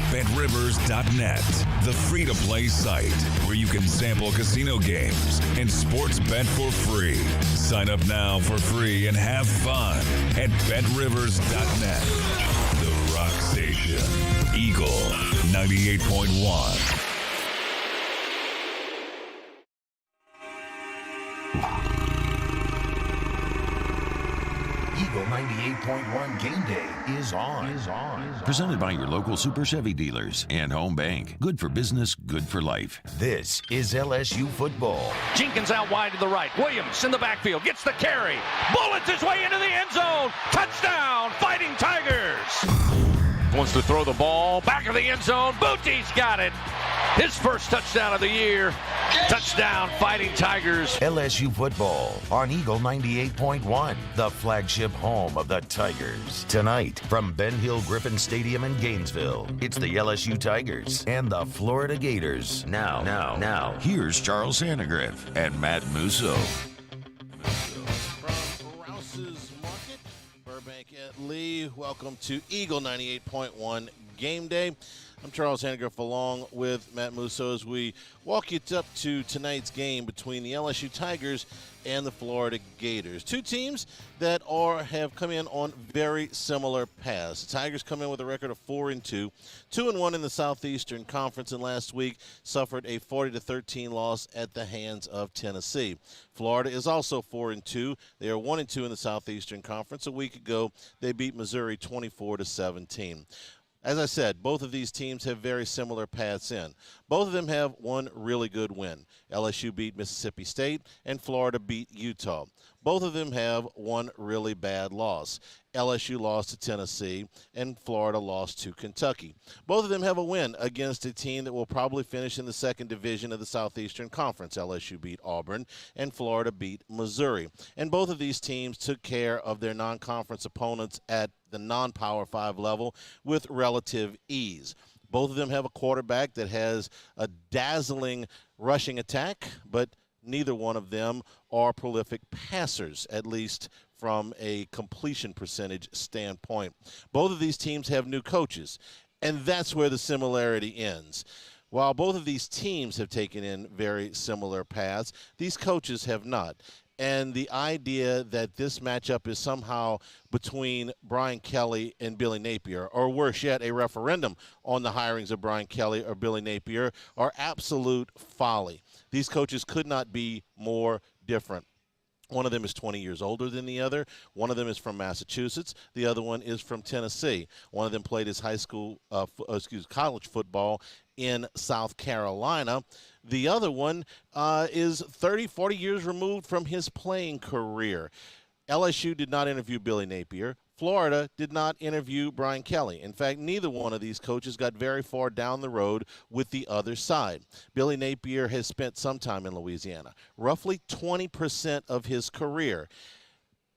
BetRivers.net, the free-to-play site where you can sample casino games and sports bet for free. Sign up now for free and have fun at BetRivers.net. The Rock Station. Eagle 98.1. Eagle 98.1 Game Day is on. Presented by your local Super Chevy dealers and Home Bank. Good for business, good for life. This is LSU football. Jenkins out wide to the right. Williams in the backfield. Gets the carry. Bullets his way into the end zone. Touchdown, Fighting Tigers. Wants to throw the ball. Back of the end zone. Bootie's got it. His first touchdown of the year. Touchdown, Fighting Tigers. LSU football on Eagle 98.1, the flagship home of the Tigers. Tonight from Ben Hill Griffin Stadium in Gainesville, it's the LSU Tigers and the Florida Gators. Now, Here's Charles Sandegriff and Matt Musso. From Rouse's Market, Burbank at Lee. Welcome to Eagle 98.1 Game Day. I'm Charles Sandegriff along with Matt Musso as we walk you up to tonight's game between the LSU Tigers and the Florida Gators. Two teams that have come in on very similar paths. The Tigers come in with a record of 4-2, 2-1 in the Southeastern Conference, and last week suffered a 40-13 loss at the hands of Tennessee. Florida is also 4-2. They are 1-2 in the Southeastern Conference. A week ago, they beat Missouri 24-17. As I said, both of these teams have very similar paths in. Both of them have one really good win. LSU beat Mississippi State, and Florida beat Utah. Both of them have one really bad loss. LSU lost to Tennessee, and Florida lost to Kentucky. Both of them have a win against a team that will probably finish in the second division of the Southeastern Conference. LSU beat Auburn, and Florida beat Missouri. And both of these teams took care of their non-conference opponents at the non-Power 5 level with relative ease. Both of them have a quarterback that has a dazzling rushing attack, but neither one of them are prolific passers, at least from a completion percentage standpoint. Both of these teams have new coaches, and that's where the similarity ends. While both of these teams have taken in very similar paths, these coaches have not. And the idea that this matchup is somehow between Brian Kelly and Billy Napier, or worse yet, a referendum on the hirings of Brian Kelly or Billy Napier, are absolute folly. These coaches could not be more different. One of them is 20 years older than the other. One of them is from Massachusetts. The other one is from Tennessee. One of them played his college football in South Carolina. The other one is 30, 40 years removed from his playing career. LSU did not interview Billy Napier. Florida did not interview Brian Kelly. In fact, neither one of these coaches got very far down the road with the other side. Billy Napier has spent some time in Louisiana, roughly 20% of his career.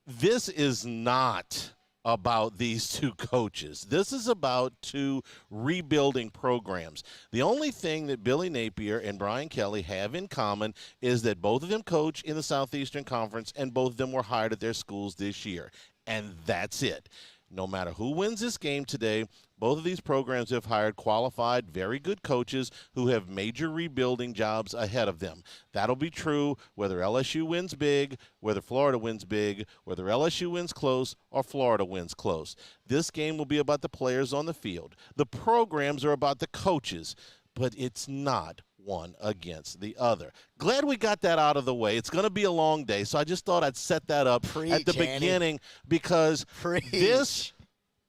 This is not about these two coaches. This is about two rebuilding programs. The only thing that Billy Napier and Brian Kelly have in common is that both of them coach in the Southeastern Conference and both of them were hired at their schools this year. And that's it. No matter who wins this game today, both of these programs have hired qualified, very good coaches who have major rebuilding jobs ahead of them. That'll be true whether LSU wins big, whether Florida wins big, whether LSU wins close, or Florida wins close. This game will be about the players on the field. The programs are about the coaches, but it's not one against the other. Glad we got that out of the way. It's going to be a long day, so I just thought I'd set that up at the beginning because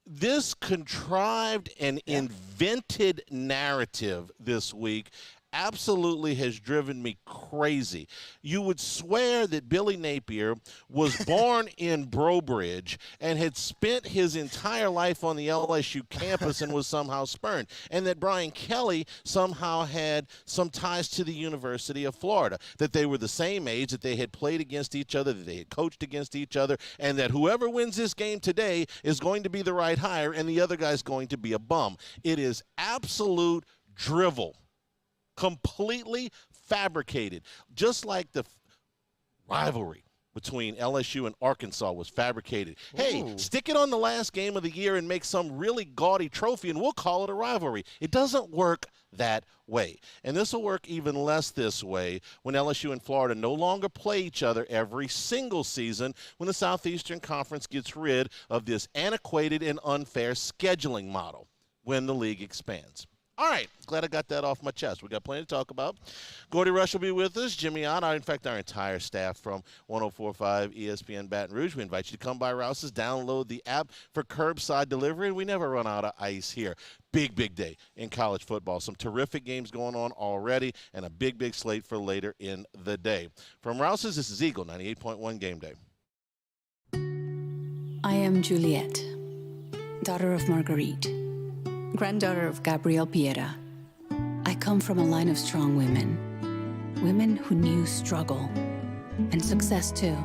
this contrived and invented narrative this week absolutely has driven me crazy. You would swear that Billy Napier was born in Brobridge and had spent his entire life on the LSU campus and was somehow spurned, and that Brian Kelly somehow had some ties to the University of Florida, that they were the same age, that they had played against each other, that they had coached against each other, and that whoever wins this game today is going to be the right hire and the other guy's going to be a bum. It is absolute drivel. Completely fabricated, just like the rivalry between LSU and Arkansas was fabricated. Hey, stick it on the last game of the year and make some really gaudy trophy, and we'll call it a rivalry. It doesn't work that way. And this will work even less this way when LSU and Florida no longer play each other every single season, when the Southeastern Conference gets rid of this antiquated and unfair scheduling model when the league expands. All right, glad I got that off my chest. We got plenty to talk about. Gordy Rush will be with us. Jimmy Ott, in fact, our entire staff from 104.5 ESPN Baton Rouge. We invite you to come by Rouse's, download the app for curbside delivery, and we never run out of ice here. Big, big day in college football. Some terrific games going on already, and a big, big slate for later in the day. From Rouse's, this is Eagle 98.1 Game Day. I am Juliet, daughter of Marguerite, granddaughter of Gabriel Piera. I come from a line of strong women who knew struggle and success too.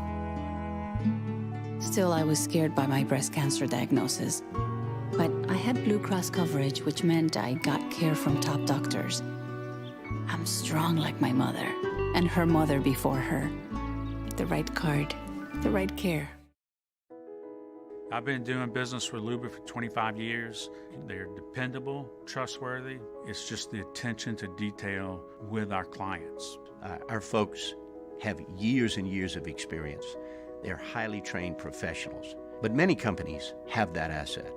Still, I was scared by my breast cancer diagnosis, but I had Blue Cross coverage, which meant I got care from top doctors. I'm strong like my mother and her mother before her. The right card, the right care. I've been doing business with Luba for 25 years. They're dependable, trustworthy. It's just the attention to detail with our clients. Our folks have years and years of experience. They're highly trained professionals, but many companies have that asset.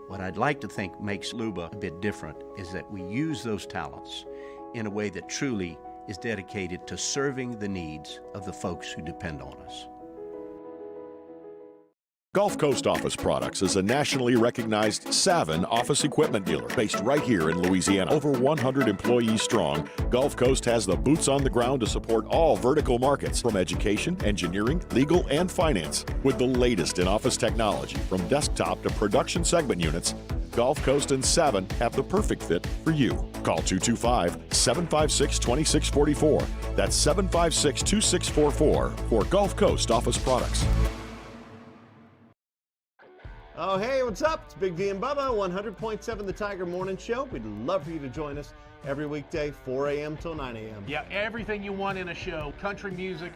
What I'd like to think makes Luba a bit different is that we use those talents in a way that truly is dedicated to serving the needs of the folks who depend on us. Gulf Coast Office Products is a nationally recognized Savin office equipment dealer based right here in Louisiana. Over 100 employees strong, Gulf Coast has the boots on the ground to support all vertical markets, from education, engineering, legal, and finance. With the latest in office technology, from desktop to production segment units, Gulf Coast and Savin have the perfect fit for you. Call 225-756-2644. That's 756-2644 for Gulf Coast Office Products. Oh, hey, what's up? It's Big V and Bubba, 100.7 The Tiger Morning Show. We'd love for you to join us every weekday, 4 a.m. till 9 a.m. Yeah, everything you want in a show. Country music.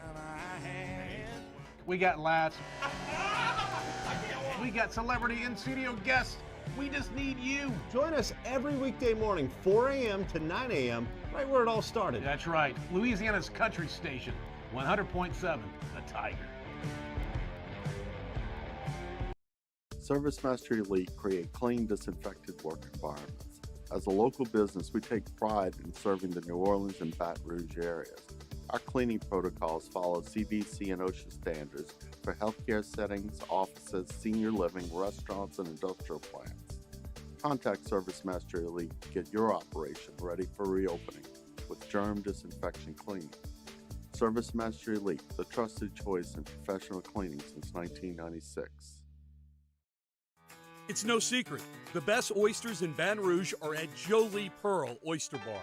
We got laughs. We got celebrity in-studio guests. We just need you. Join us every weekday morning, 4 a.m. to 9 a.m., right where it all started. That's right. Louisiana's country station, 100.7 The Tiger. ServiceMaster Elite create clean, disinfected work environments. As a local business, we take pride in serving the New Orleans and Baton Rouge areas. Our cleaning protocols follow CDC and OSHA standards for healthcare settings, offices, senior living, restaurants, and industrial plants. Contact ServiceMaster Elite to get your operation ready for reopening with germ disinfection cleaning. ServiceMaster Elite, the trusted choice in professional cleaning since 1996. It's no secret, the best oysters in Baton Rouge are at Jolie Pearl Oyster Bar.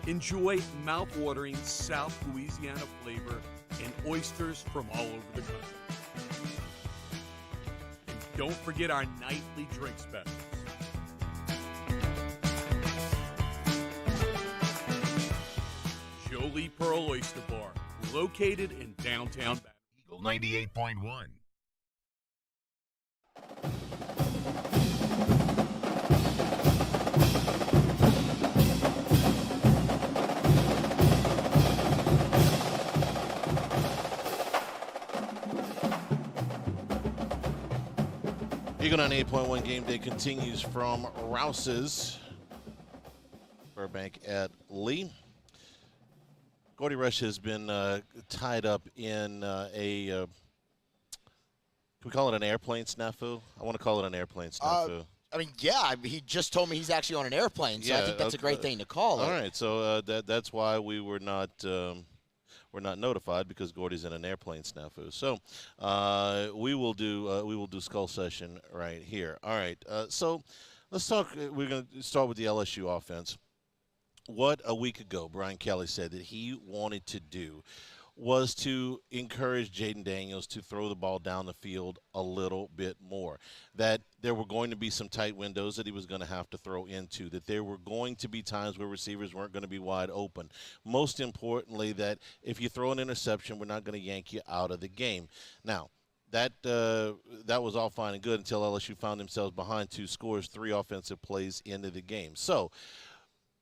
Enjoy mouth-watering South Louisiana flavor and oysters from all over the country. And don't forget our nightly drink specials. Jolie Pearl Oyster Bar, located in downtown Baton Eagle 98.1. Eagle 98.1 Game Day continues from Rouse's, Burbank at Lee. Gordy Rush has been tied up in can we call it an airplane snafu? I want to call it an airplane snafu. He just told me he's actually on an airplane, so I think that's a great thing to call it. All right, so that's why we were not notified, because Gordy's in an airplane snafu. So we will do skull session right here. All right, so let's talk. We're going to start with the LSU offense. What a week ago Brian Kelly said that he wanted to do was to encourage Jaden Daniels to throw the ball down the field a little bit more, that there were going to be some tight windows that he was going to have to throw into, that there were going to be times where receivers weren't going to be wide open. Most importantly, that if you throw an interception, we're not going to yank you out of the game. Now, that was all fine and good until LSU found themselves behind 2 scores, 3 offensive plays into the game. So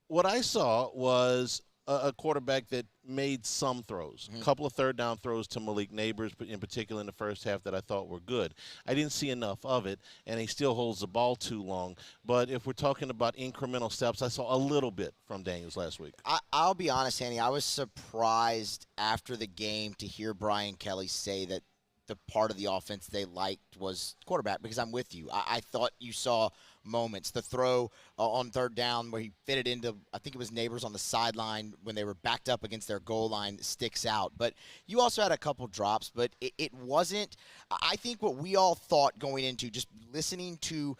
what I saw was a quarterback that made some throws, a couple of third down throws to Malik Neighbors, but in particular in the first half that I thought were good. I didn't see enough of it, and he still holds the ball too long. But if we're talking about incremental steps, I saw a little bit from Daniels last week. I'll be honest, Andy, I was surprised after the game to hear Brian Kelly say that the part of the offense they liked was quarterback, because I'm with you. I thought you saw moments. The throw on third down where he fitted into, I think it was Neighbors on the sideline when they were backed up against their goal line, sticks out. But you also had a couple drops, but it wasn't, I think what we all thought going into just listening to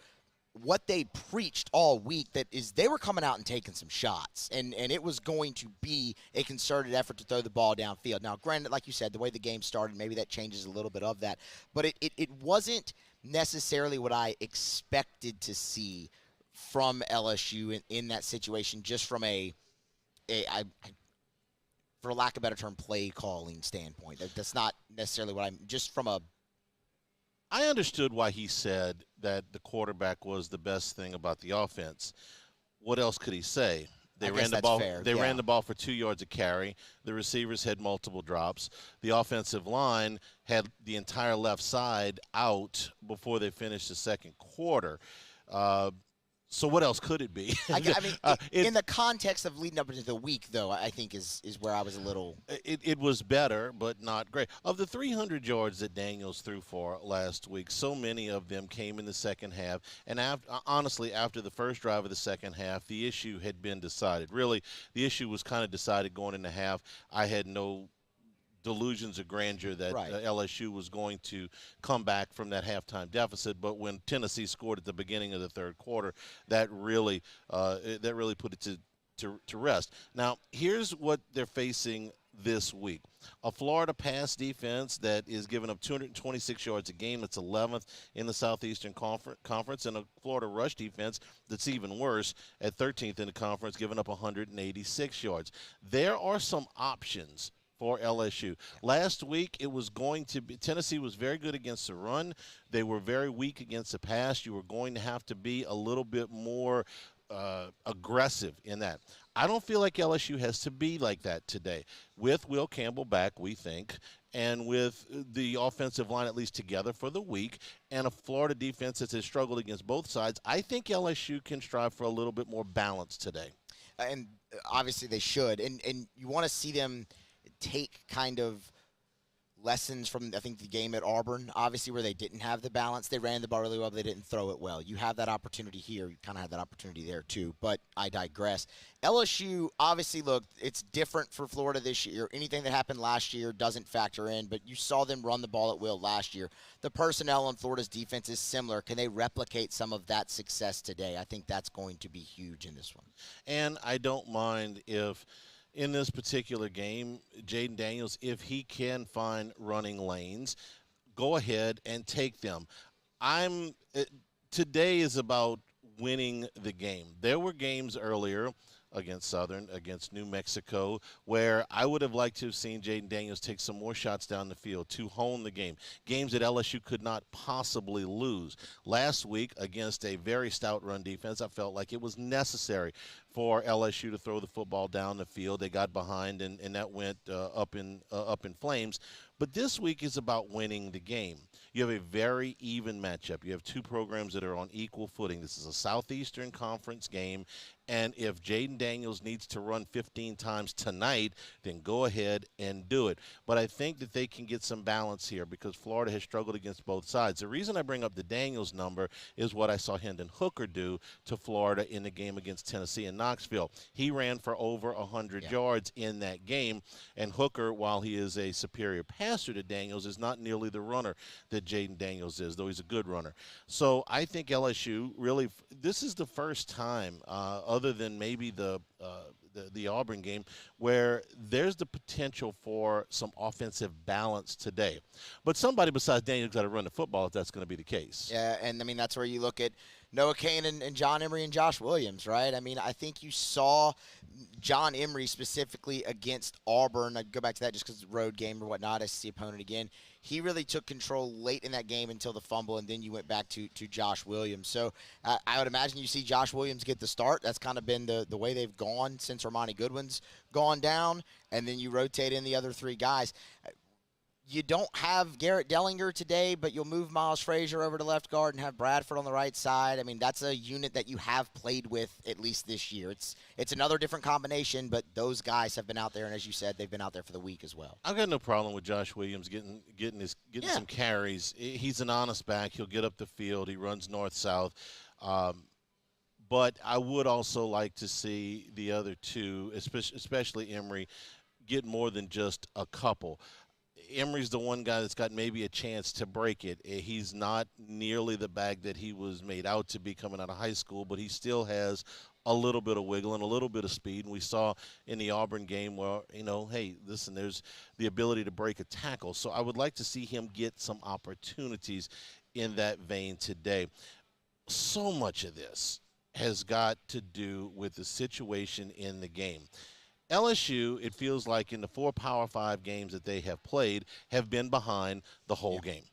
what they preached all week, that is they were coming out and taking some shots, and it was going to be a concerted effort to throw the ball downfield. Now, granted, like you said, the way the game started, maybe that changes a little bit of that, but it wasn't necessarily what I expected to see from LSU in that situation, just from for lack of a better term, play calling standpoint. That's not necessarily what I'm, just from a, I understood why he said that the quarterback was the best thing about the offense. What else could he say? They ran the ball. Fair, they ran the ball for 2 yards a carry. The receivers had multiple drops. The offensive line had the entire left side out before they finished the second quarter. So what else could it be? I mean, in the context of leading up into the week, though, I think is where I was a little. It was better, but not great. Of the 300 yards that Daniels threw for last week, so many of them came in the second half. And honestly, after the first drive of the second half, the issue had been decided. Really, the issue was kind of decided going into half. I had no delusions of grandeur that LSU was going to come back from that halftime deficit, but when Tennessee scored at the beginning of the third quarter, that really put it to rest. Now, here's what they're facing this week: a Florida pass defense that is giving up 226 yards a game. That's 11th in the Southeastern Conference, and a Florida rush defense that's even worse at 13th in the conference, giving up 186 yards. There are some options for LSU. Last week, it was going to be, Tennessee was very good against the run. They were very weak against the pass. You were going to have to be a little bit more aggressive in that. I don't feel like LSU has to be like that today. With Will Campbell back, we think, and with the offensive line at least together for the week, and a Florida defense that has struggled against both sides, I think LSU can strive for a little bit more balance today. And obviously they should. And you want to see them take kind of lessons from, I think, the game at Auburn, obviously, where they didn't have the balance. They ran the ball really well, but they didn't throw it well. You have that opportunity here. You kind of have that opportunity there, too, but I digress. LSU, obviously, look, it's different for Florida this year. Anything that happened last year doesn't factor in, but you saw them run the ball at will last year. The personnel on Florida's defense is similar. Can they replicate some of that success today? I think that's going to be huge in this one. And I don't mind if, in this particular game, Jaden Daniels, if he can find running lanes, go ahead and take them. Today is about winning the game. There were games earlier against Southern, against New Mexico, where I would have liked to have seen Jaden Daniels take some more shots down the field to hone the game. Games that LSU could not possibly lose. Last week, against a very stout run defense, I felt like it was necessary for LSU to throw the football down the field. They got behind, and that went up in flames. But this week is about winning the game. You have a very even matchup. You have two programs that are on equal footing. This is a Southeastern Conference game, and if Jaden Daniels needs to run 15 times tonight, then go ahead and do it. But I think that they can get some balance here because Florida has struggled against both sides. The reason I bring up the Daniels number is what I saw Hendon Hooker do to Florida in the game against Tennessee in Knoxville. He ran for over 100 yards in that game, and Hooker, while he is a superior passer to Daniels, is not nearly the runner that Jaden Daniels is, though he's a good runner. So I think LSU really, this is the first time, other than maybe the the Auburn game, where there's the potential for some offensive balance today. But somebody besides Daniel's got to run the football if that's going to be the case. Yeah, and I mean, that's where you look at Noah Cain and John Emery and Josh Williams, right? I mean, I think you saw John Emery specifically against Auburn. I'd go back to that just because it's a road game or whatnot. I see the opponent again. He really took control late in that game until the fumble, and then you went back to Josh Williams. So I would imagine you see Josh Williams get the start. That's kind of been the way they've gone since Armani Goodwin's gone down, and then you rotate in the other three guys. You don't have Garrett Dellinger today, but you'll move Miles Frazier over to left guard and have Bradford on the right side. I mean, that's a unit that you have played with at least this year. It's another different combination, but those guys have been out there, and as you said, they've been out there for the week as well. I've got no problem with Josh Williams getting some carries. He's an honest back. He'll get up the field. He runs north-south. But I would also like to see the other two, especially Emery, get more than just a couple. Emery's the one guy that's got maybe a chance to break it. He's not nearly the bag that he was made out to be coming out of high school, but he still has a little bit of wiggle and a little bit of speed. And we saw in the Auburn game where, hey, listen, there's the ability to break a tackle. So I would like to see him get some opportunities in that vein today. So much of this has got to do with the situation in the game. LSU, it feels like in the 4 Power 5 games that they have played, have been behind the whole game.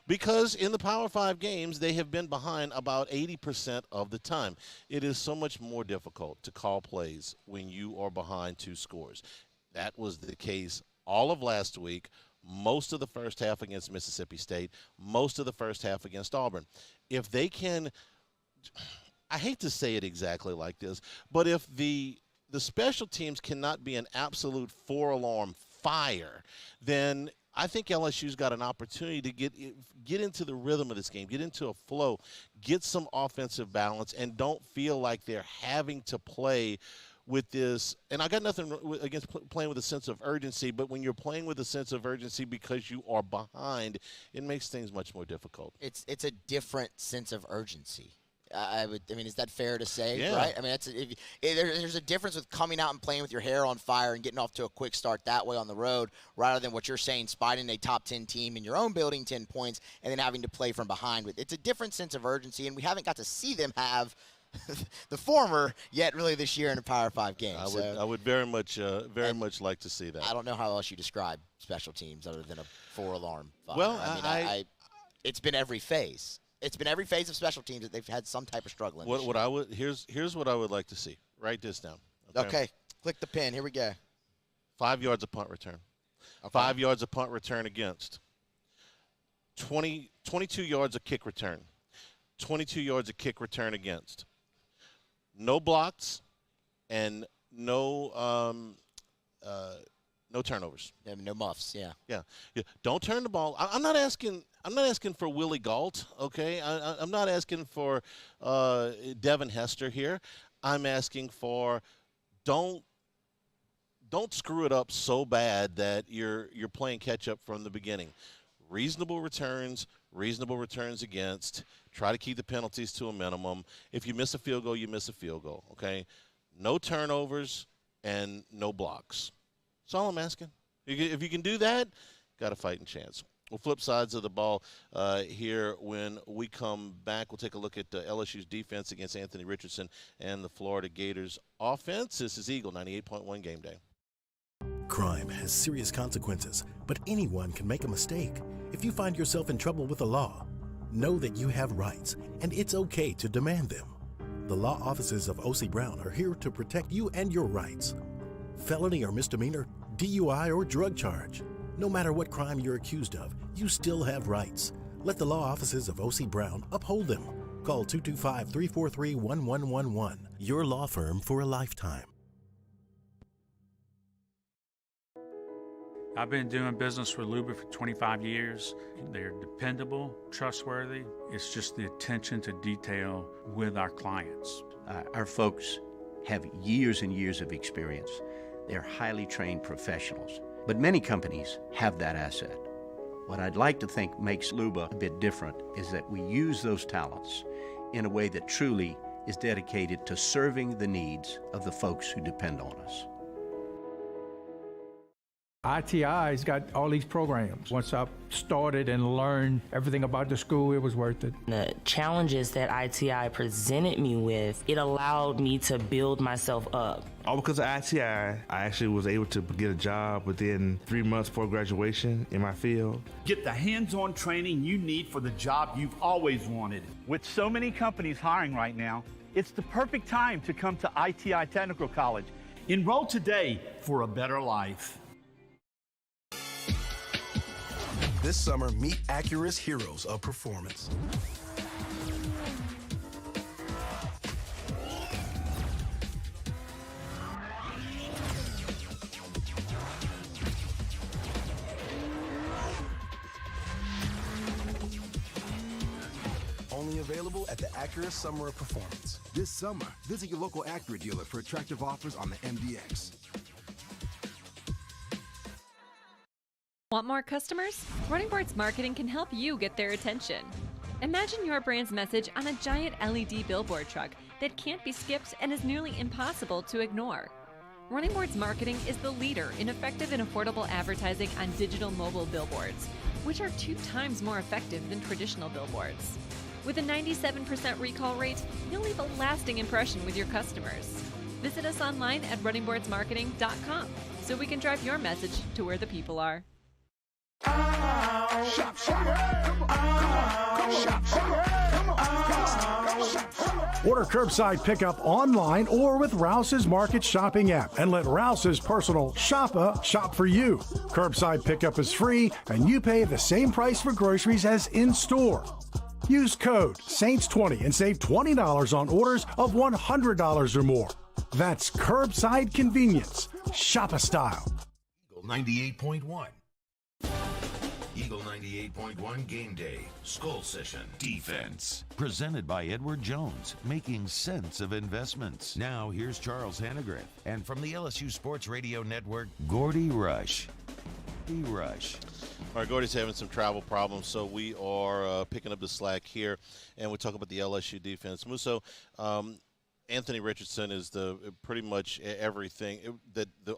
Because in the Power 5 games, they have been behind about 80% of the time. It is so much more difficult to call plays when you are behind 2 scores. That was the case all of last week, most of the first half against Mississippi State, most of the first half against Auburn. If they can, I hate to say it exactly like this, but if the special teams cannot be an absolute 4-alarm fire, then I think LSU's got an opportunity to get into the rhythm of this game, get into a flow, get some offensive balance, and don't feel like they're having to play with this. And I got nothing against playing with a sense of urgency, but when you're playing with a sense of urgency because you are behind, it makes things much more difficult. It's a different sense of urgency. I mean, is that fair to say? Yeah. Right? I mean, there's a difference with coming out and playing with your hair on fire and getting off to a quick start that way on the road, rather than what you're saying, spotting a top 10 team in your own building, 10 points, and then having to play from behind with. It's a different sense of urgency, and we haven't got to see them have the former yet really this year in a Power 5 game. I would very much like to see that. I don't know how else you describe special teams other than a 4-alarm fire. Well, I it's been every phase. It's been every phase of special teams that they've had some type of struggling. Here's what I would like to see. Write this down. Okay. Click the pen. Here we go. 5 yards of punt return. Okay. 5 yards of punt return against. 22 yards of kick return. 22 yards of kick return against. No blocks and no turnovers. Yeah, no muffs. Yeah. Don't turn the ball. I'm not asking for Willie Gault. Okay. I'm not asking for Devin Hester here. I'm asking for don't screw it up so bad that you're playing catch up from the beginning. Reasonable returns against. Try to keep the penalties to a minimum. If you miss a field goal, you miss a field goal. Okay. No turnovers and no blocks. That's all I'm asking. If you can do that, got a fighting chance. We'll flip sides of the ball here when we come back. We'll take a look at LSU's defense against Anthony Richardson and the Florida Gators offense. This is Eagle 98.1 Game Day. Crime has serious consequences, but anyone can make a mistake. If you find yourself in trouble with the law, know that you have rights, and it's okay to demand them. The law offices of O.C. Brown are here to protect you and your rights. Felony or misdemeanor, DUI or drug charge. No matter what crime you're accused of, you still have rights. Let the law offices of O.C. Brown uphold them. Call 225-343-1111. Your law firm for a lifetime. I've been doing business with Luba for 25 years. They're dependable, trustworthy. It's just the attention to detail with our clients. Our folks have years and years of experience. They're highly trained professionals. But many companies have that asset. What I'd like to think makes Luba a bit different is that we use those talents in a way that truly is dedicated to serving the needs of the folks who depend on us. ITI's got all these programs. Once I started and learned everything about the school, it was worth it. The challenges that ITI presented me with, it allowed me to build myself up. All because of ITI, I actually was able to get a job within 3 months before graduation in my field. Get the hands-on training you need for the job you've always wanted. With so many companies hiring right now, it's the perfect time to come to ITI Technical College. Enroll today for a better life. This summer, meet Acura's heroes of performance. Only available at the Acura Summer of Performance. This summer, visit your local Acura dealer for attractive offers on the MDX. Want more customers? Running Boards Marketing can help you get their attention. Imagine your brand's message on a giant LED billboard truck that can't be skipped and is nearly impossible to ignore. Running Boards Marketing is the leader in effective and affordable advertising on digital mobile billboards, which are 2 times more effective than traditional billboards. With a 97% recall rate, you'll leave a lasting impression with your customers. Visit us online at runningboardsmarketing.com so we can drive your message to where the people are. Shop, shop. Order curbside pickup online or with Rouse's Market Shopping app and let Rouse's personal shopper shop for you. Curbside pickup is free and you pay the same price for groceries as in-store. Use code SAINTS20 and save $20 on orders of $100 or more. That's curbside convenience. Shop a style. Eagle 98.1. Eagle 98.1 Game Day. Skull Session. Defense. Presented by Edward Jones, making sense of investments. Now here's Charles Hannegriff. And from the LSU Sports Radio Network, Gordy Rush. Rush. All right, Gordy's having some travel problems, so we are picking up the slack here, and we'll talk about the LSU defense. Musso, Anthony Richardson is pretty much everything that the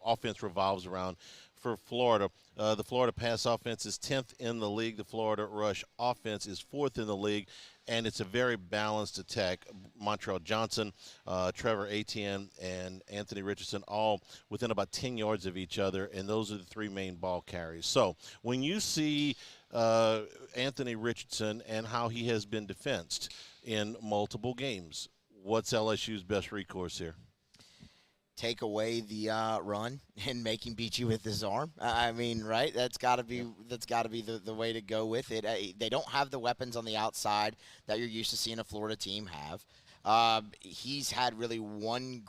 offense revolves around for Florida. The Florida pass offense is 10th in the league. The Florida rush offense is 4th in the league, and it's a very balanced attack. Montrell Johnson, Trevor Etienne, and Anthony Richardson all within about 10 yards of each other, and those are the 3 main ball carries. So when you see Anthony Richardson and how he has been defensed in multiple games, what's LSU's best recourse here? Take away the run and make him beat you with his arm. I mean, right? That's got to be the way to go with it. They don't have the weapons on the outside that you're used to seeing a Florida team have. He's had really one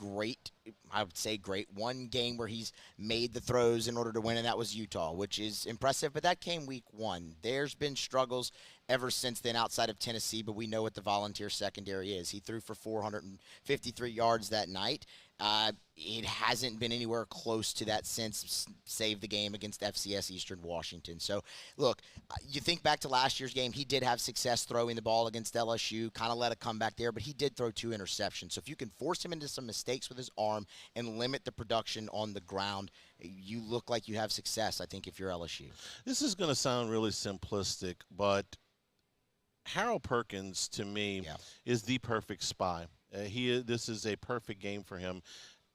game where he's made the throws in order to win, and that was Utah, which is impressive. But that came week 1. There's been struggles ever since then outside of Tennessee, but we know what the Volunteer secondary is. He threw for 453 yards that night. It hasn't been anywhere close to that since, save the game against FCS Eastern Washington. So, look, you think back to last year's game, he did have success throwing the ball against LSU, kind of let it come back there, but he did throw 2 interceptions. So if you can force him into some mistakes with his arm and limit the production on the ground, you look like you have success, I think, if you're LSU. This is going to sound really simplistic, but Harold Perkins, to me, is the perfect spy. This is a perfect game for him.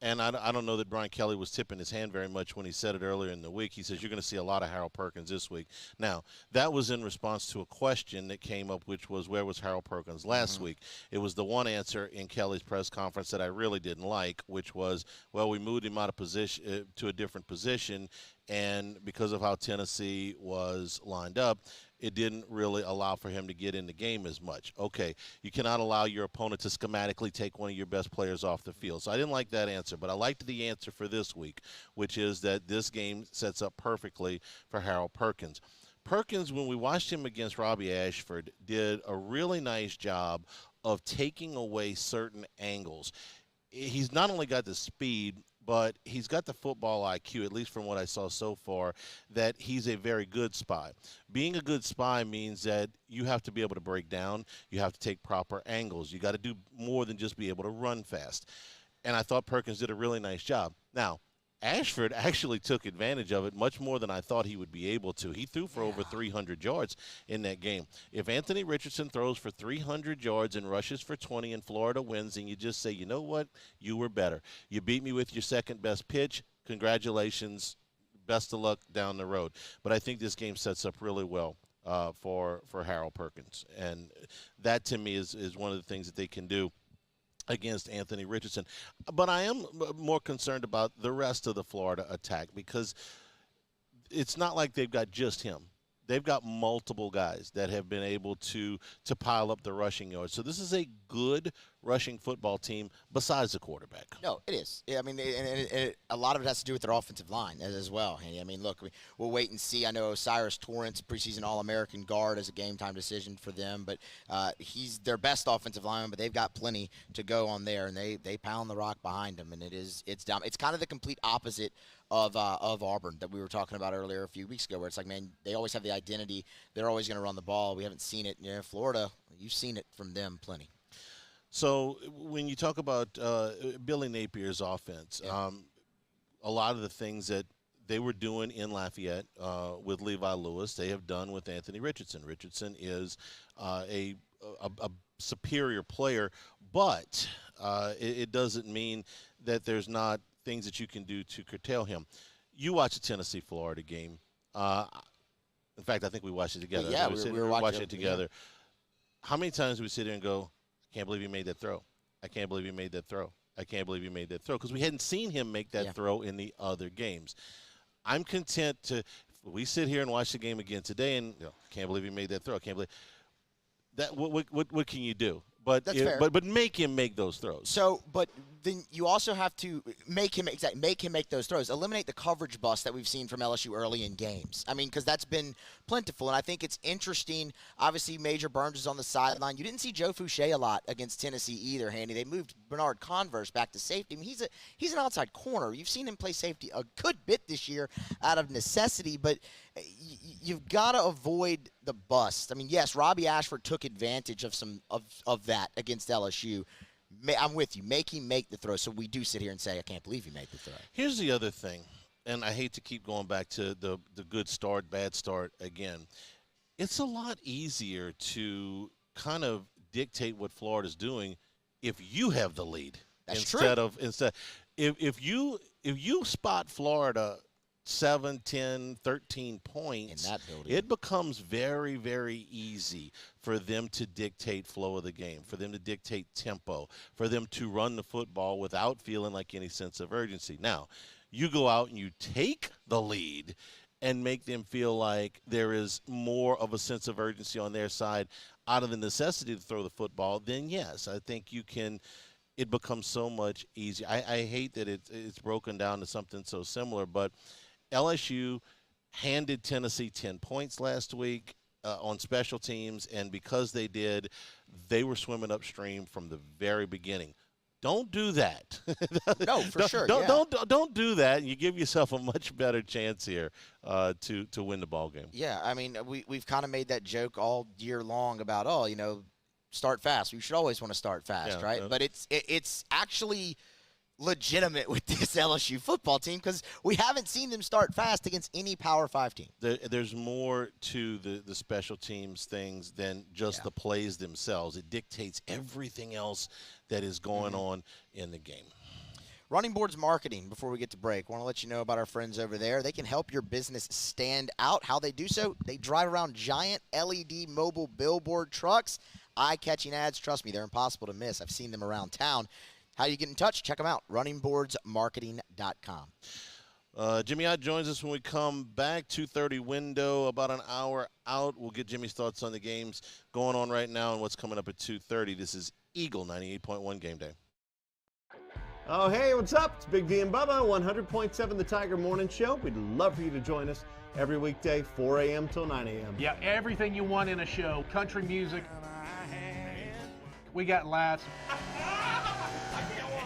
And I don't know that Brian Kelly was tipping his hand very much when he said it earlier in the week. He says, you're going to see a lot of Harold Perkins this week. Now, that was in response to a question that came up, which was, where was Harold Perkins last week? It was the one answer in Kelly's press conference that I really didn't like, which was, well, we moved him out of position to a different position, and because of how Tennessee was lined up, it didn't really allow for him to get in the game as much. Okay, you cannot allow your opponent to schematically take one of your best players off the field. So I didn't like that answer, but I liked the answer for this week, which is that this game sets up perfectly for Harold Perkins. Perkins, when we watched him against Robbie Ashford, did a really nice job of taking away certain angles. He's not only got the speed, but he's got the football IQ, at least from what I saw so far, that he's a very good spy. Being a good spy means that you have to be able to break down. You have to take proper angles. You got to do more than just be able to run fast. And I thought Perkins did a really nice job. Now, Ashford actually took advantage of it much more than I thought he would be able to. He threw for over 300 yards in that game. If Anthony Richardson throws for 300 yards and rushes for 20 and Florida wins, and you just say, you know what, you were better. You beat me with your second-best pitch. Congratulations. Best of luck down the road. But I think this game sets up really well for Harold Perkins. And that, to me, is one of the things that they can do against Anthony Richardson. But I am more concerned about the rest of the Florida attack because it's not like they've got just him. They've got multiple guys that have been able to pile up the rushing yards. So this is a good rushing football team besides the quarterback. No, it is. I mean, and a lot of it has to do with their offensive line as well. I mean, look, we'll wait and see. I know Osiris Torrance, preseason All-American guard, is a game-time decision for them, but he's their best offensive lineman, but they've got plenty to go on there, and they pound the rock behind him, and it's dumb. It's kind of the complete opposite of Auburn that we were talking about earlier a few weeks ago, where it's like, man, they always have the identity. They're always going to run the ball. We haven't seen it. Florida, you've seen it from them plenty. So when you talk about Billy Napier's offense, a lot of the things that they were doing in Lafayette with Levi Lewis, they have done with Anthony Richardson. Richardson is a superior player, but it doesn't mean that there's not things that you can do to curtail him. You watch the Tennessee-Florida game. In fact, I think we watched it together. Yeah, we were watching it together. Yeah. How many times do we sit here and go, I can't believe he made that throw. I can't believe he made that throw. I can't believe he made that throw. Because we hadn't seen him make that throw in the other games. I'm content to – we sit here and watch the game again today and can't believe he made that throw. I can't believe – that. What can you do? But that's fair. But make him make those throws. So, but then you also have to make him make those throws. Eliminate the coverage bust that we've seen from LSU early in games. I mean, because that's been plentiful, and I think it's interesting. Obviously, Major Burns is on the sideline. You didn't see Joe Fouché a lot against Tennessee either, Handy. They moved Bernard Converse back to safety. I mean, he's an outside corner. You've seen him play safety a good bit this year out of necessity, but you've got to avoid the bust. I mean, yes, Robbie Ashford took advantage of some of that against LSU. I'm with you. Make him make the throw. So we do sit here and say, I can't believe he made the throw. Here's the other thing, and I hate to keep going back to the good start, bad start again. It's a lot easier to kind of dictate what Florida's doing if you have the lead. That's If you spot Florida 7, 10, 13 points, in that building, it becomes very, very easy for them to dictate flow of the game, for them to dictate tempo, for them to run the football without feeling like any sense of urgency. Now, you go out and you take the lead and make them feel like there is more of a sense of urgency on their side out of the necessity to throw the football, then yes, I think you can. It becomes so much easier. I hate that it's broken down to something so similar, but LSU handed Tennessee 10 points last week on special teams, and because they did, they were swimming upstream from the very beginning. Don't do that. No, for sure. Don't do that, and you give yourself a much better chance here to win the ball game. Yeah, I mean, we've kind of made that joke all year long about, start fast. You should always want to start fast, right? But it's actually legitimate with this LSU football team because we haven't seen them start fast against any Power 5 team. There's more to the special teams things than just the plays themselves. It dictates everything else that is going on in the game. Running Boards Marketing, before we get to break, want to let you know about our friends over there. They can help your business stand out. How they do so? They drive around giant LED mobile billboard trucks. Eye-catching ads, trust me, they're impossible to miss. I've seen them around town. How do you get in touch? Check them out, runningboardsmarketing.com. Jimmy Ott joins us when we come back, 2:30 window, about an hour out. We'll get Jimmy's thoughts on the games going on right now and what's coming up at 2:30. This is Eagle 98.1 Game Day. Oh, hey, what's up? It's Big D and Bubba, 100.7 The Tiger Morning Show. We'd love for you to join us every weekday, 4 a.m. till 9 a.m. Yeah, everything you want in a show. Country music. We got laughs.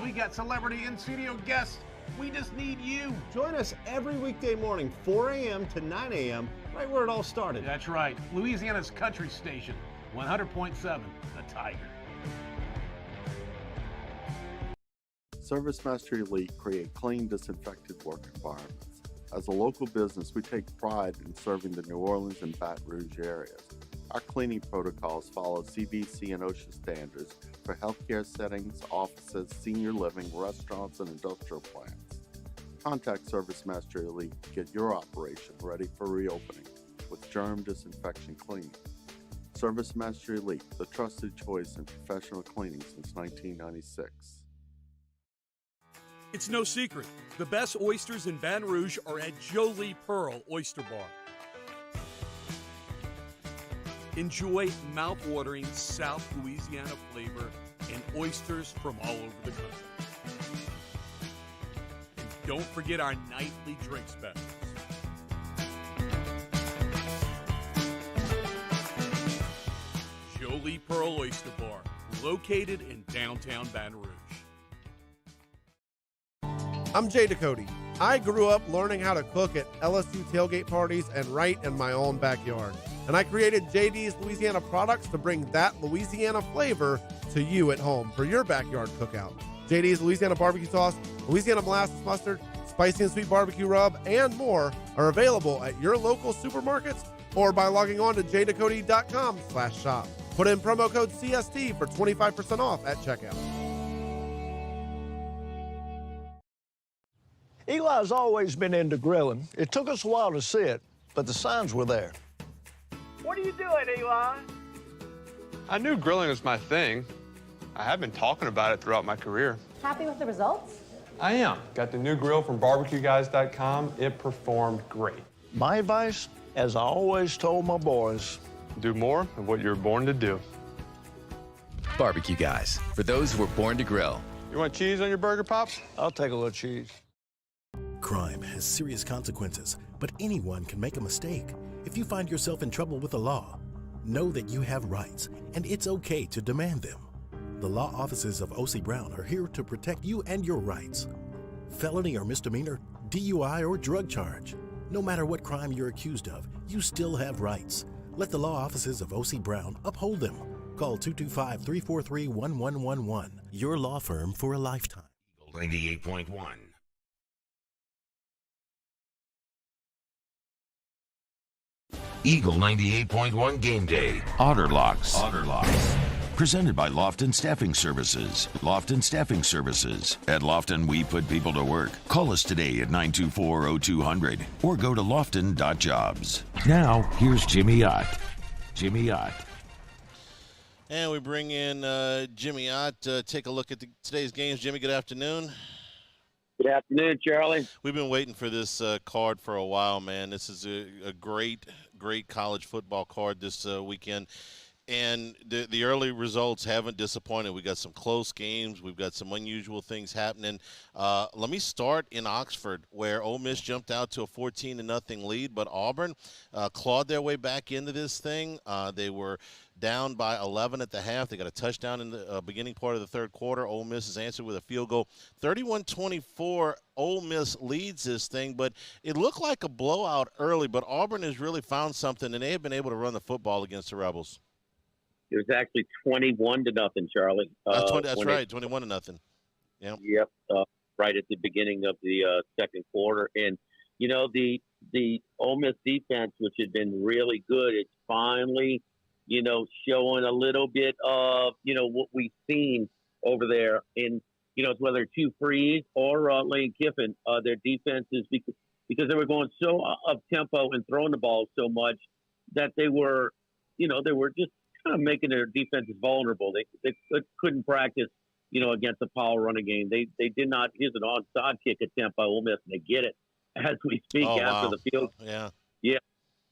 We got celebrity in-studio guests. We just need you. Join us every weekday morning, 4 a.m. to 9 a.m., right where it all started. That's right. Louisiana's country station, 100.7, The Tiger. Service Master Elite create clean, disinfected work environments. As a local business, we take pride in serving the New Orleans and Baton Rouge areas. Our cleaning protocols follow CDC and OSHA standards for healthcare settings, offices, senior living, restaurants, and industrial plants. Contact Service Master Elite to get your operation ready for reopening with germ disinfection cleaning. Service Master Elite, the trusted choice in professional cleaning since 1996. It's no secret. The best oysters in Baton Rouge are at Jolie Pearl Oyster Bar. Enjoy mouth-watering South Louisiana flavor and oysters from all over the country. And don't forget our nightly drink specials. Jolie Pearl Oyster Bar, located in downtown Baton Rouge. I'm Jay Ducote. I grew up learning how to cook at LSU tailgate parties and right in my own backyard. And I created JD's Louisiana products to bring that Louisiana flavor to you at home for your backyard cookout. JD's Louisiana barbecue sauce, Louisiana molasses mustard, spicy and sweet barbecue rub, and more are available at your local supermarkets or by logging on to jducote.com/shop. Put in promo code CST for 25% off at checkout. Eli's always been into grilling. It took us a while to see it, but the signs were there. What are you doing, Eli? I knew grilling was my thing. I have been talking about it throughout my career. Happy with the results? I am. Got the new grill from barbecueguys.com. It performed great. My advice, as I always told my boys, do more of what you were born to do. Barbecue Guys, for those who were born to grill. You want cheese on your burger, Pops? I'll take a little cheese. Crime has serious consequences, but anyone can make a mistake. If you find yourself in trouble with the law, know that you have rights, and it's okay to demand them. The law offices of O.C. Brown are here to protect you and your rights. Felony or misdemeanor, DUI or drug charge. No matter what crime you're accused of, you still have rights. Let the law offices of O.C. Brown uphold them. Call 225-343-1111. Your law firm for a lifetime. 98.1. Eagle 98.1 Game Day. Otter Locks. Presented by Lofton Staffing Services. Lofton Staffing Services. At Lofton, we put people to work. Call us today at 924-0200 or go to lofton.jobs. Now, here's Jimmy Ott. And we bring in Jimmy Ott to take a look at today's games. Jimmy, good afternoon. Good afternoon, Charlie. We've been waiting for this card for a while, man. This is a great college football card this weekend. And the early results haven't disappointed. We got some close games. We've got some unusual things happening. Let me start in Oxford, where Ole Miss jumped out to a 14-0 lead, but Auburn clawed their way back into this thing. They were down by 11 at the half. They got a touchdown in the beginning part of the third quarter. Ole Miss has answered with a field goal. 31-24, Ole Miss leads this thing, but it looked like a blowout early, but Auburn has really found something, and they have been able to run the football against the Rebels. It was actually 21-0, Charlie. That's right, 21-0. Yeah. Yep. Right at the beginning of the second quarter, and you know the Ole Miss defense, which had been really good, it's finally showing a little bit of what we've seen over there in whether it's Hugh Freeze or Lane Kiffin, their defenses because they were going so up tempo and throwing the ball so much that they were just kind of making their defenses vulnerable. They couldn't practice, against the power running game. They did not. Here's an onside kick attempt by Ole Miss, and they get it as we speak after the field. Yeah. Yeah.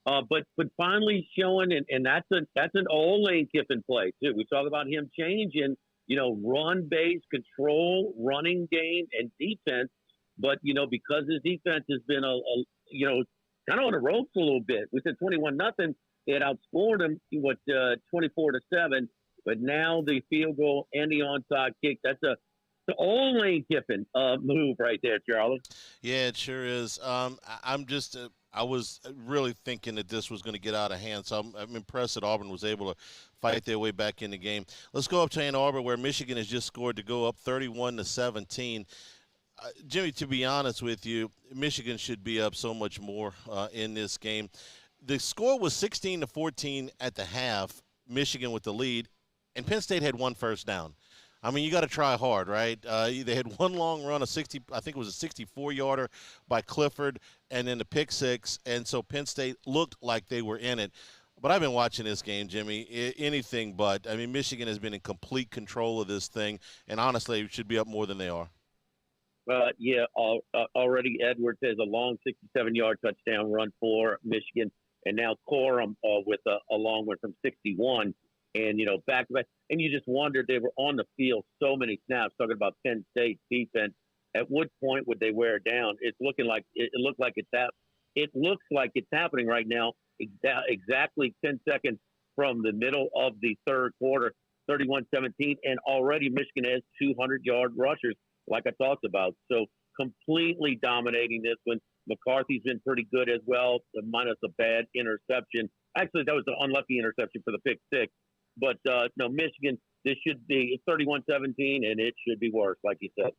But finally showing, and that's an old Lane Kiffin play too. We talk about him changing, run-based control, running game, and defense. But because his defense has been kind of on the road for a little bit. We said 21-0. They had outscored them 24-7. But now the field goal and the onside kick, that's a the old Lane Kiffin move right there, Charlie. Yeah, it sure is. I'm just I was really thinking that this was going to get out of hand, so I'm impressed that Auburn was able to fight their way back in the game. Let's go up to Ann Arbor, where Michigan has just scored to go up 31-17. Jimmy, to be honest with you, Michigan should be up so much more in this game. The score was 16-14 at the half, Michigan with the lead, and Penn State had one first down. I mean, you got to try hard, right? They had one long run, I think it was a 64-yarder by Clifford, and then the pick six, and so Penn State looked like they were in it. But I've been watching this game, Jimmy, anything but. I mean, Michigan has been in complete control of this thing, and honestly, it should be up more than they are. Already Edwards has a long 67-yard touchdown run for Michigan, and now Corum with a long one from 61. And, back to back. And you just wondered, they were on the field so many snaps, talking about Penn State defense. At what point would they wear it down? It's looking like it looks like it's happening right now. Exactly 10 seconds from the middle of the third quarter, 31-17, and already Michigan has 200-yard rushers, like I talked about. So completely dominating this one. McCarthy's been pretty good as well, minus a bad interception. Actually, that was an unlucky interception for the pick six. But, no, Michigan, this should be 31-17, and it should be worse, like you said.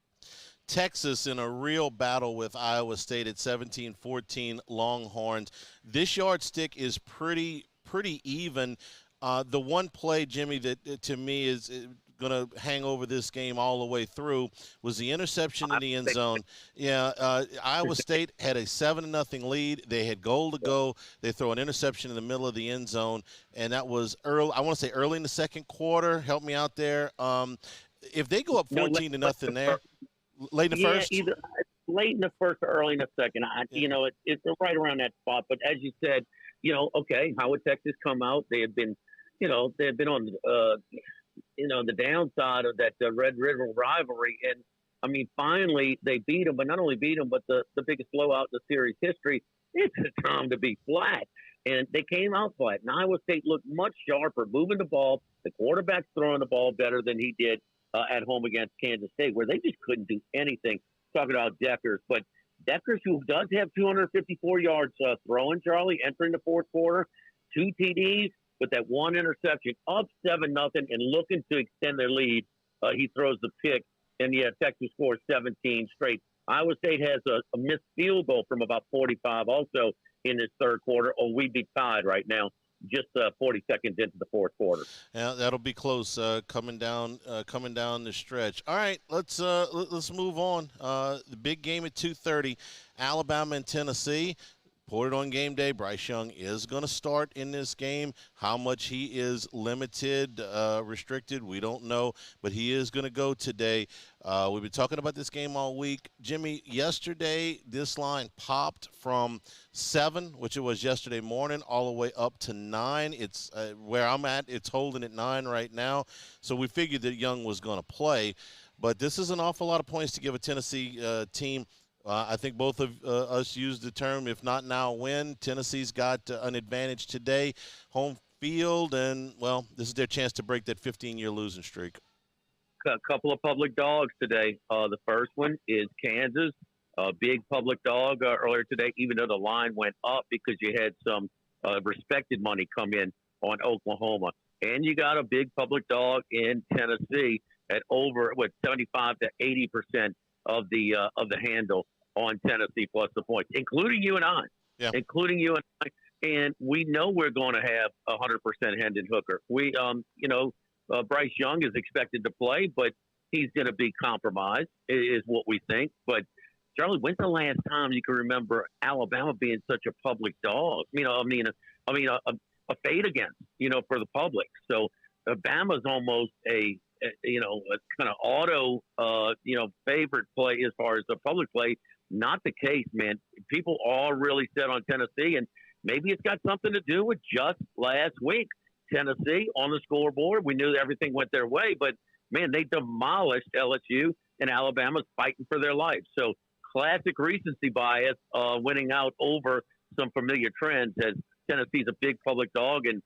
Texas in a real battle with Iowa State at 17-14 Longhorns. This yardstick is pretty even. The one play, Jimmy, that to me is going to hang over this game all the way through was the interception in the end zone. Yeah, Iowa State had a 7-0 lead. They had goal to go. They throw an interception in the middle of the end zone, and that was early. I want to say early in the second quarter. Help me out there. If they go up 14-0 there, late in the first? Either late in the first or early in the second. It's right around that spot. But as you said, okay, how would Texas come out? They have been, on the downside of that Red River rivalry. And, I mean, finally they beat them, but not only beat them, but the biggest blowout in the series history. It's a time to be flat. And they came out flat. And Iowa State looked much sharper, moving the ball. The quarterback's throwing the ball better than he did at home against Kansas State, where they just couldn't do anything. Talking about Deckers. But Deckers, who does have 254 yards throwing, Charlie, entering the fourth quarter, 2 TDs, but that one interception, up 7-0 and looking to extend their lead. He throws the pick, and Texas scores 17 straight. Iowa State has a missed field goal from about 45 also in this third quarter, or we'd be tied right now, just 40 seconds into the fourth quarter. Yeah, that'll be close coming down the stretch. All right, let's move on. The big game at 2:30, Alabama and Tennessee. Put it on game day. Bryce Young is going to start in this game. How much he is limited, restricted, we don't know, but he is going to go today. We've been talking about this game all week. Jimmy, yesterday this line popped from 7, which it was yesterday morning, all the way up to 9. It's where I'm at. It's holding at 9 right now. So we figured that Young was going to play. But this is an awful lot of points to give a Tennessee team. I think both of us used the term, if not now, win. Tennessee's got an advantage today, home field, and, well, this is their chance to break that 15-year losing streak. A couple of public dogs today. The first one is Kansas, a big public dog earlier today, even though the line went up because you had some respected money come in on Oklahoma. And you got a big public dog in Tennessee at over, 75 to 80% of the handle on Tennessee plus the points, including you and I. Yeah. Including you and I. And we know we're going to have 100% Hendon Hooker. Bryce Young is expected to play, but he's going to be compromised, is what we think. But, Charlie, when's the last time you can remember Alabama being such a public dog? A fade against, for the public. So, Alabama's almost a kind of auto, favorite play as far as the public play. Not the case, man. People all really set on Tennessee, and maybe it's got something to do with just last week. Tennessee on the scoreboard. We knew that everything went their way, but, man, they demolished LSU, and Alabama's fighting for their life. So classic recency bias winning out over some familiar trends as Tennessee's a big public dog, and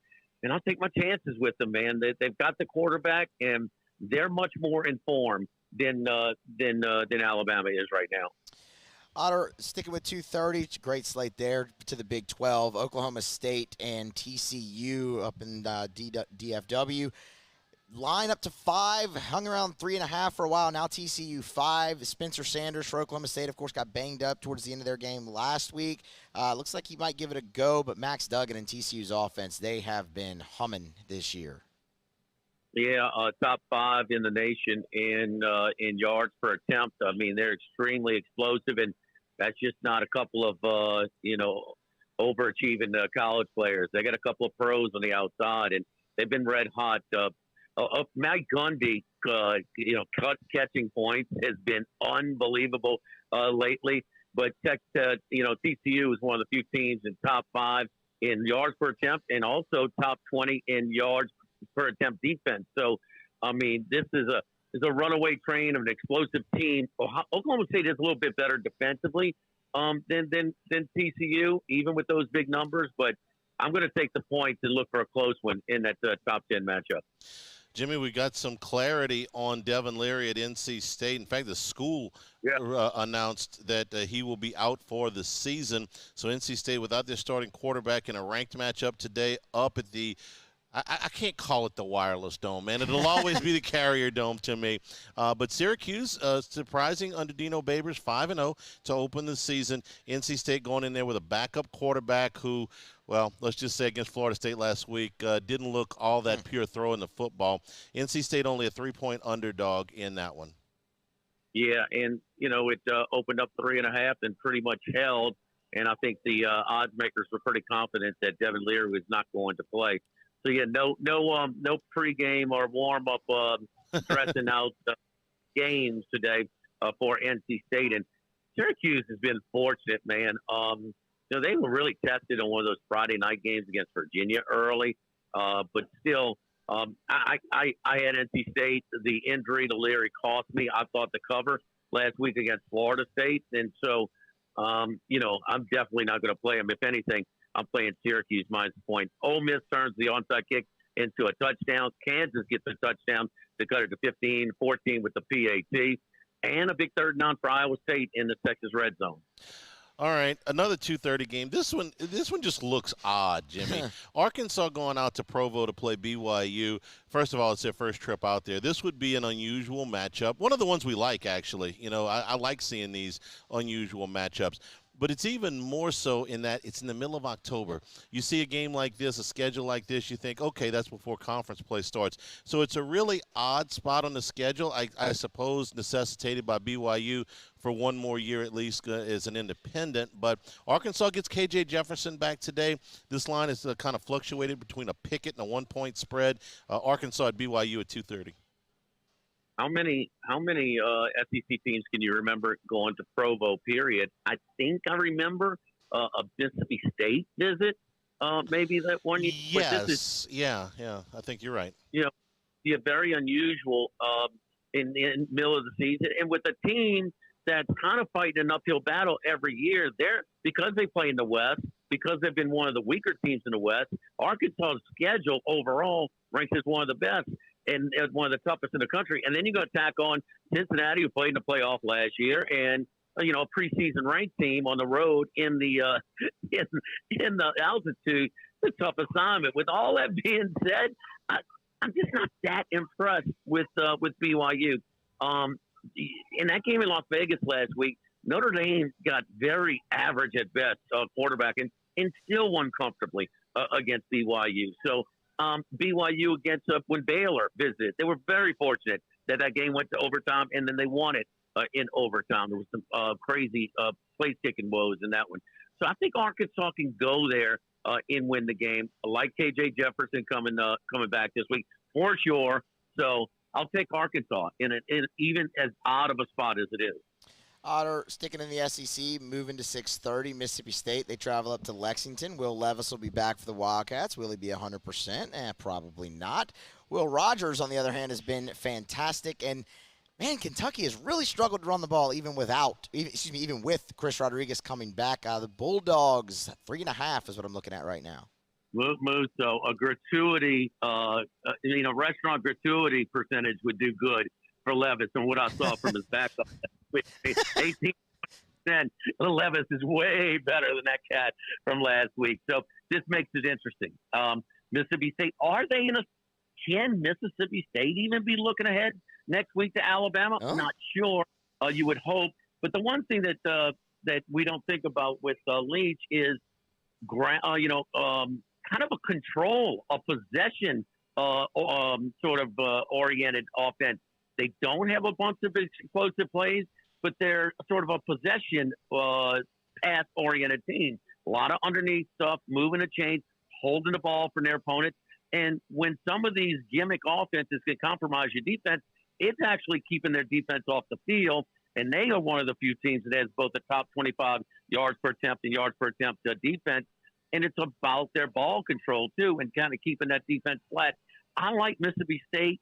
I'll take my chances with them, man. They've got the quarterback, and they're much more informed than Alabama is right now. Otter, sticking with 2:30, it's a great slate there to the Big 12. Oklahoma State and TCU up in DFW. Line up to 5, hung around 3.5 for a while. Now TCU 5. Spencer Sanders for Oklahoma State, of course, got banged up towards the end of their game last week. Looks like he might give it a go, but Max Duggan and TCU's offense, they have been humming this year. Yeah, top 5 in the nation in yards per attempt. I mean, they're extremely explosive, and that's just not a couple of overachieving college players. They got a couple of pros on the outside, and they've been red hot. Matt Gundy, catching points has been unbelievable lately. But TCU is one of the few teams in top 5 in yards per attempt, and also top 20 in yards per attempt defense. So, I mean, this is a runaway train of an explosive team. Oklahoma State is a little bit better defensively than TCU, even with those big numbers. But I'm going to take the points and look for a close one in that top 10 matchup. Jimmy, we got some clarity on Devin Leary at NC State. In fact, the school announced that he will be out for the season. So NC State, without their starting quarterback in a ranked matchup today, up at the I can't call it the Wireless Dome, man. It'll always be the Carrier Dome to me. But Syracuse, surprising under Dino Babers, 5-0 to open the season. NC State going in there with a backup quarterback who, well, let's just say against Florida State last week, didn't look all that pure throwing the football. NC State only a 3-point underdog in that one. Yeah, and, it opened up 3.5 and pretty much held. And I think the odds makers were pretty confident that Devin Leary was not going to play. So yeah, no pregame or warm up dressing out games today for NC State, and Syracuse has been fortunate, man. They were really tested on one of those Friday night games against Virginia early, but still, I had NC State. The injury to Leary cost me. I thought the cover last week against Florida State, and so I'm definitely not going to play them. If anything, I'm playing Syracuse minus the point. Ole Miss turns the onside kick into a touchdown. Kansas gets a touchdown to cut it to 15-14 with the PAT. And a big third down for Iowa State in the Texas red zone. All right, another 2:30 game. This one just looks odd, Jimmy. Arkansas going out to Provo to play BYU. First of all, it's their first trip out there. This would be an unusual matchup. One of the ones we like, actually. I like seeing these unusual matchups. But it's even more so in that it's in the middle of October. You see a game like this, a schedule like this, you think, okay, that's before conference play starts. So it's a really odd spot on the schedule, I suppose necessitated by BYU for one more year at least as an independent. But Arkansas gets K.J. Jefferson back today. This line is kind of fluctuated between a picket and a 1-point spread. Arkansas at BYU at 2:30. How many SEC teams can you remember going to Provo, period? I think I remember a Mississippi State visit, maybe that one year. Yes, yeah, I think you're right. Very unusual in the middle of the season. And with a team that's kind of fighting an uphill battle every year, because they play in the West, because they've been one of the weaker teams in the West, Arkansas' schedule overall ranks as one of the best. And one of the toughest in the country. And then you're going to tack on Cincinnati, who played in the playoff last year, and a preseason ranked team on the road in the in the altitude. It's a tough assignment. With all that being said, I'm just not that impressed with BYU. In that game in Las Vegas last week, Notre Dame got very average at best quarterback and still won comfortably against BYU. So. BYU against when Baylor visited. They were very fortunate that game went to overtime, and then they won it in overtime. There was some crazy place-kicking woes in that one. So I think Arkansas can go there and win the game. I like K.J. Jefferson coming back this week for sure. So I'll take Arkansas in even as odd of a spot as it is. Otter sticking in the SEC, moving to 6:30. Mississippi State, they travel up to Lexington. Will Levis will be back for the Wildcats. Will he be 100%? Probably not. Will Rogers, on the other hand, has been fantastic. And, man, Kentucky has really struggled to run the ball even with Chris Rodriguez coming back. The Bulldogs, 3.5 is what I'm looking at right now. So a gratuity, restaurant gratuity percentage would do good for Levis and what I saw from his backup. 18%. Levis is way better than that cat from last week. So this makes it interesting. Mississippi State, can Mississippi State even be looking ahead next week to Alabama? Oh. Not sure. You would hope. But the one thing that we don't think about with Leach is, kind of a control, a possession oriented offense. They don't have a bunch of explosive plays, but they're sort of a possession pass-oriented team. A lot of underneath stuff, moving the chains, holding the ball from their opponent. And when some of these gimmick offenses can compromise your defense, it's actually keeping their defense off the field. And they are one of the few teams that has both the top 25 yards per attempt and yards per attempt defense. And it's about their ball control, too, and kind of keeping that defense flat. I like Mississippi State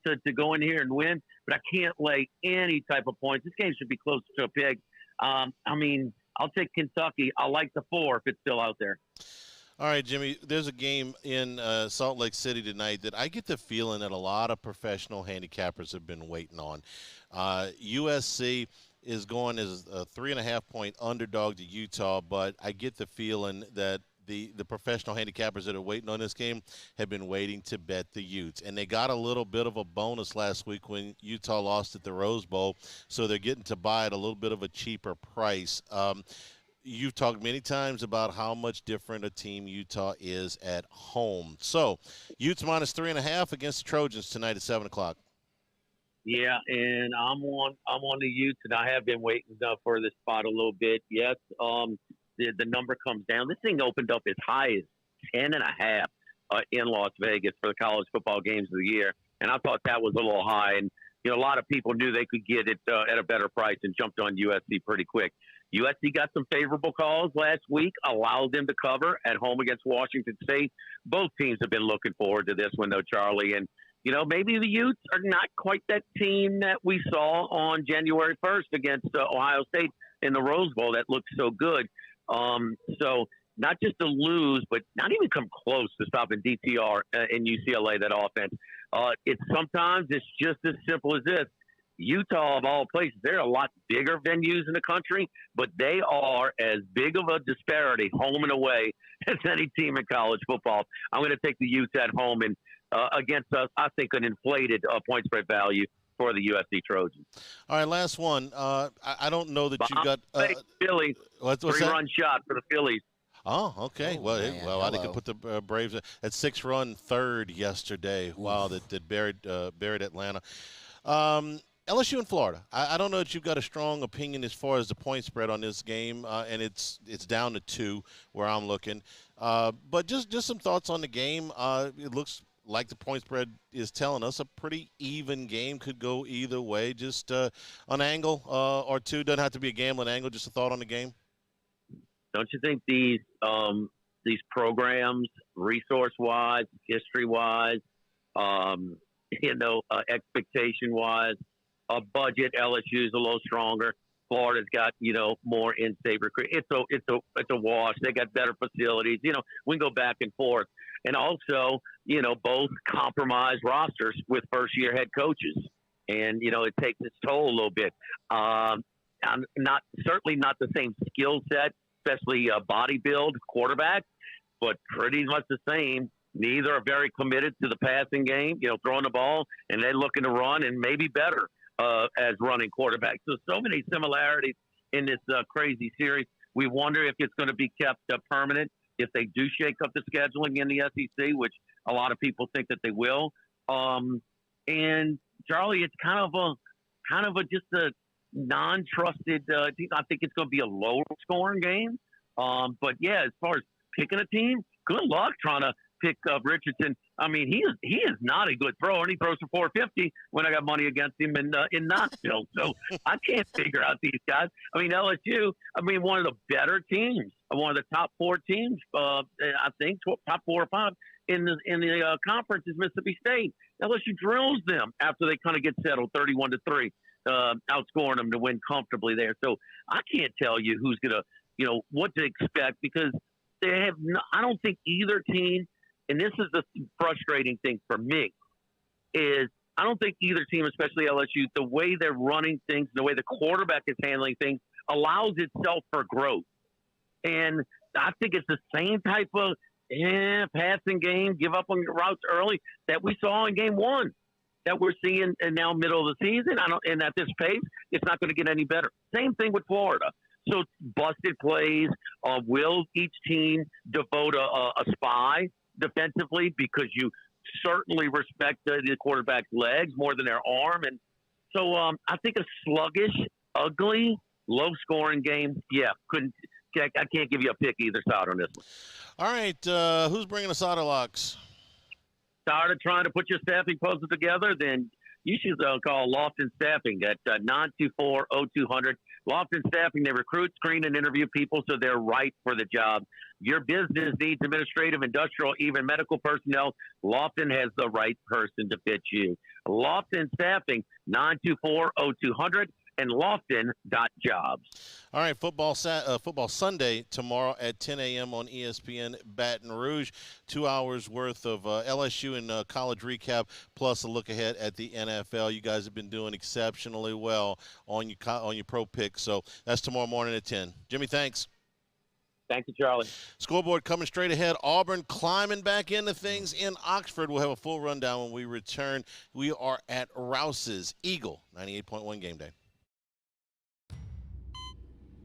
to go in here and win, but I can't lay any type of points. This game should be close to a pig. I'll take Kentucky. I like the 4 if it's still out there. All right, Jimmy, there's a game in Salt Lake City tonight that I get the feeling that a lot of professional handicappers have been waiting on. USC is going as a 3.5-point underdog to Utah, but I get the feeling that the professional handicappers that are waiting on this game have been waiting to bet the Utes. And they got a little bit of a bonus last week when Utah lost at the Rose Bowl, so they're getting to buy at a little bit of a cheaper price. You've talked many times about how much different a team Utah is at home. So, Utes minus 3.5 against the Trojans tonight at 7 o'clock. Yeah, and I'm on the Utes, and I have been waiting for this spot a little bit. Yes, the number comes down. This thing opened up as high as 10.5 in Las Vegas for the college football games of the year, and I thought that was a little high. And a lot of people knew they could get it at a better price and jumped on USC pretty quick. USC got some favorable calls last week, allowed them to cover at home against Washington State. Both teams have been looking forward to this one, though, Charlie. And, maybe the Utes are not quite that team that we saw on January 1st against Ohio State in the Rose Bowl that looked so good. So not just to lose, but not even come close to stopping DTR and UCLA, that offense. Sometimes it's just as simple as this. Utah, of all places, they're a lot bigger venues in the country, but they are as big of a disparity home and away as any team in college football. I'm going to take the Utes at home and against us, I think an inflated point spread value for the USC Trojans. All right, last one. I don't know that you got Phillies. What's three-run shot for the Phillies. Oh, okay. I think it put the Braves at 6-run third yesterday. Oof. Wow, that buried Atlanta. LSU and Florida. I don't know that you've got a strong opinion as far as the point spread on this game, and it's down to 2 where I'm looking. But just some thoughts on the game. It looks like the point spread is telling us a pretty even game, could go either way. Just an angle or two. Doesn't have to be a gambling angle. Just a thought on the game. Don't you think these programs, resource-wise, history-wise, expectation-wise, budget, LSU's a little stronger. Florida's got more in-state recruit. It's a wash. They got better facilities. We can go back and forth, and also both compromise rosters with first-year head coaches, and it takes its toll a little bit. I'm certainly not the same skill set, especially body build, quarterback, but pretty much the same. Neither are very committed to the passing game, throwing the ball, and they're looking to run and maybe better as running quarterbacks. So many similarities in this crazy series. We wonder if it's going to be kept permanent if they do shake up the scheduling in the SEC, which a lot of people think that they will. And Charlie, it's kind of a just a non-trusted team. I think it's going to be a lower scoring game. But yeah, as far as picking a team, good luck trying to pick up Richardson. I mean, he is not a good thrower, and he throws for 450 when I got money against him in Knoxville. So I can't figure out these guys. I mean, LSU, one of the better teams, one of the top 4 teams, I think top 4 or 5 in the conference is Mississippi State. LSU drills them after they kind of get settled 31-3, outscoring them to win comfortably there. So I can't tell you who's gonna, what to expect, because they have. I don't think either team. And this is the frustrating thing for me, is I don't think either team, especially LSU, the way they're running things, the way the quarterback is handling things, allows itself for growth. And I think it's the same type of passing game, give up on your routes early that we saw in game one, that we're seeing now middle of the season. And at this pace, it's not going to get any better. Same thing with Florida. So busted plays. Will each team devote a spy defensively, because you certainly respect the quarterback's legs more than their arm? And so I think a sluggish, ugly, low-scoring game. I can't give you a pick either side on this one. All right, who's bringing us auto locks? Tired of trying to put your staffing puzzle together? Then you should call Lofton Staffing at 924-0200. Lofton Staffing, they recruit, screen, and interview people so they're right for the job. Your business needs administrative, industrial, even medical personnel. Lofton has the right person to fit you. Lofton Staffing, 924-0200. and Lofton.jobs. All right, football Sunday tomorrow at 10 a.m. on ESPN Baton Rouge. 2 hours worth of LSU and college recap, plus a look ahead at the NFL. You guys have been doing exceptionally well on your pro picks, so that's tomorrow morning at 10. Jimmy, thanks. Thank you, Charlie. Scoreboard coming straight ahead. Auburn climbing back into things in Oxford. We'll have a full rundown when we return. We are at Rouse's Eagle 98.1 Game Day.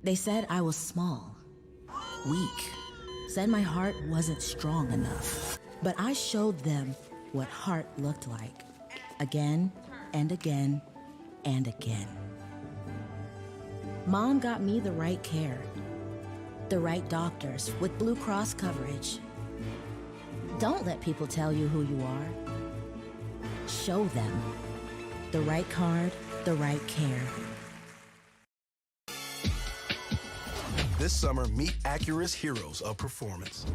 They said I was small, weak, said my heart wasn't strong enough. But I showed them what heart looked like, again and again and again. Mom got me the right care, the right doctors with Blue Cross coverage. Don't let people tell you who you are. Show them the right card, the right care. This summer, meet Acura's heroes of performance.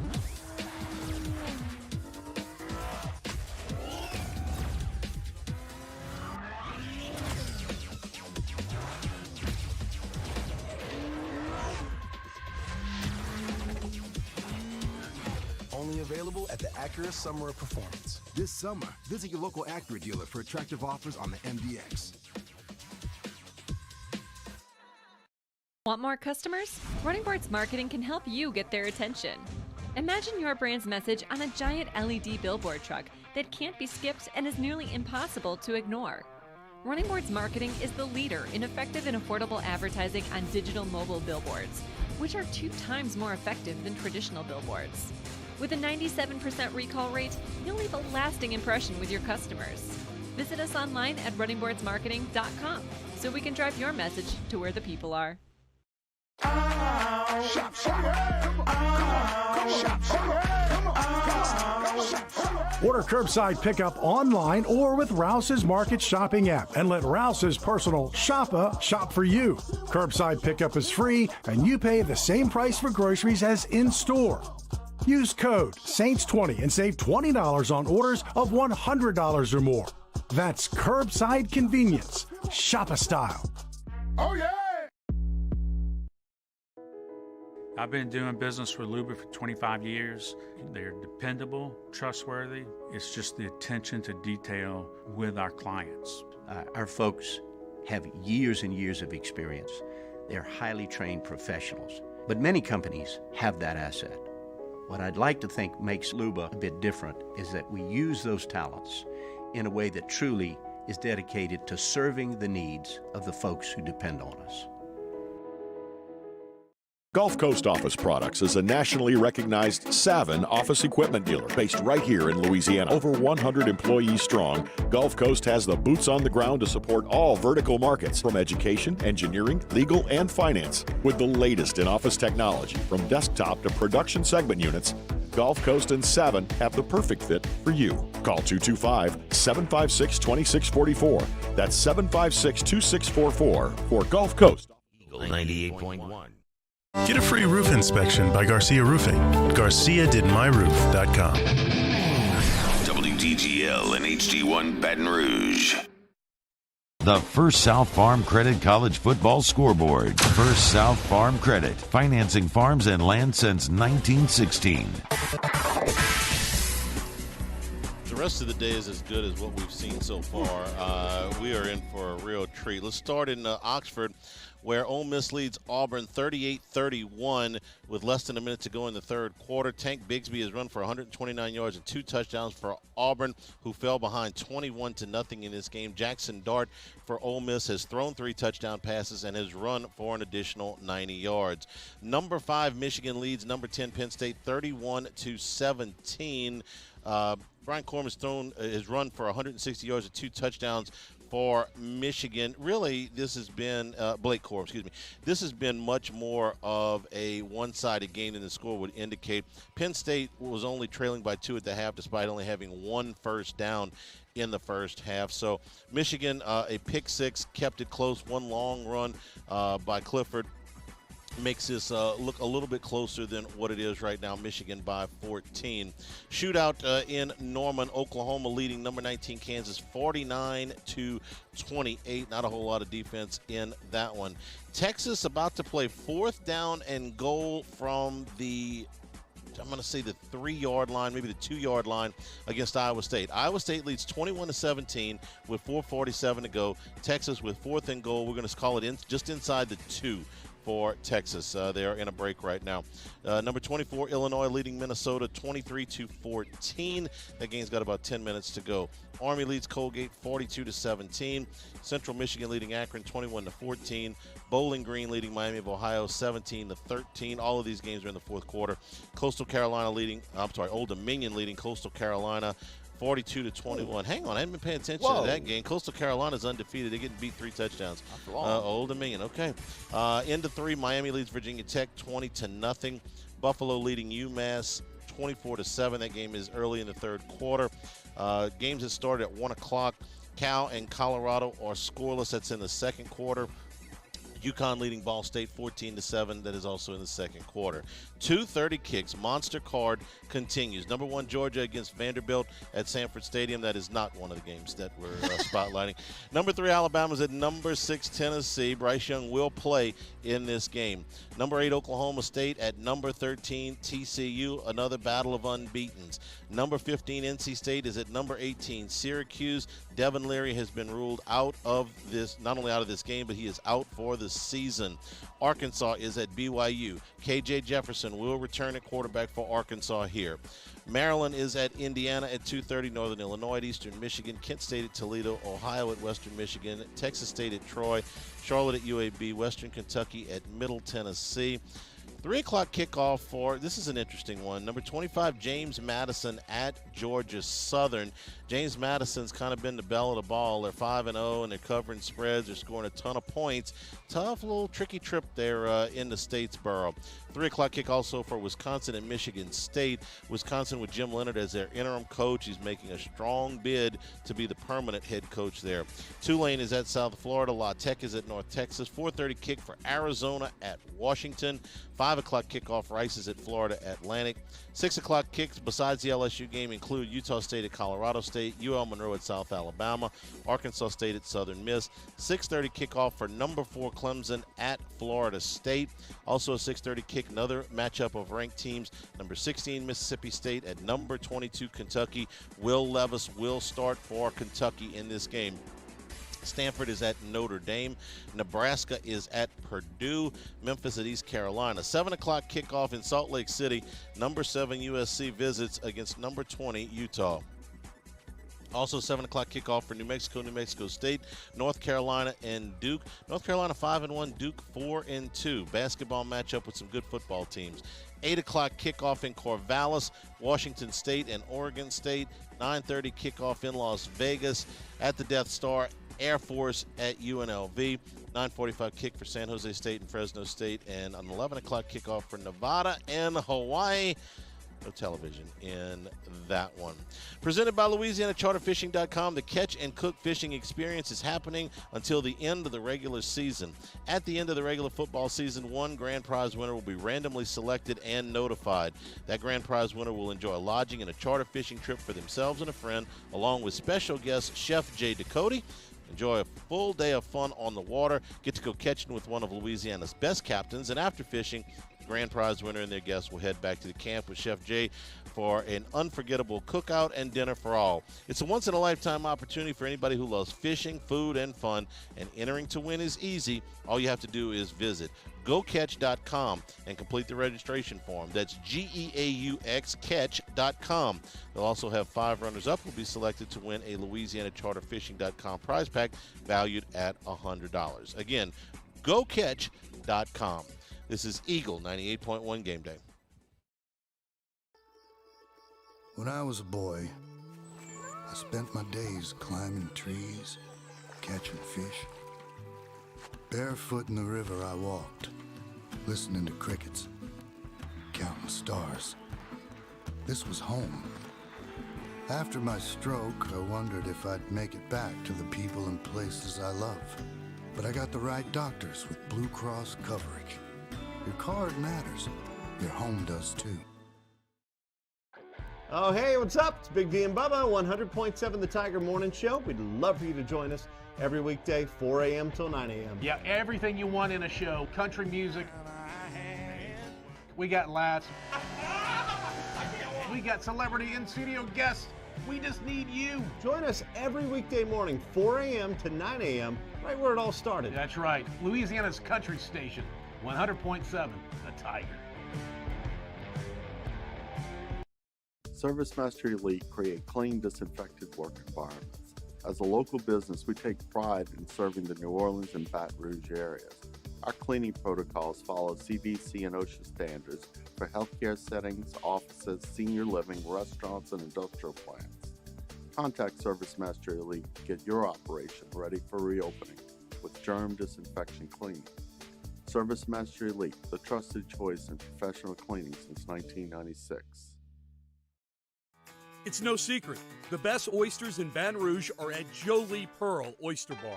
Only available at the Acura Summer of Performance. This summer, visit your local Acura dealer for attractive offers on the MDX. Want more customers? Running Boards Marketing can help you get their attention. Imagine your brand's message on a giant LED billboard truck that can't be skipped and is nearly impossible to ignore. Running Boards Marketing is the leader in effective and affordable advertising on digital mobile billboards, which are 2 times more effective than traditional billboards. With a 97% recall rate, you'll leave a lasting impression with your customers. Visit us online at runningboardsmarketing.com so we can drive your message to where the people are. Order curbside pickup online or with Rouse's Market Shopping app and let Rouse's personal shopper shop for you. Curbside pickup is free and you pay the same price for groceries as in-store. Use code SAINTS20 and save $20 on orders of $100 or more. That's curbside convenience. Shopper style. Oh, yeah! I've been doing business with Luba for 25 years. They're dependable, trustworthy. It's just the attention to detail with our clients. Our folks have years and years of experience. They're highly trained professionals. But many companies have that asset. What I'd like to think makes Luba a bit different is that we use those talents in a way that truly is dedicated to serving the needs of the folks who depend on us. Gulf Coast Office Products is a nationally recognized Savin office equipment dealer based right here in Louisiana. Over 100 employees strong, Gulf Coast has the boots on the ground to support all vertical markets, from education, engineering, legal, and finance. With the latest in office technology, from desktop to production segment units, Gulf Coast and Savin have the perfect fit for you. Call 225-756-2644. That's 756-2644 for Gulf Coast. Eagle 98.1. Get a free roof inspection by Garcia Roofing. GarciaDidMyRoof.com. WDGL and HD1 Baton Rouge. The First South Farm Credit College Football Scoreboard. First South Farm Credit. Financing farms and land since 1916. The rest of the day is as good as what we've seen so far. We are in for a real treat. Let's start in Oxford, where Ole Miss leads Auburn 38-31 with less than a minute to go in the third quarter. Tank Bigsby has run for 129 yards and 2 touchdowns for Auburn, who fell behind 21-0 in this game. Jackson Dart for Ole Miss has thrown 3 touchdown passes and has run for an additional 90 yards. Number 5 Michigan leads number 10 Penn State 31-17. Brian Corum has run for 160 yards and 2 touchdowns for Michigan. Really, this has been Blake Corum, excuse me. This has been much more of a one-sided game than the score would indicate. Penn State was only trailing by 2 at the half, despite only having 1 first down in the first half. So Michigan, a pick 6, kept it close. 1 long run by Clifford makes this look a little bit closer than what it is right now. Michigan by 14. Shootout in Norman, Oklahoma leading number 19 Kansas 49-28. Not a whole lot of defense in that one. Texas about to play 4th down and goal from the, I'm going to say the 3-yard line, maybe the 2-yard line against Iowa State. Iowa State leads 21-17 with 4:47 to go. Texas with 4th and goal. We're going to call it just inside the 2 for Texas. They are in a break right now. Number 24, Illinois leading Minnesota 23-14. That game's got about 10 minutes to go. Army leads Colgate 42-17. Central Michigan leading Akron 21-14. Bowling Green leading Miami of Ohio 17-13. All of these games are in the fourth quarter. Old Dominion leading Coastal Carolina 42-21. Hang on, I haven't been paying attention to that game. Coastal Carolina's undefeated. They're getting beat 3 touchdowns. Old Dominion, okay. Into 3, Miami leads Virginia Tech 20-0. Buffalo leading UMass 24-7. That game is early in the third quarter. Games that started at 1 o'clock. Cal and Colorado are scoreless. That's in the second quarter. UConn leading Ball State 14-7. That is also in the second quarter. 2:30 kicks. Monster card continues. Number 1 Georgia against Vanderbilt at Sanford Stadium. That is not one of the games that we're spotlighting. Number 3 Alabama's at number 6 Tennessee. Bryce Young will play in this game. Number 8 Oklahoma State at number 13 TCU. Another battle of unbeatens. Number 15 NC State is at number 18 Syracuse. Devin Leary has been ruled out of this, not only out of this game, but he is out for the season. Arkansas is at BYU. KJ Jefferson will return at quarterback for Arkansas here. Maryland is at Indiana at 2:30. Northern Illinois at Eastern Michigan. Kent State at Toledo. Ohio at Western Michigan. Texas State at Troy. Charlotte at UAB. Western Kentucky at Middle Tennessee. 3 o'clock kickoff for, this is an interesting one, number 25 James Madison at Georgia Southern. James Madison's kind of been the belle of the ball. They're 5-0 and they're covering spreads. They're scoring a ton of points. Tough little tricky trip there into Statesboro. 3 o'clock kick also for Wisconsin and Michigan State. Wisconsin with Jim Leonard as their interim coach. He's making a strong bid to be the permanent head coach there. Tulane is at South Florida. La Tech is at North Texas. 4:30 kick for Arizona at Washington. 5 o'clock kickoff, Rice is at Florida Atlantic. 6 o'clock kicks besides the LSU game include Utah State at Colorado State, UL Monroe at South Alabama, Arkansas State at Southern Miss. 6:30 kickoff for number 4 Clemson at Florida State. Also a 6:30 kick, another matchup of ranked teams. Number 16 Mississippi State at number 22 Kentucky. Will Levis will start for Kentucky in this game. Stanford is at Notre Dame. Nebraska is at Purdue. Memphis at East Carolina. 7 o'clock kickoff in Salt Lake City. Number 7 USC visits against number 20 Utah. Also 7 o'clock kickoff for New Mexico State, North Carolina, and Duke. North Carolina 5-1, Duke 4-2. Basketball matchup with some good football teams. 8 o'clock kickoff in Corvallis, Washington State and Oregon State. 9:30 kickoff in Las Vegas at the Death Star. Air Force at UNLV. 9:45 kick for San Jose State and Fresno State. And an 11 o'clock kickoff for Nevada and Hawaii. No television in that one. Presented by LouisianaCharterFishing.com, the catch and cook fishing experience is happening until the end of the regular season. At the end of the regular football season, one grand prize winner will be randomly selected and notified. That grand prize winner will enjoy lodging and a charter fishing trip for themselves and a friend, along with special guest Chef Jay Ducote. Enjoy a full day of fun on the water. Get to go catching with one of Louisiana's best captains. And after fishing, Grand prize winner and their guests will head back to the camp with Chef Jay for an unforgettable cookout and dinner for all. It's a once-in-a-lifetime opportunity for anybody who loves fishing, food, and fun, and entering to win is easy. All you have to do is visit GoCatch.com and complete the registration form. That's GEAUX catch.com. They'll also have 5 runners-up who will be selected to win a LouisianaCharterFishing.com prize pack valued at $100. Again, GoCatch.com. This is Eagle 98.1 Game Day. When I was a boy, I spent my days climbing trees, catching fish. Barefoot in the river I walked, listening to crickets, counting stars. This was home. After my stroke, I wondered if I'd make it back to the people and places I love. But I got the right doctors with Blue Cross coverage. Your card matters. Your home does too. Oh, hey, what's up? It's Big D and Bubba, 100.7 The Tiger Morning Show. We'd love for you to join us every weekday, 4 a.m. till 9 a.m. Yeah, everything you want in a show. Country music. We got laughs. We got celebrity in-studio guests. We just need you. Join us every weekday morning, 4 a.m. to 9 a.m., right where it all started. That's right. Louisiana's country station, 100.7 The Tiger. ServiceMaster Elite create clean, disinfected work environments. As a local business, we take pride in serving the New Orleans and Baton Rouge areas. Our cleaning protocols follow CDC and OSHA standards for healthcare settings, offices, senior living, restaurants, and industrial plants. Contact ServiceMaster Elite to get your operation ready for reopening with germ disinfection cleaning. ServiceMaster Elite, the trusted choice in professional cleaning since 1996. It's no secret. The best oysters in Baton Rouge are at Jolie Pearl Oyster Bar.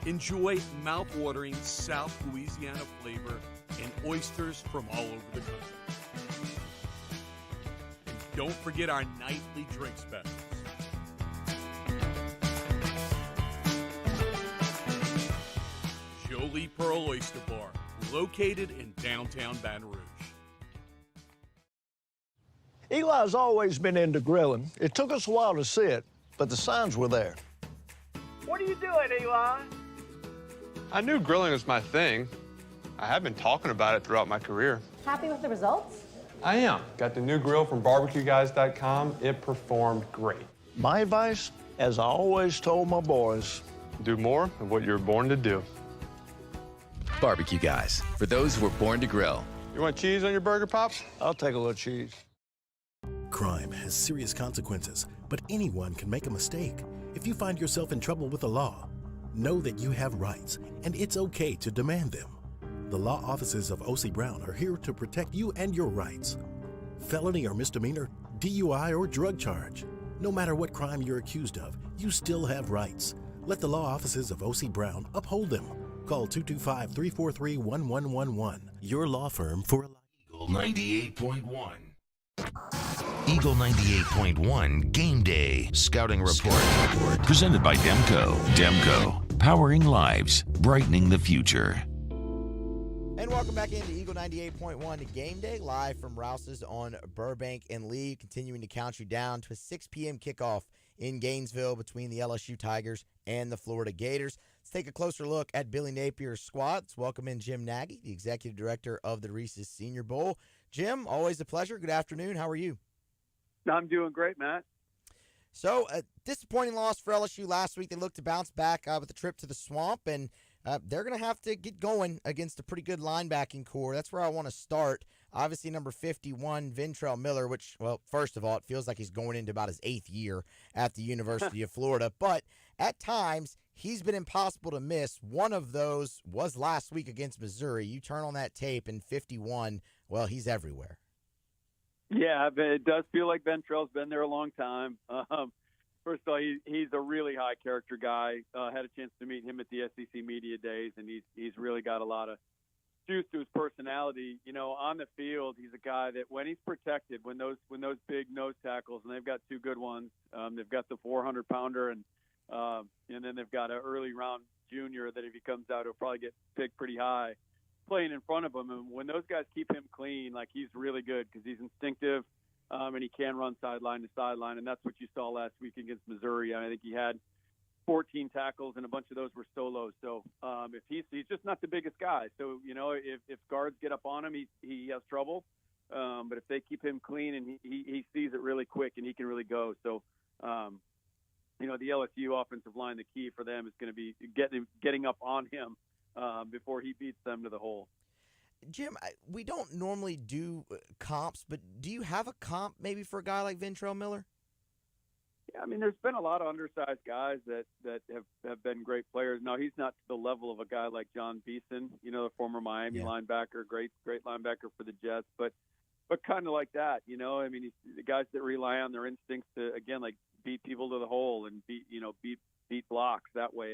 Enjoy mouth-watering South Louisiana flavor and oysters from all over the country. And don't forget our nightly drink specials. Jolie Pearl Oyster Bar, located in downtown Baton Rouge. Eli's always been into grilling. It took us a while to see it, but the signs were there. What are you doing, Eli? I knew grilling was my thing. I have been talking about it throughout my career. Happy with the results? I am. Got the new grill from barbecueguys.com. It performed great. My advice, as I always told my boys, do more of what you were born to do. Barbecue Guys, for those who were born to grill. You want cheese on your burger, Pops? I'll take a little cheese. Crime has serious consequences, but anyone can make a mistake. If you find yourself in trouble with the law, know that you have rights, and it's okay to demand them. The law offices of O.C. Brown are here to protect you and your rights. Felony or misdemeanor, DUI or drug charge. No matter what crime you're accused of, you still have rights. Let the law offices of O.C. Brown uphold them. Call 225-343-1111. Your law firm for Eagle 98.1. Eagle 98.1 Game Day Scouting Report. Presented by Demco. Demco, powering lives, brightening the future. And welcome back into Eagle 98.1 Game Day, live from Rouse's on Burbank and Lee, continuing to count you down to a 6 p.m. kickoff in Gainesville between the LSU Tigers and the Florida Gators. Let's take a closer look at Billy Napier's squad. Let's welcome in Jim Nagy, the executive director of the Reese's Senior Bowl. Jim, always a pleasure. Good afternoon. How are you? I'm doing great, Matt. So, a disappointing loss for LSU last week. They looked to bounce back with a trip to the Swamp, and they're going to have to get going against a pretty good linebacking core. That's where I want to start. Obviously, number 51, Ventrell Miller, which, well, first of all, it feels like he's going into about his 8th year at the University of Florida. But at times, he's been impossible to miss. One of those was last week against Missouri. You turn on that tape, and 51, well, he's everywhere. Yeah, it does feel like Ventrell's been there a long time. First of all, he's a really high character guy. Had a chance to meet him at the SEC Media Days, and he's really got a lot of juice to his personality. You know, on the field, he's a guy that when he's protected, when those big nose tackles, and they've got two good ones. They've got the 400-pounder, and then they've got an early round junior that if he comes out, he'll probably get picked pretty high. playing in front of him. And when those guys keep him clean, like, he's really good because he's instinctive, and he can run sideline to sideline. And that's what you saw last week against Missouri. I think he had 14 tackles, and a bunch of those were solos. So if he's just not the biggest guy. So, if guards get up on him, he has trouble. But if they keep him clean and he sees it really quick and he can really go. So, the LSU offensive line, the key for them is going to be getting up on him before he beats them to the hole. Jim, we don't normally do comps, but do you have a comp maybe for a guy like Ventrell Miller? Yeah, there's been a lot of undersized guys that have been great players. Now, he's not to the level of a guy like John Beeson, the former Miami linebacker, great linebacker for the Jets, but kind of like that, he's the guys that rely on their instincts to, again, like, beat people to the hole and beat blocks that way.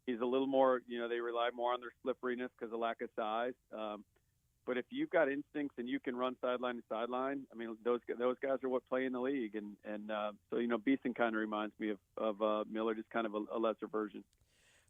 He's a little more, they rely more on their slipperiness because of lack of size. But if you've got instincts and you can run sideline to sideline, those guys are what play in the league. And so, Beeson kind of reminds me of Miller, just kind of a lesser version.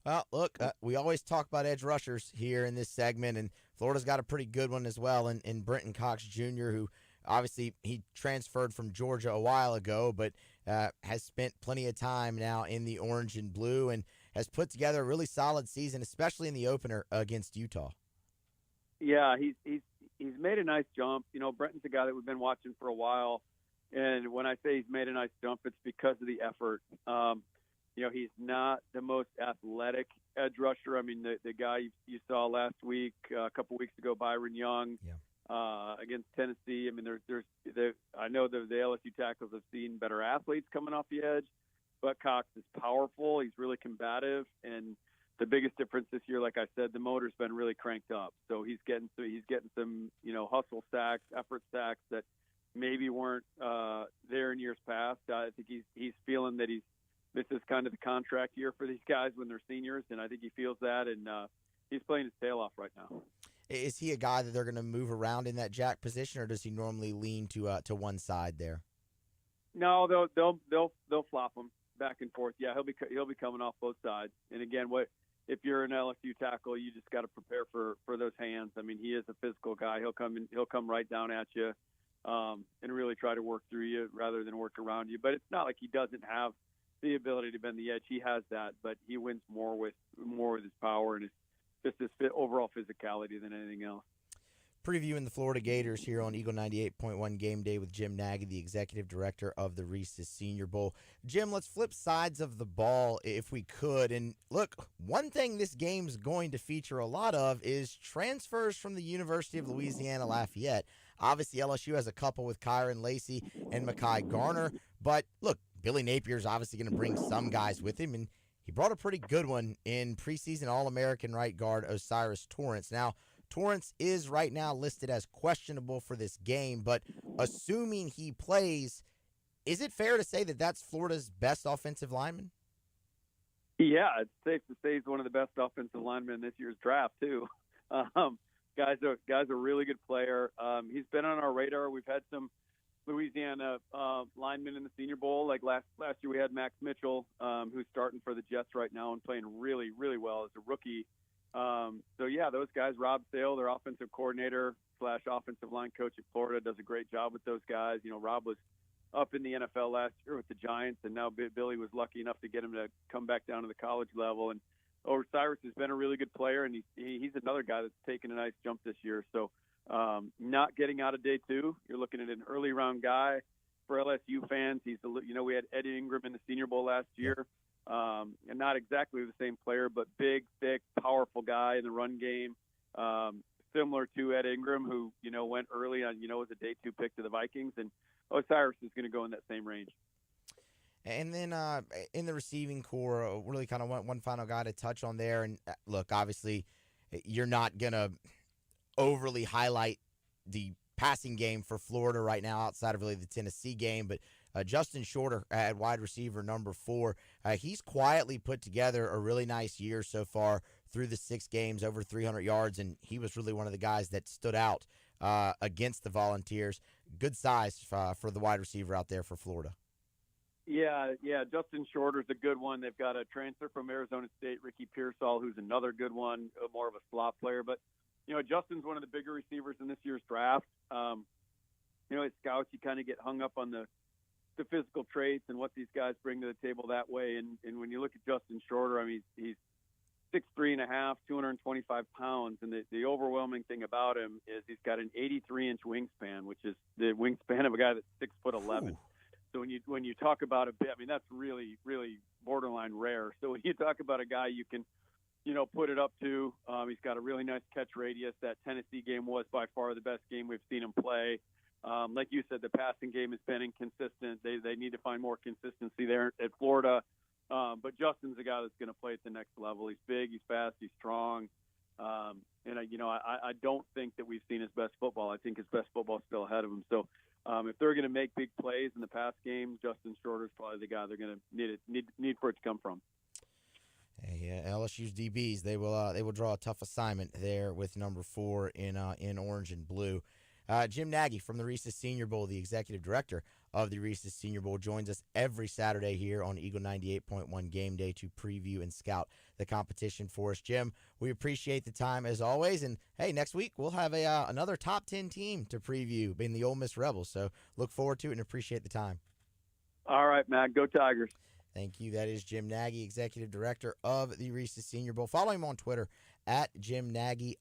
Well, look, we always talk about edge rushers here in this segment, and Florida's got a pretty good one as well in Brenton Cox Jr., who obviously he transferred from Georgia a while ago, but has spent plenty of time now in the orange and blue and has put together a really solid season, especially in the opener against Utah. Yeah, he's made a nice jump. Brenton's a guy that we've been watching for a while, and when I say he's made a nice jump, it's because of the effort. He's not the most athletic edge rusher. The guy you saw last week, a couple weeks ago, Byron Young, against Tennessee. I know the LSU tackles have seen better athletes coming off the edge, but Cox is powerful. He's really combative, and the biggest difference this year, like I said, the motor's been really cranked up. So he's getting some hustle sacks, effort sacks that maybe weren't there in years past. I think he's feeling that this is kind of the contract year for these guys when they're seniors, and I think he feels that, and he's playing his tail off right now. Is he a guy that they're going to move around in that jack position, or does he normally lean to one side there? No, they'll flop him back and forth. Yeah, he'll be coming off both sides. And again, if you're an LSU tackle, you just got to prepare for those hands. He is a physical guy. He'll come right down at you, and really try to work through you rather than work around you. But it's not like he doesn't have the ability to bend the edge. He has that, but he wins more with his power and just his overall physicality than anything else. Previewing the Florida Gators here on Eagle 98.1 Game Day with Jim Nagy, the executive director of the Reese's Senior Bowl. Jim, let's flip sides of the ball if we could. And look, one thing this game's going to feature a lot of is transfers from the University of Louisiana Lafayette. Obviously, LSU has a couple with Kyron Lacey and Mekhi Garner. But look, Billy Napier's obviously going to bring some guys with him, and he brought a pretty good one in preseason All-American right guard Osiris Torrance. Now, Torrance is right now listed as questionable for this game, but assuming he plays, is it fair to say that that's Florida's best offensive lineman? Yeah, it's safe to say he's one of the best offensive linemen in this year's draft, too. Guy's a really good player. He's been on our radar. We've had some Louisiana linemen in the Senior Bowl. Like last year, we had Max Mitchell, who's starting for the Jets right now and playing really, really well as a rookie. So yeah, those guys, Rob Sale, their offensive coordinator / offensive line coach at Florida, does a great job with those guys. Rob was up in the NFL last year with the Giants, and now Billy was lucky enough to get him to come back down to the college level. And Osiris has been a really good player, and he's another guy that's taken a nice jump this year. So not getting out of day two, you're looking at an early round guy for LSU fans. We had Eddie Ingram in the Senior Bowl last year. And not exactly the same player, but big, thick, powerful guy in the run game. Similar to Ed Ingram, who, went early on, was a day two pick to the Vikings. And Osiris is going to go in that same range. And then in the receiving core, really kind of one final guy to touch on there. And look, obviously, you're not going to overly highlight the passing game for Florida right now outside of really the Tennessee game, but Justin Shorter at wide receiver number 4. He's quietly put together a really nice year so far through the 6 games, over 300 yards, and he was really one of the guys that stood out against the Volunteers. Good size for the wide receiver out there for Florida. Yeah, Justin Shorter's a good one. They've got a transfer from Arizona State, Ricky Pearsall, who's another good one, more of a slot player. But Justin's one of the bigger receivers in this year's draft. As scouts, you kind of get hung up on the physical traits and what these guys bring to the table that way. And when you look at Justin Shorter, I mean, he's 6'3.5", 225 pounds. And the overwhelming thing about him is he's got an 83-inch wingspan, which is the wingspan of a guy that's 6'11". Ooh. So when you talk about that's really, really borderline rare. So when you talk about a guy you can, put it up to, he's got a really nice catch radius. That Tennessee game was by far the best game we've seen him play. Like you said, the passing game has been inconsistent. They need to find more consistency there at Florida. But Justin's a guy that's going to play at the next level. He's big, he's fast, he's strong. And I don't think that we've seen his best football. I think his best football is still ahead of him. So if they're going to make big plays in the pass game, Justin Shorter is probably the guy they're going to need for it to come from. Hey, LSU's DBs, they will draw a tough assignment there with number 4 in orange and blue. Jim Nagy from the Reese's Senior Bowl, the executive director of the Reese's Senior Bowl, joins us every Saturday here on Eagle 98.1 Game Day to preview and scout the competition for us. Jim, we appreciate the time as always. And, hey, next week we'll have another top 10 team to preview being the Ole Miss Rebels. So look forward to it and appreciate the time. All right, Matt. Go Tigers. Thank you. That is Jim Nagy, executive director of the Reese's Senior Bowl. Follow him on Twitter at JimNagy_SB.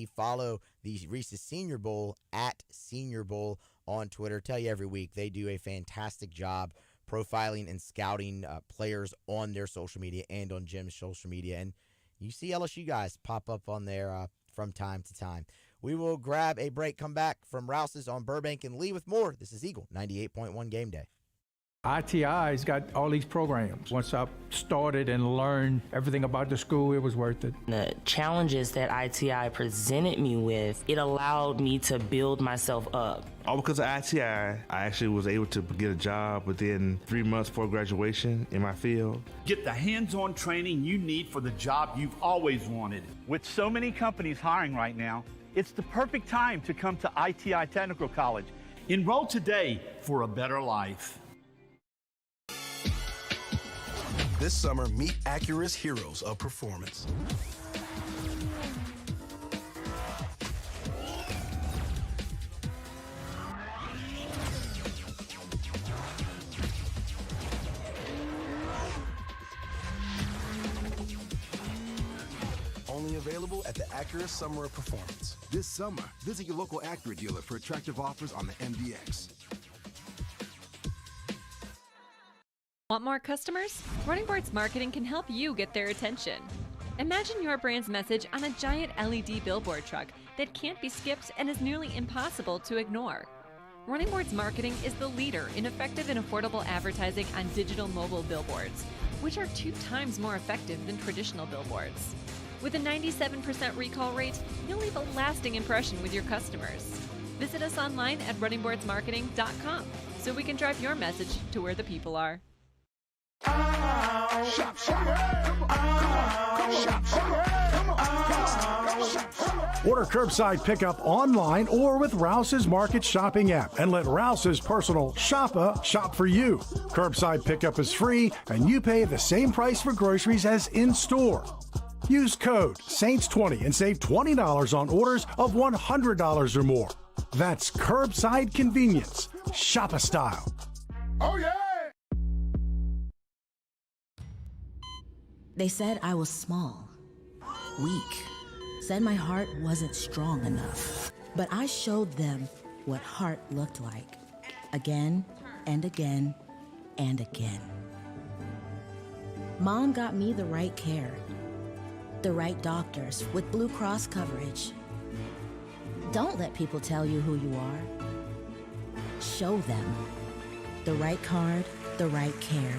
Follow the Reese's Senior Bowl at Senior Bowl on Twitter. Tell you every week they do a fantastic job profiling and scouting players on their social media and on Jim's social media. And you see LSU guys pop up on there from time to time. We will grab a break, come back from Rouse's on Burbank and Lee with more. This is Eagle 98.1 Game Day. ITI's got all these programs. Once I started and learned everything about the school, it was worth it. The challenges that ITI presented me with, it allowed me to build myself up. All because of ITI, I actually was able to get a job within 3 months before graduation in my field. Get the hands-on training you need for the job you've always wanted. With so many companies hiring right now, it's the perfect time to come to ITI Technical College. Enroll today for a better life. This summer, meet Acura's heroes of performance. Only available at the Acura Summer of Performance. This summer, visit your local Acura dealer for attractive offers on the MDX. Want more customers? Running Boards Marketing can help you get their attention. Imagine your brand's message on a giant LED billboard truck that can't be skipped and is nearly impossible to ignore. Running Boards Marketing is the leader in effective and affordable advertising on digital mobile billboards, which are 2 times more effective than traditional billboards. With a 97% recall rate, you'll leave a lasting impression with your customers. Visit us online at runningboardsmarketing.com so we can drive your message to where the people are. Order curbside pickup online or with Rouse's Market Shopping app and let Rouse's personal shopper shop for you. Curbside pickup is free and you pay the same price for groceries as in-store. Use code SAINTS20 and save $20 on orders of $100 or more. That's curbside convenience. Shopper style. Oh, yeah! They said I was small, weak, said my heart wasn't strong enough. But I showed them what heart looked like, again and again and again. Mom got me the right care, the right doctors with Blue Cross coverage. Don't let people tell you who you are. Show them the right card, the right care.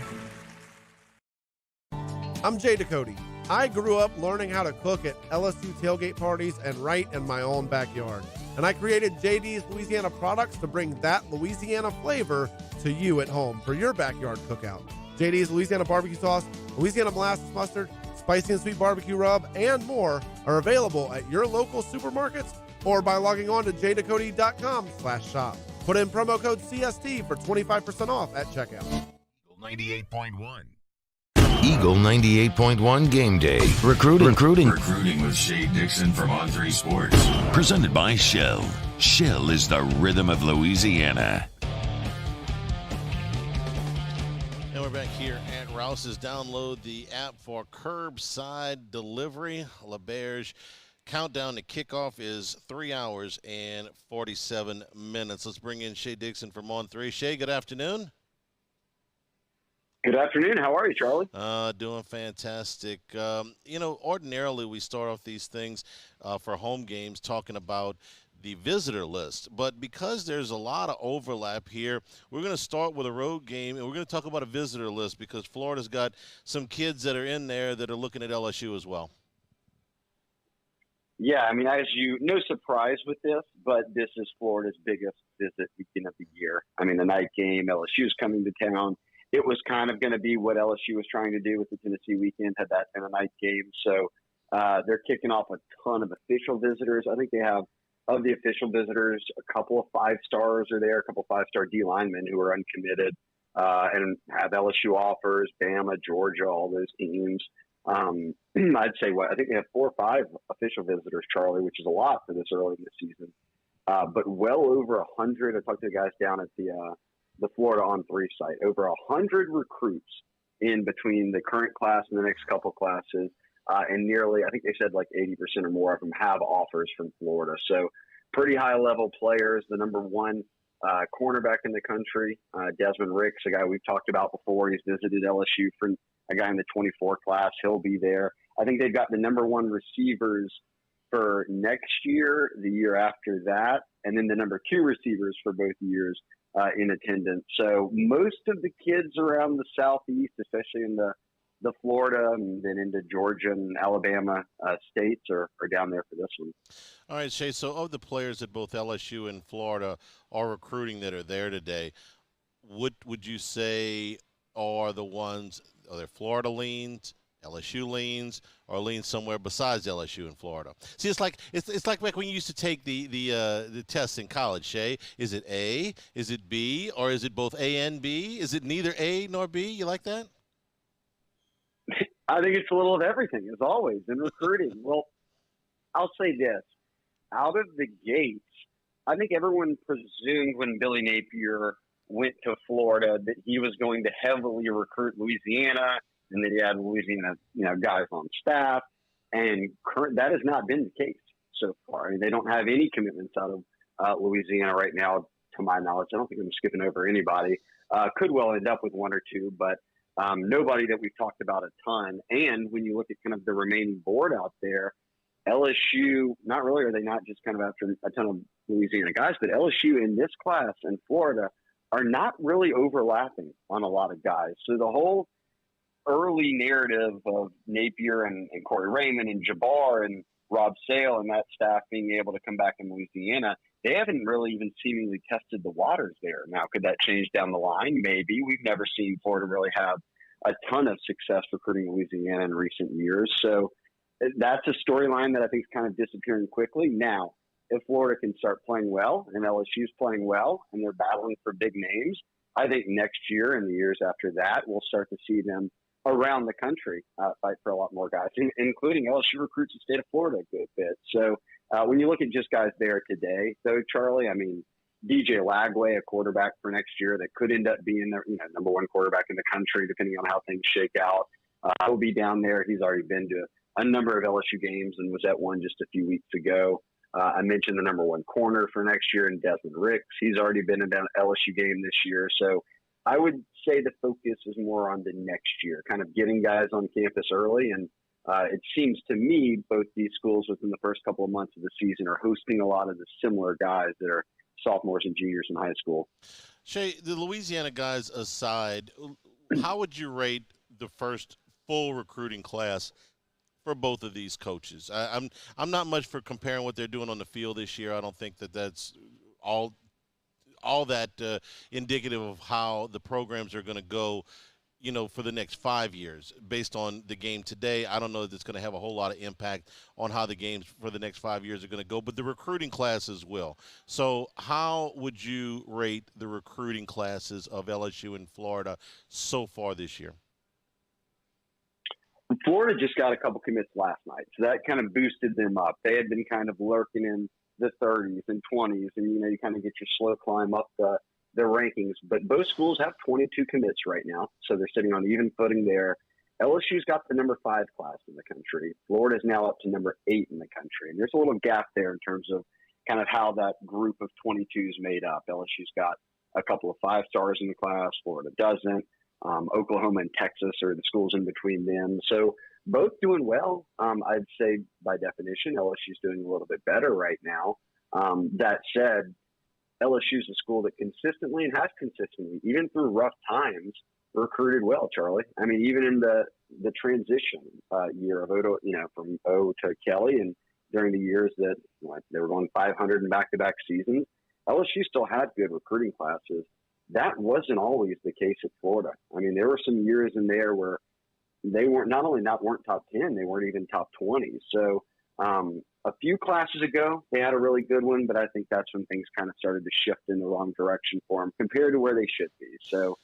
I'm Jay Ducote. I grew up learning how to cook at LSU tailgate parties and right in my own backyard. And I created JD's Louisiana products to bring that Louisiana flavor to you at home for your backyard cookout. JD's Louisiana barbecue sauce, Louisiana molasses mustard, spicy and sweet barbecue rub, and more are available at your local supermarkets or by logging on to jducote.com/shop. Put in promo code CST for 25% off at checkout. 98.1. Eagle 98.1 Game Day. Recruiting. Recruiting with Shay Dixon from On3 Sports. Presented by Shell. Shell is the rhythm of Louisiana. And we're back here at Rouse's. Download the app for curbside delivery. LaBerge. Countdown to kickoff is 3 hours and 47 minutes. Let's bring in Shay Dixon from On3. Shay, good afternoon. Good afternoon. How are you, Charlie? Doing fantastic. Ordinarily we start off these things for home games talking about the visitor list. But because there's a lot of overlap here, we're going to start with a road game, and we're going to talk about a visitor list because Florida's got some kids that are in there that are looking at LSU as well. Yeah, I mean, no surprise with this, but this is Florida's biggest visit weekend of the year. I mean, the night game, LSU's coming to town. It was kind of going to be what LSU was trying to do with the Tennessee weekend, had that in a night game. So they're kicking off a ton of official visitors. I think they have, of the official visitors, a couple of 5-stars are there, a couple of 5-star D linemen who are uncommitted and have LSU offers, Bama, Georgia, all those teams. I'd say I think they have 4 or 5 official visitors, Charlie, which is a lot for this early in the season. But well over 100. I talked to the guys down at the Florida On3 site. Over 100 recruits in between the current class and the next couple classes, and nearly, I think they said like 80% or more of them have offers from Florida. So pretty high level players. The number 1 cornerback in the country, Desmond Ricks, a guy we've talked about before. He's visited LSU for a guy in the 24 class. He'll be there. I think they've got the number 1 receivers for next year, the year after that, and then the number 2 receivers for both years in attendance. So most of the kids around the Southeast, especially in the Florida and then into Georgia and Alabama states are down there for this one. All right, Shay, so of the players that both LSU and Florida are recruiting that are there today, what would you say are the ones, are there Florida leans, LSU leans, or leans somewhere besides LSU and Florida? See, it's like back when you used to take the tests in college, Shay. Is it A, is it B, or is it both A and B? Is it neither A nor B? You like that? I think it's a little of everything, as always, in recruiting. Well, I'll say this. Out of the gates, I think everyone presumed when Billy Napier went to Florida that he was going to heavily recruit Louisiana and that he had Louisiana, guys on staff. And that has not been the case so far. I mean, they don't have any commitments out of Louisiana right now, to my knowledge. I don't think I'm skipping over anybody. Could well end up with 1 or 2, but nobody that we've talked about a ton. And when you look at kind of the remaining board out there, LSU, not really, are they not just kind of after a ton of Louisiana guys, but LSU in this class and Florida are not really overlapping on a lot of guys. So the whole early narrative of Napier and Corey Raymond and Jabbar and Rob Sale and that staff being able to come back in Louisiana, they haven't really even seemingly tested the waters there. Now, could that change down the line? Maybe. We've never seen Florida really have a ton of success recruiting Louisiana in recent years. So that's a storyline that I think is kind of disappearing quickly. Now, if Florida can start playing well and LSU's playing well and they're battling for big names, I think next year and the years after that, we'll start to see them around the country fight for a lot more guys, including LSU recruits the state of Florida a good bit. So when you look at just guys there today, though, Charlie, I mean, DJ Lagway, a quarterback for next year that could end up being the number 1 quarterback in the country, depending on how things shake out. He'll be down there. He's already been to a number of LSU games and was at one just a few weeks ago. I mentioned the number 1 corner for next year in Desmond Ricks. He's already been in an LSU game this year. So I would say the focus is more on the next year, kind of getting guys on campus early. And it seems to me both these schools within the first couple of months of the season are hosting a lot of the similar guys that are sophomores and juniors in high school. Shay, the Louisiana guys aside, how would you rate the first full recruiting class for both of these coaches? I'm not much for comparing what they're doing on the field this year. I don't think that's all that indicative of how the programs are going to go, for the next 5 years. Based on the game today, I don't know that it's going to have a whole lot of impact on how the games for the next 5 years are going to go, but the recruiting classes will. So how would you rate the recruiting classes of LSU and Florida so far this year? Florida just got a couple commits last night, so that kind of boosted them up. They had been kind of lurking in the 30s and 20s, and you kind of get your slow climb up the rankings. But both schools have 22 commits right now, so they're sitting on even footing there. LSU's got the number 5 class in the country. Florida's now up to number 8 in the country, and there's a little gap there in terms of kind of how that group of 22 is made up. LSU's got a couple of 5-stars in the class. Florida doesn't. Oklahoma and Texas are the schools in between them. So both doing well. I'd say by definition, LSU's doing a little bit better right now. That said, LSU's a school that consistently and has consistently, even through rough times, recruited well, Charlie. I mean, even in the transition year of Odo, from O to Kelly, and during the years that they were going 500 in back-to-back seasons, LSU still had good recruiting classes. That wasn't always the case at Florida. I mean, there were some years in there where they weren't weren't top 10, they weren't even top 20. So a few classes ago, they had a really good one, but I think that's when things kind of started to shift in the wrong direction for them compared to where they should be. So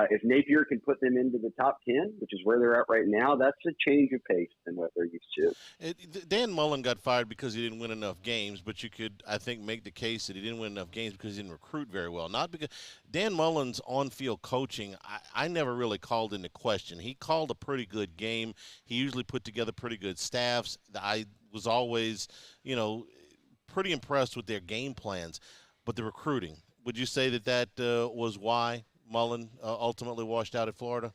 if Napier can put them into the top 10, which is where they're at right now, that's a change of pace than what they're used to. Dan Mullen got fired because he didn't win enough games, but you could, I think, make the case that he didn't win enough games because he didn't recruit very well. Not because Dan Mullen's on-field coaching, I never really called into question. He called a pretty good game. He usually put together pretty good staffs. I was always, pretty impressed with their game plans. But the recruiting, would you say that was why Mullen ultimately washed out at Florida?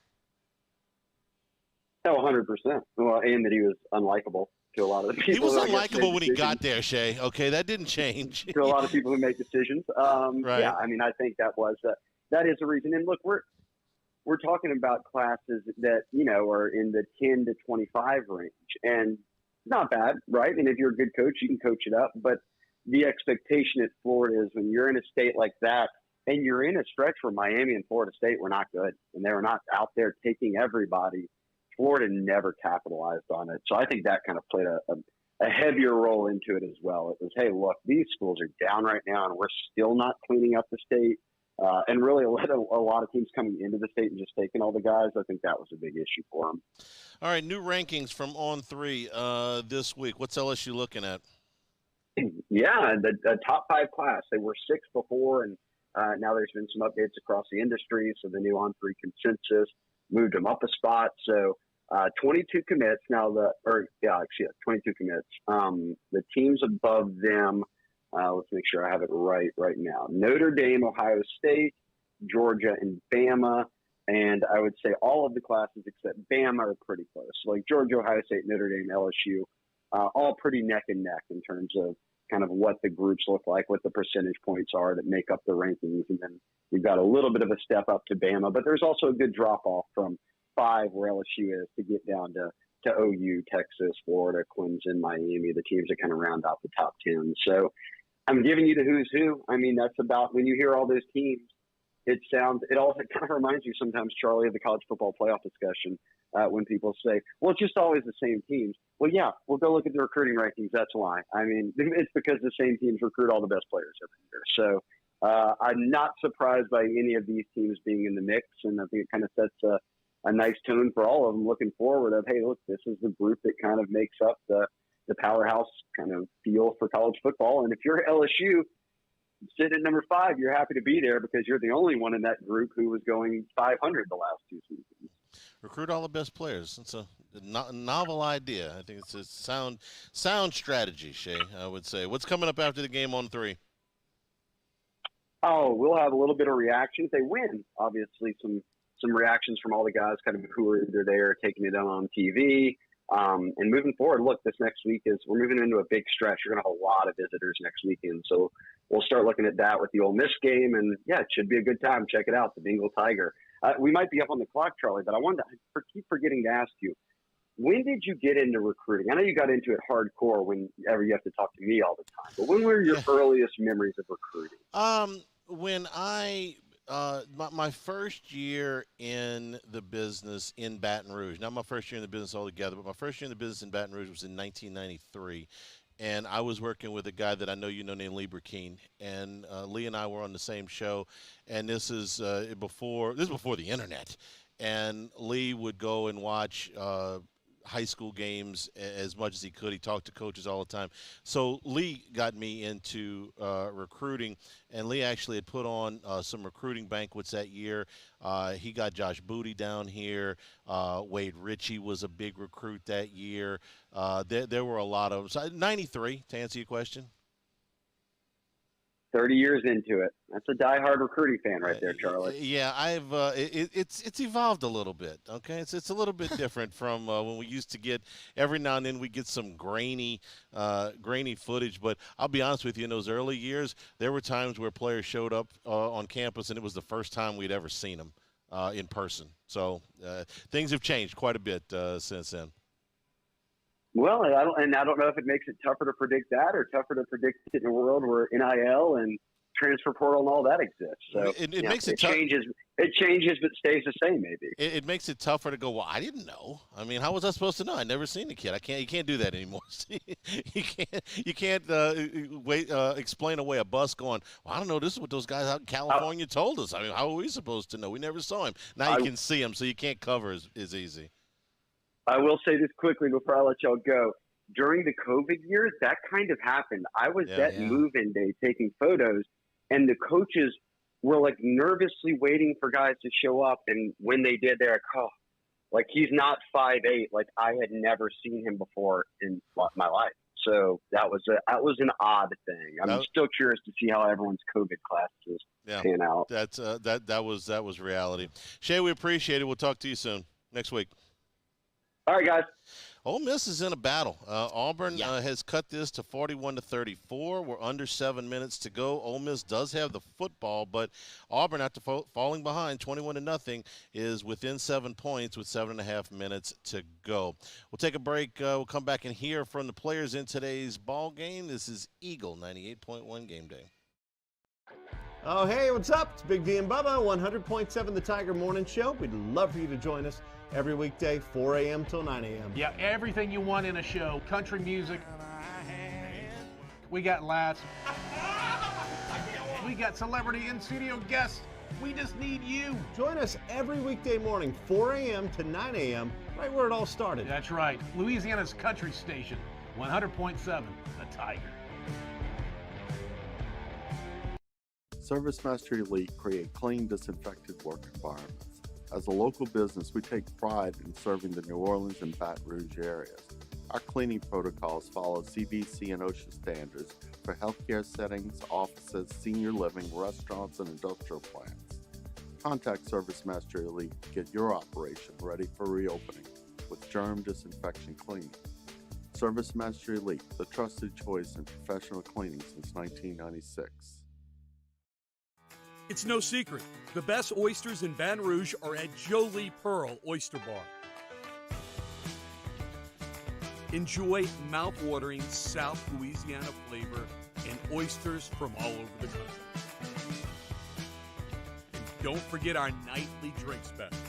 Oh, 100%. Well, and that he was unlikable to a lot of the people. He was unlikable when he got there, Shay. Okay, that didn't change. To a lot of people who make decisions. Right. Yeah, I mean, I think that is a reason. And look, we're talking about classes that, are in the 10 to 25 range. And not bad, right? And if you're a good coach, you can coach it up. But the expectation at Florida is when you're in a state like that, and you're in a stretch where Miami and Florida State were not good, and they were not out there taking everybody. Florida never capitalized on it. So I think that kind of played a heavier role into it as well. It was, hey, look, these schools are down right now, and we're still not cleaning up the state. And really a lot of teams coming into the state and just taking all the guys, I think that was a big issue for them. All right, new rankings from On3 this week. What's LSU looking at? Yeah, the top 5 class. They were 6 before, and now there's been some updates across the industry. So the new On3 consensus moved them up a spot. So 22 commits now. 22 commits. The teams above them. Let's make sure I have it right now. Notre Dame, Ohio State, Georgia, and Bama. And I would say all of the classes except Bama are pretty close. Like Georgia, Ohio State, Notre Dame, LSU, all pretty neck and neck in terms of kind of what the groups look like, what the percentage points are that make up the rankings. And then you've got a little bit of a step up to Bama, but there's also a good drop off from 5 where LSU is to get down to OU, Texas, Florida, Clemson, Miami, the teams that kind of round out the top 10. So I'm giving you the who's who. I mean, that's about when you hear all those teams, it also kind of reminds you sometimes, Charlie, of the college football playoff discussion when people say, well, it's just always the same teams. Well, yeah, we'll go look at the recruiting rankings. That's why. I mean, it's because the same teams recruit all the best players every year. So I'm not surprised by any of these teams being in the mix, and I think it kind of sets a nice tone for all of them looking forward of, hey, look, this is the group that kind of makes up the powerhouse kind of feel for college football. And if you're LSU, sit at number 5, you're happy to be there because you're the only one in that group who was going 500 the last 2 seasons. Recruit all the best players. It's a novel idea. I think it's a sound strategy, Shay, I would say. What's coming up after the game on 3? Oh, we'll have a little bit of reaction. If they win, obviously some reactions from all the guys kind of who are either there taking it on TV. And moving forward, look, this next week we're moving into a big stretch. You're going to have a lot of visitors next weekend. So we'll start looking at that with the Ole Miss game. And, yeah, it should be a good time. Check it out, the Bengal Tiger. We might be up on the clock, Charlie, but I wanted to keep forgetting to ask you, when did you get into recruiting? I know you got into it hardcore whenever you have to talk to me all the time. But when were your earliest memories of recruiting? When my first year in the business in Baton Rouge, not my first year in the business altogether, but my first year in the business in Baton Rouge was in 1993. And I was working with a guy that I know you know named Lee Burkeen. And Lee and I were on the same show. And this is before the internet. And Lee would go and watch high school games as much as he could. He talked to coaches all the time. So Lee got me into recruiting, and Lee actually had put on some recruiting banquets that year. He got Josh Booty down here. Wade Ritchie was a big recruit that year. There were a lot of them. So 93, to answer your question. 30 years into it. That's a diehard recruiting fan right there, Charlie. Yeah, I've it's evolved a little bit. Okay, it's a little bit different from when we used to get every now and then we get some grainy footage. But I'll be honest with you, in those early years, there were times where players showed up on campus and it was the first time we'd ever seen them in person. So things have changed quite a bit since then. Well, I don't know if it makes it tougher to predict that or tougher to predict it in a world where NIL and transfer portal and all that exists. So it makes it changes. It changes, but stays the same. Maybe it makes it tougher to go. Well, I didn't know. I mean, how was I supposed to know? I never seen the kid. You can't do that anymore. you can't explain away a bus going, well, I don't know. This is what those guys out in California told us. I mean, how are we supposed to know? We never saw him. Now you can see him, so you can't cover as easy. I will say this quickly before I let y'all go. During the COVID years, that kind of happened. I was at move-in day taking photos, and the coaches were like nervously waiting for guys to show up. And when they did, they're like, he's not 5'8". Like I had never seen him before in my life. So that was an odd thing. I'm still curious to see how everyone's COVID classes pan out. That was reality. Shay, we appreciate it. We'll talk to you soon next week. All right, guys. Ole Miss is in a battle. Auburn has cut this to 41-34. We're under 7 minutes to go. Ole Miss does have the football, but Auburn, after falling behind 21-0, is within 7 points with 7.5 minutes to go. We'll take a break. We'll come back and hear from the players in today's ball game. This is Eagle 98.1 Game Day. Oh, hey, what's up? It's Big D and Bubba, 100.7 The Tiger Morning Show. We'd love for you to join us every weekday, 4 a.m. till 9 a.m. Yeah, everything you want in a show. Country music. We got laughs. We got celebrity in-studio guests. We just need you. Join us every weekday morning, 4 a.m. to 9 a.m., right where it all started. That's right. Louisiana's country station, 100.7 The Tiger. ServiceMaster Elite create clean, disinfected work environments. As a local business, we take pride in serving the New Orleans and Baton Rouge areas. Our cleaning protocols follow CDC and OSHA standards for healthcare settings, offices, senior living, restaurants, and industrial plants. Contact ServiceMaster Elite to get your operation ready for reopening with germ disinfection cleaning. ServiceMaster Elite, the trusted choice in professional cleaning since 1996. It's no secret. The best oysters in Baton Rouge are at Jolie Pearl Oyster Bar. Enjoy mouth-watering South Louisiana flavor and oysters from all over the country. And don't forget our nightly drink specials.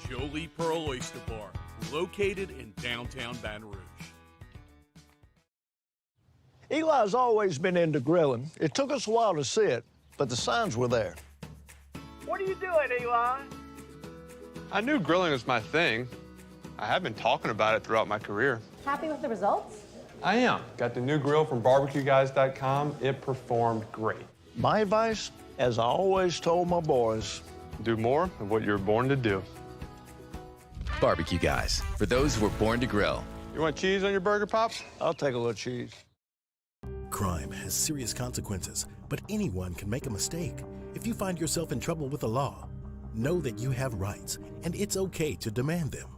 Jolie Pearl Oyster Bar, located in downtown Baton Rouge. Eli's always been into grilling. It took us a while to see it, but the signs were there. What are you doing, Eli? I knew grilling was my thing. I have been talking about it throughout my career. Happy with the results? I am. Got the new grill from barbecueguys.com. It performed great. My advice, as I always told my boys, do more of what you're born to do. Barbecue Guys, for those who were born to grill. You want cheese on your burger, Pops? I'll take a little cheese. Crime has serious consequences, but anyone can make a mistake. If you find yourself in trouble with the law, know that you have rights, and it's okay to demand them.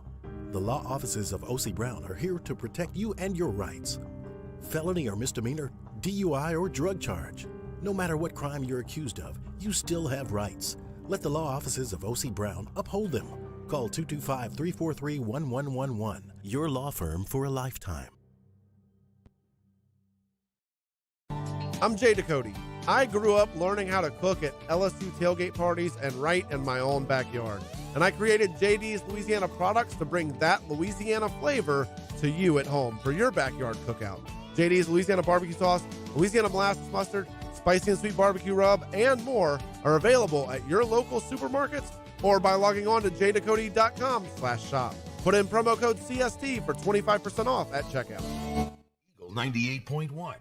The law offices of O.C. Brown are here to protect you and your rights. Felony or misdemeanor, DUI or drug charge. No matter what crime you're accused of, you still have rights. Let the law offices of O.C. Brown uphold them. Call 225-343-1111. Your law firm for a lifetime. I'm Jay Ducote. I grew up learning how to cook at LSU tailgate parties and right in my own backyard. And I created JD's Louisiana products to bring that Louisiana flavor to you at home for your backyard cookout. JD's Louisiana barbecue sauce, Louisiana molasses mustard, spicy and sweet barbecue rub, and more are available at your local supermarkets or by logging on to jdecody.com/shop. Put in promo code CST for 25% off at checkout. Eagle 98.1.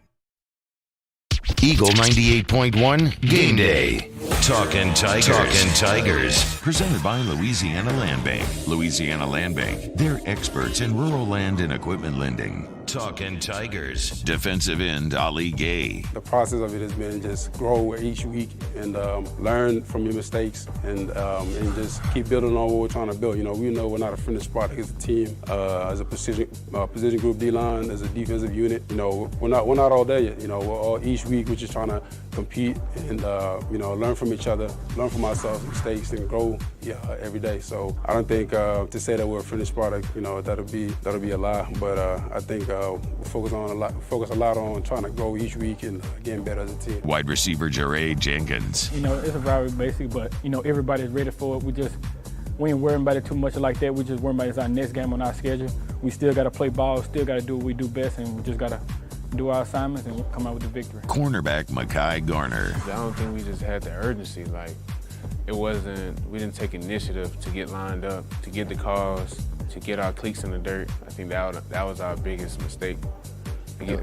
Eagle 98.1 Game Day. Talkin' Tigers. Presented by Louisiana Land Bank. Louisiana Land Bank. They're experts in rural land and equipment lending. Talkin' Tigers. Defensive end Ali Gay. The process of it has been just grow each week and learn from your mistakes and just keep building on what we're trying to build. You know, we know we're not a finished product as a team, as a position group D-line, as a defensive unit. You know, we're not all there yet. You know, each week we're just trying to compete and learn from each other, learn from ourselves, mistakes, and grow every day. So I don't think to say that we're a finished product, you know, that'll be a lie. But I think we focus a lot on trying to grow each week and getting better as a team. Wide receiver Jeray Jenkins. You know, it's a very basic, but you know everybody's ready for it. We ain't worrying about it too much like that. We just worrying about it's our next game on our schedule. We still got to play ball, still got to do what we do best, and we just got to do our assignments and come out with the victory. Cornerback Mekhi Garner. I don't think we just had the urgency. Like, we didn't take initiative to get lined up, to get the calls, to get our cleats in the dirt. I think that was our biggest mistake.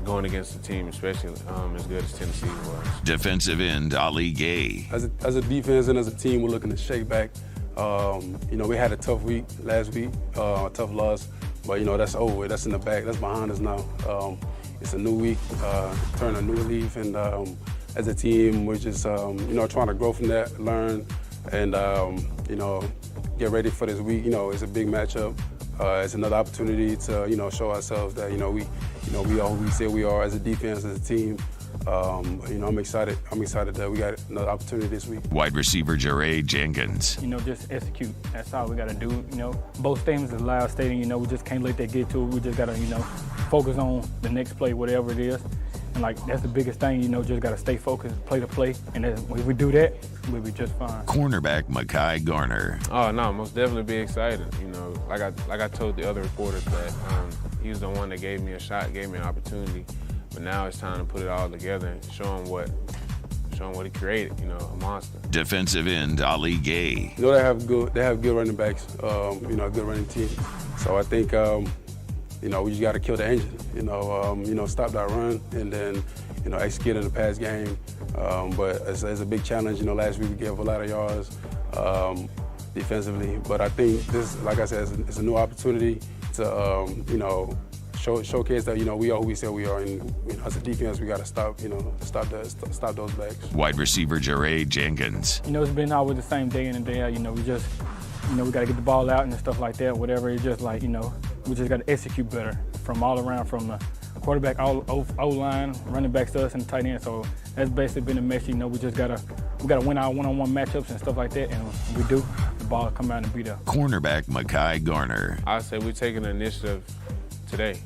Going against a team, especially as good as Tennessee was. Defensive end Ali Gay. As a defense and as a team, we're looking to shake back. You know, we had a tough week last week, a tough loss, but you know that's over. That's in the back. That's behind us now. It's a new week, turn a new leaf, and as a team, we're just trying to grow from that, learn, and get ready for this week. You know, it's a big matchup. It's another opportunity to show ourselves that we are who we say we are as a defense, as a team. I'm excited. I'm excited that we got another opportunity this week. Wide receiver Jeray Jenkins. You know, just execute. That's all we got to do. You know, both statements is loud stating. You know, we just can't let that get to it. We just got to focus on the next play, whatever it is. And like that's the biggest thing. You know, just got to stay focused, play the play, and then if we do that, we'll be just fine. Cornerback Mekhi Garner. Oh no, most definitely be excited. You know, like I told the other reporters that he was the one that gave me a shot, gave me an opportunity. But now it's time to put it all together and show him what he created, a monster. Defensive end Ali Gay. You know, they have good running backs, a good running team. So I think we just got to kill the engine, stop that run and then execute in the pass game. But it's a big challenge. Last week we gave a lot of yards defensively, but I think this, like I said, it's a new opportunity to showcase that we are who we say we are, and as a defense we got to stop those backs. Wide receiver Jeray Jenkins. It's been always the same day in and day out. We just we got to get the ball out and stuff like that. Whatever, it's just like we just got to execute better from all around, from the quarterback, O-line, running backs to us, and the tight end. So that's basically been the message. We just gotta win our one-on-one matchups and stuff like that, and we do. The ball come out and be there. Cornerback Mekhi Garner. I say we're taking the initiative today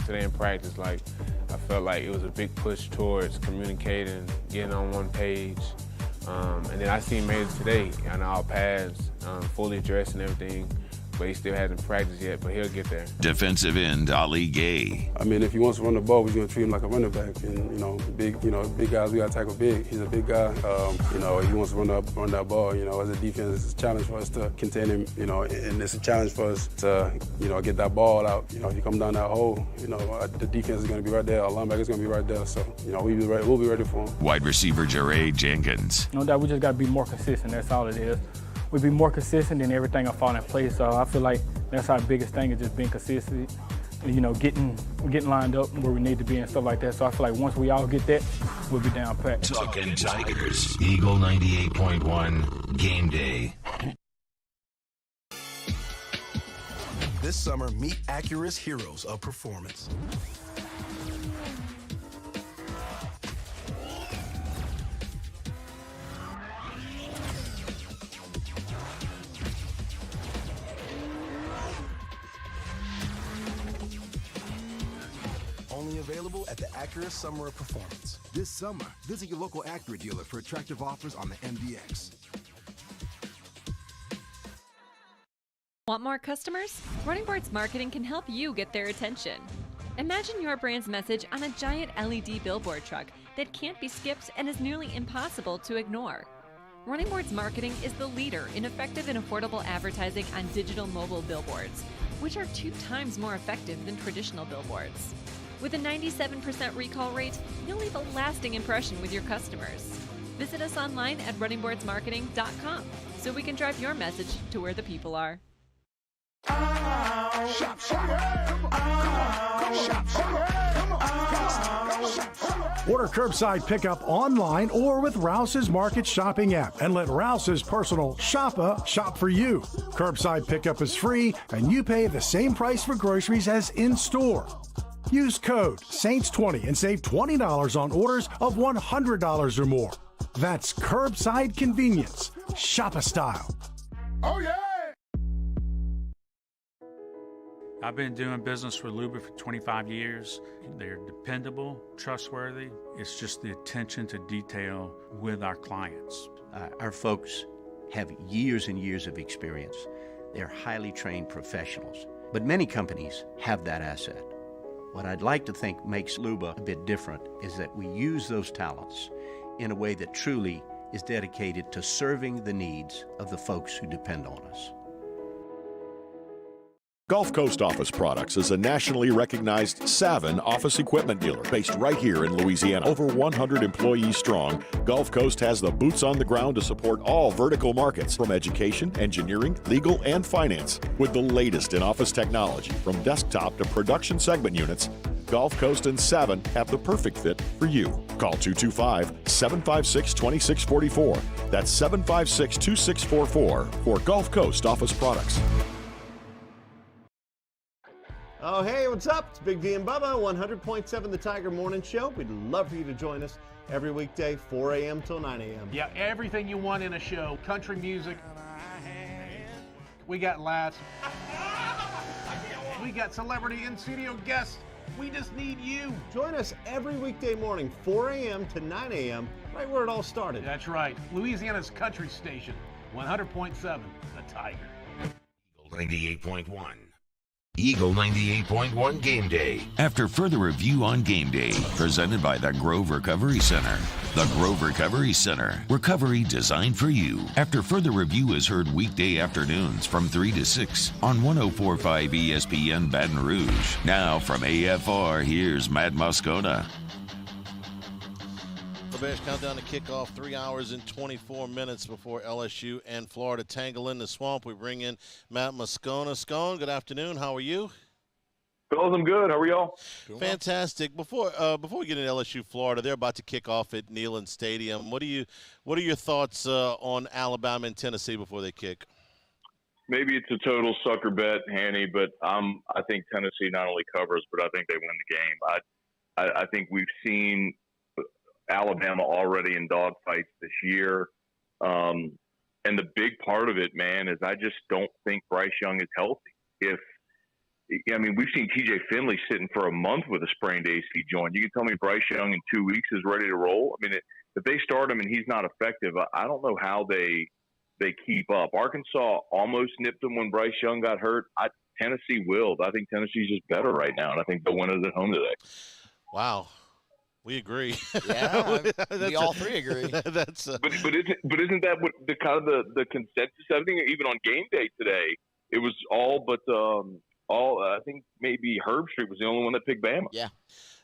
in practice. I felt like it was a big push towards communicating, getting on one page. And then I seen maybe today on our pads, fully dressed and everything, but he still hasn't practiced yet, but he'll get there. Defensive end Ali Gay. I mean, if he wants to run the ball, we're going to treat him like a running back. And, big guys, we got to tackle big. He's a big guy. He wants to run that ball. As a defense, it's a challenge for us to contain him, and it's a challenge for us to, get that ball out. If you come down that hole, the defense is going to be right there. Our linebacker is going to be right there. So, we'll be ready for him. Wide receiver Jeray Jenkins. No doubt, we just got to be more consistent. That's all it is. We be more consistent, and everything will fall in place. So I feel like that's our biggest thing, is just being consistent. Getting lined up where we need to be and stuff like that. So I feel like once we all get that, we'll be down packed. Talking Tigers. Eagle 98.1 Game Day. This summer, meet Acura's heroes of performance. Only available at the Acura Summer of Performance. This summer, visit your local Acura dealer for attractive offers on the MDX. Want more customers? Running Boards Marketing can help you get their attention. Imagine your brand's message on a giant LED billboard truck that can't be skipped and is nearly impossible to ignore. Running Boards Marketing is the leader in effective and affordable advertising on digital mobile billboards, which are 2 times more effective than traditional billboards. With a 97% recall rate, you'll leave a lasting impression with your customers. Visit us online at runningboardsmarketing.com so we can drive your message to where the people are. Order curbside pickup online or with Rouse's Market Shopping app and let Rouse's personal shopper shop for you. Curbside pickup is free and you pay the same price for groceries as in-store. Use code SAINTS20 and save $20 on orders of $100 or more. That's curbside convenience. Shopper style. Oh, yeah! I've been doing business with Luba for 25 years. They're dependable, trustworthy. It's just the attention to detail with our clients. Our folks have years and years of experience. They're highly trained professionals. But many companies have that asset. What I'd like to think makes Luba a bit different is that we use those talents in a way that truly is dedicated to serving the needs of the folks who depend on us. Gulf Coast Office Products is a nationally recognized Savin office equipment dealer based right here in Louisiana. Over 100 employees strong, Gulf Coast has the boots on the ground to support all vertical markets from education, engineering, legal, and finance. With the latest in office technology from desktop to production segment units, Gulf Coast and Savin have the perfect fit for you. Call 225-756-2644. That's 756-2644 for Gulf Coast Office Products. Oh, hey, what's up? It's Big D and Bubba, 100.7 The Tiger Morning Show. We'd love for you to join us every weekday, 4 a.m. till 9 a.m. Yeah, everything you want in a show. Country music. We got laughs. We got celebrity in-studio guests. We just need you. Join us every weekday morning, 4 a.m. to 9 a.m., right where it all started. That's right. Louisiana's country station, 100.7 The Tiger. 98.1. Eagle 98.1 Game Day. After further review on Game Day, presented by the Grove Recovery Center. The Grove Recovery Center. Recovery designed for you. After further review is heard weekday afternoons from 3 to 6 on 104.5 ESPN Baton Rouge. Now from AFR, here's Matt Moscona. The Bears count down to kickoff 3 hours and 24 minutes before LSU and Florida tangle in the swamp. We bring in Matt Moscona. Scone, good afternoon. How are you? Fellas, I'm good. How are y'all? Fantastic. Before we get into LSU Florida, they're about to kick off at Neyland Stadium. What are your thoughts on Alabama and Tennessee before they kick? Maybe it's a total sucker bet, Hanny, but I think Tennessee not only covers, but I think they win the game. I think we've seen Alabama already in dogfights this year. And the big part of it, man, is I just don't think Bryce Young is healthy. We've seen TJ Finley sitting for a month with a sprained AC joint. You can tell me Bryce Young in 2 weeks is ready to roll? If they start him and he's not effective, I don't know how they keep up. Arkansas almost nipped him when Bryce Young got hurt. Tennessee will. I think Tennessee's just better right now, and I think they'll win it at home today. Wow. We agree. Yeah, we all three agree. But isn't that what the kind of the consensus? I think even on game day today, it was all but I think maybe Herbstreit was the only one that picked Bama.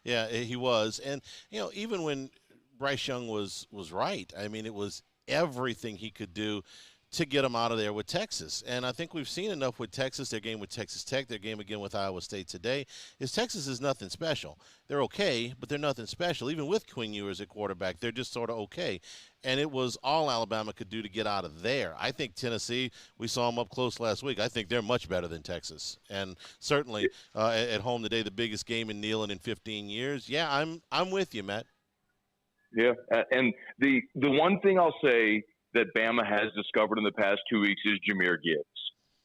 Yeah, he was. And even when Bryce Young was right, it was everything he could do to get them out of there with Texas. And I think we've seen enough with Texas, their game with Texas Tech, their game again with Iowa State today, is Texas is nothing special. They're okay, but they're nothing special. Even with Quinn Ewers at quarterback, they're just sort of okay. And it was all Alabama could do to get out of there. I think Tennessee, we saw them up close last week. I think they're much better than Texas. And certainly at home today, the biggest game in Neyland in 15 years. Yeah, I'm with you, Matt. Yeah, and the one thing I'll say that Bama has discovered in the past 2 weeks is Jahmyr Gibbs,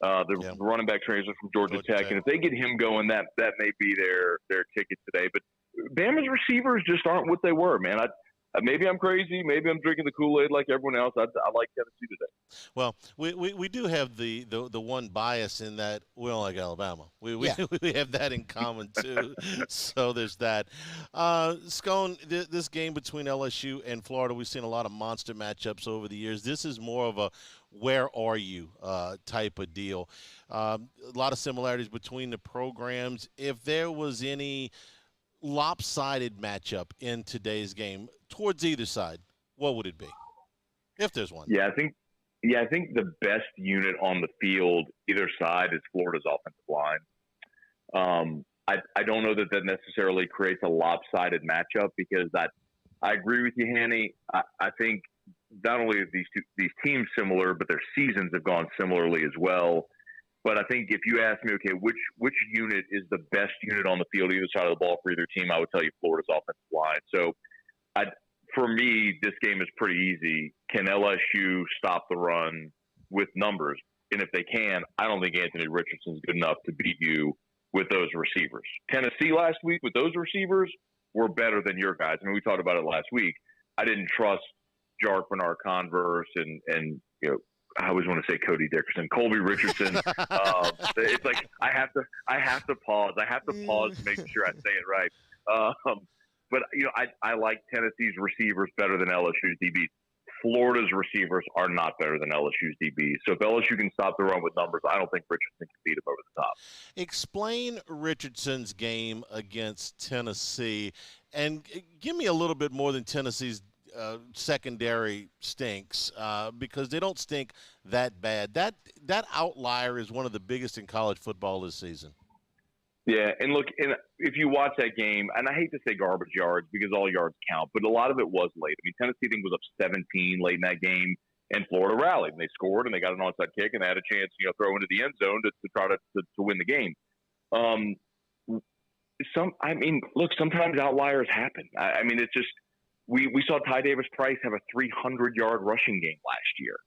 the running back transfer from Georgia Tech. And if they get him going, that may be their ticket today. But Bama's receivers just aren't what they were, man. maybe I'm crazy. Maybe I'm drinking the Kool-Aid like everyone else. I like Tennessee today. Well, we do have the one bias in that we don't like Alabama. We have that in common too. So there's that. Scone, this game between LSU and Florida, we've seen a lot of monster matchups over the years. This is more of a where are you type of deal. A lot of similarities between the programs. If there was any lopsided matchup in today's game towards either side, what would it be, if there's one? I think the best unit on the field either side is Florida's offensive line. I don't know that necessarily creates a lopsided matchup, because I agree with you, Hanny. I think not only are these teams similar, but their seasons have gone similarly as well. But I think if you ask me, okay, which unit is the best unit on the field, either side of the ball for either team, I would tell you Florida's offensive line. So for me, this game is pretty easy. Can LSU stop the run with numbers? And if they can, I don't think Anthony Richardson's good enough to beat you with those receivers. Tennessee last week with those receivers were better than your guys. I mean, we talked about it last week. I didn't trust Jark Bernard Converse and I always want to say Cody Dickerson, Colby Richardson. It's like I have to pause. I have to pause to make sure I say it right. But I like Tennessee's receivers better than LSU's DBs. Florida's receivers are not better than LSU's DBs. So if LSU can stop the run with numbers, I don't think Richardson can beat him over the top. Explain Richardson's game against Tennessee, and give me a little bit more than Tennessee's secondary stinks, because they don't stink that bad. That outlier is one of the biggest in college football this season. Yeah, and look, if you watch that game, and I hate to say garbage yards because all yards count, but a lot of it was late. I mean, Tennessee, I think, was up 17 late in that game, and Florida rallied, and they scored, and they got an onside kick, and they had a chance, throw into the end zone to try to win the game. Sometimes outliers happen. I mean, it's just we saw Ty Davis-Price have a 300-yard rushing game last year.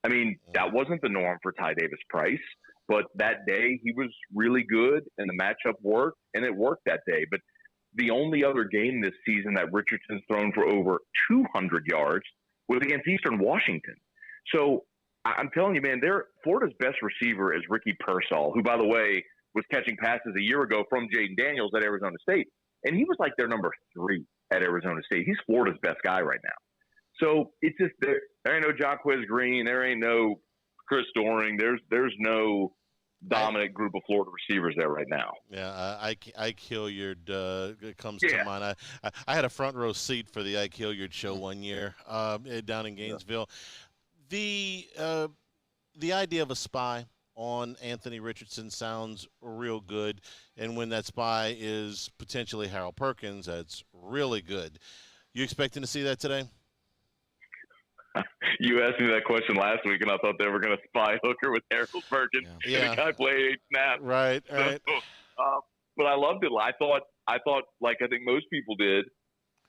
I mean, that wasn't the norm for Ty Davis-Price. But that day, he was really good, and the matchup worked, and it worked that day. But the only other game this season that Richardson's thrown for over 200 yards was against Eastern Washington. So I'm telling you, man, Florida's best receiver is Ricky Pearsall, who, by the way, was catching passes a year ago from Jaden Daniels at Arizona State. And he was like their number 3 at Arizona State. He's Florida's best guy right now. So it's just there ain't no Jacquez Green. There ain't no Chris Doring. There's no dominant group of Florida receivers there right now. Yeah, Ike Hilliard comes to mind. I had a front row seat for the Ike Hilliard show one year down in Gainesville. The idea of a spy on Anthony Richardson sounds real good, and when that spy is potentially Harold Perkins, that's really good. You expecting to see that today? You asked me that question last week, and I thought they were going to spy Hooker with Harold Perkins. Yeah. The guy played 8 snaps. Right. But I loved it. I thought, like I think most people did,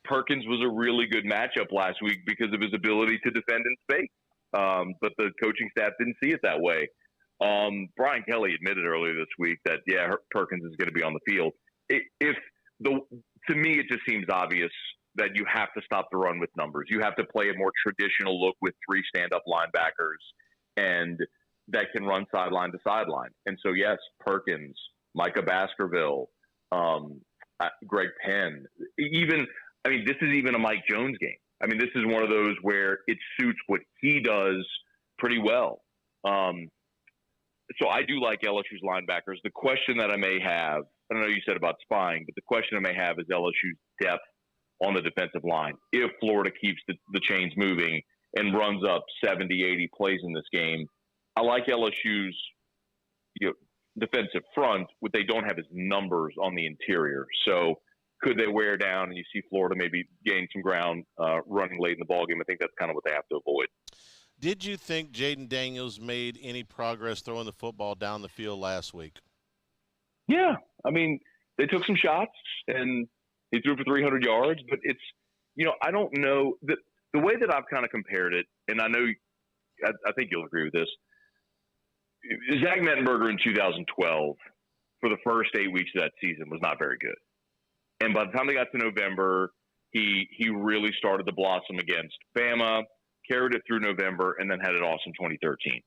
Perkins was a really good matchup last week because of his ability to defend in space. But the coaching staff didn't see it that way. Brian Kelly admitted earlier this week that, Perkins is going to be on the field. To me, it just seems obvious that you have to stop the run with numbers. You have to play a more traditional look with 3 stand-up linebackers and that can run sideline to sideline. And so, yes, Perkins, Micah Baskerville, Greg Penn, this is even a Mike Jones game. I mean, this is one of those where it suits what he does pretty well. So I do like LSU's linebackers. The question that I may have, I don't know you said about spying, but the question I may have is LSU's depth on the defensive line. If Florida keeps the chains moving and runs up 70, 80 plays in this game, I like LSU's defensive front, but they don't have his numbers on the interior. So could they wear down and you see Florida maybe gain some ground running late in the ballgame? I think that's kind of what they have to avoid. Did you think Jaden Daniels made any progress throwing the football down the field last week? Yeah. I mean, they took some shots and he threw for 300 yards, but it's, I don't know. The way that I've kind of compared it, and I know, I think you'll agree with this, Zach Mettenberger in 2012, for the first 8 weeks of that season, was not very good. And by the time they got to November, he really started to blossom against Bama, carried it through November, and then had an awesome 2013.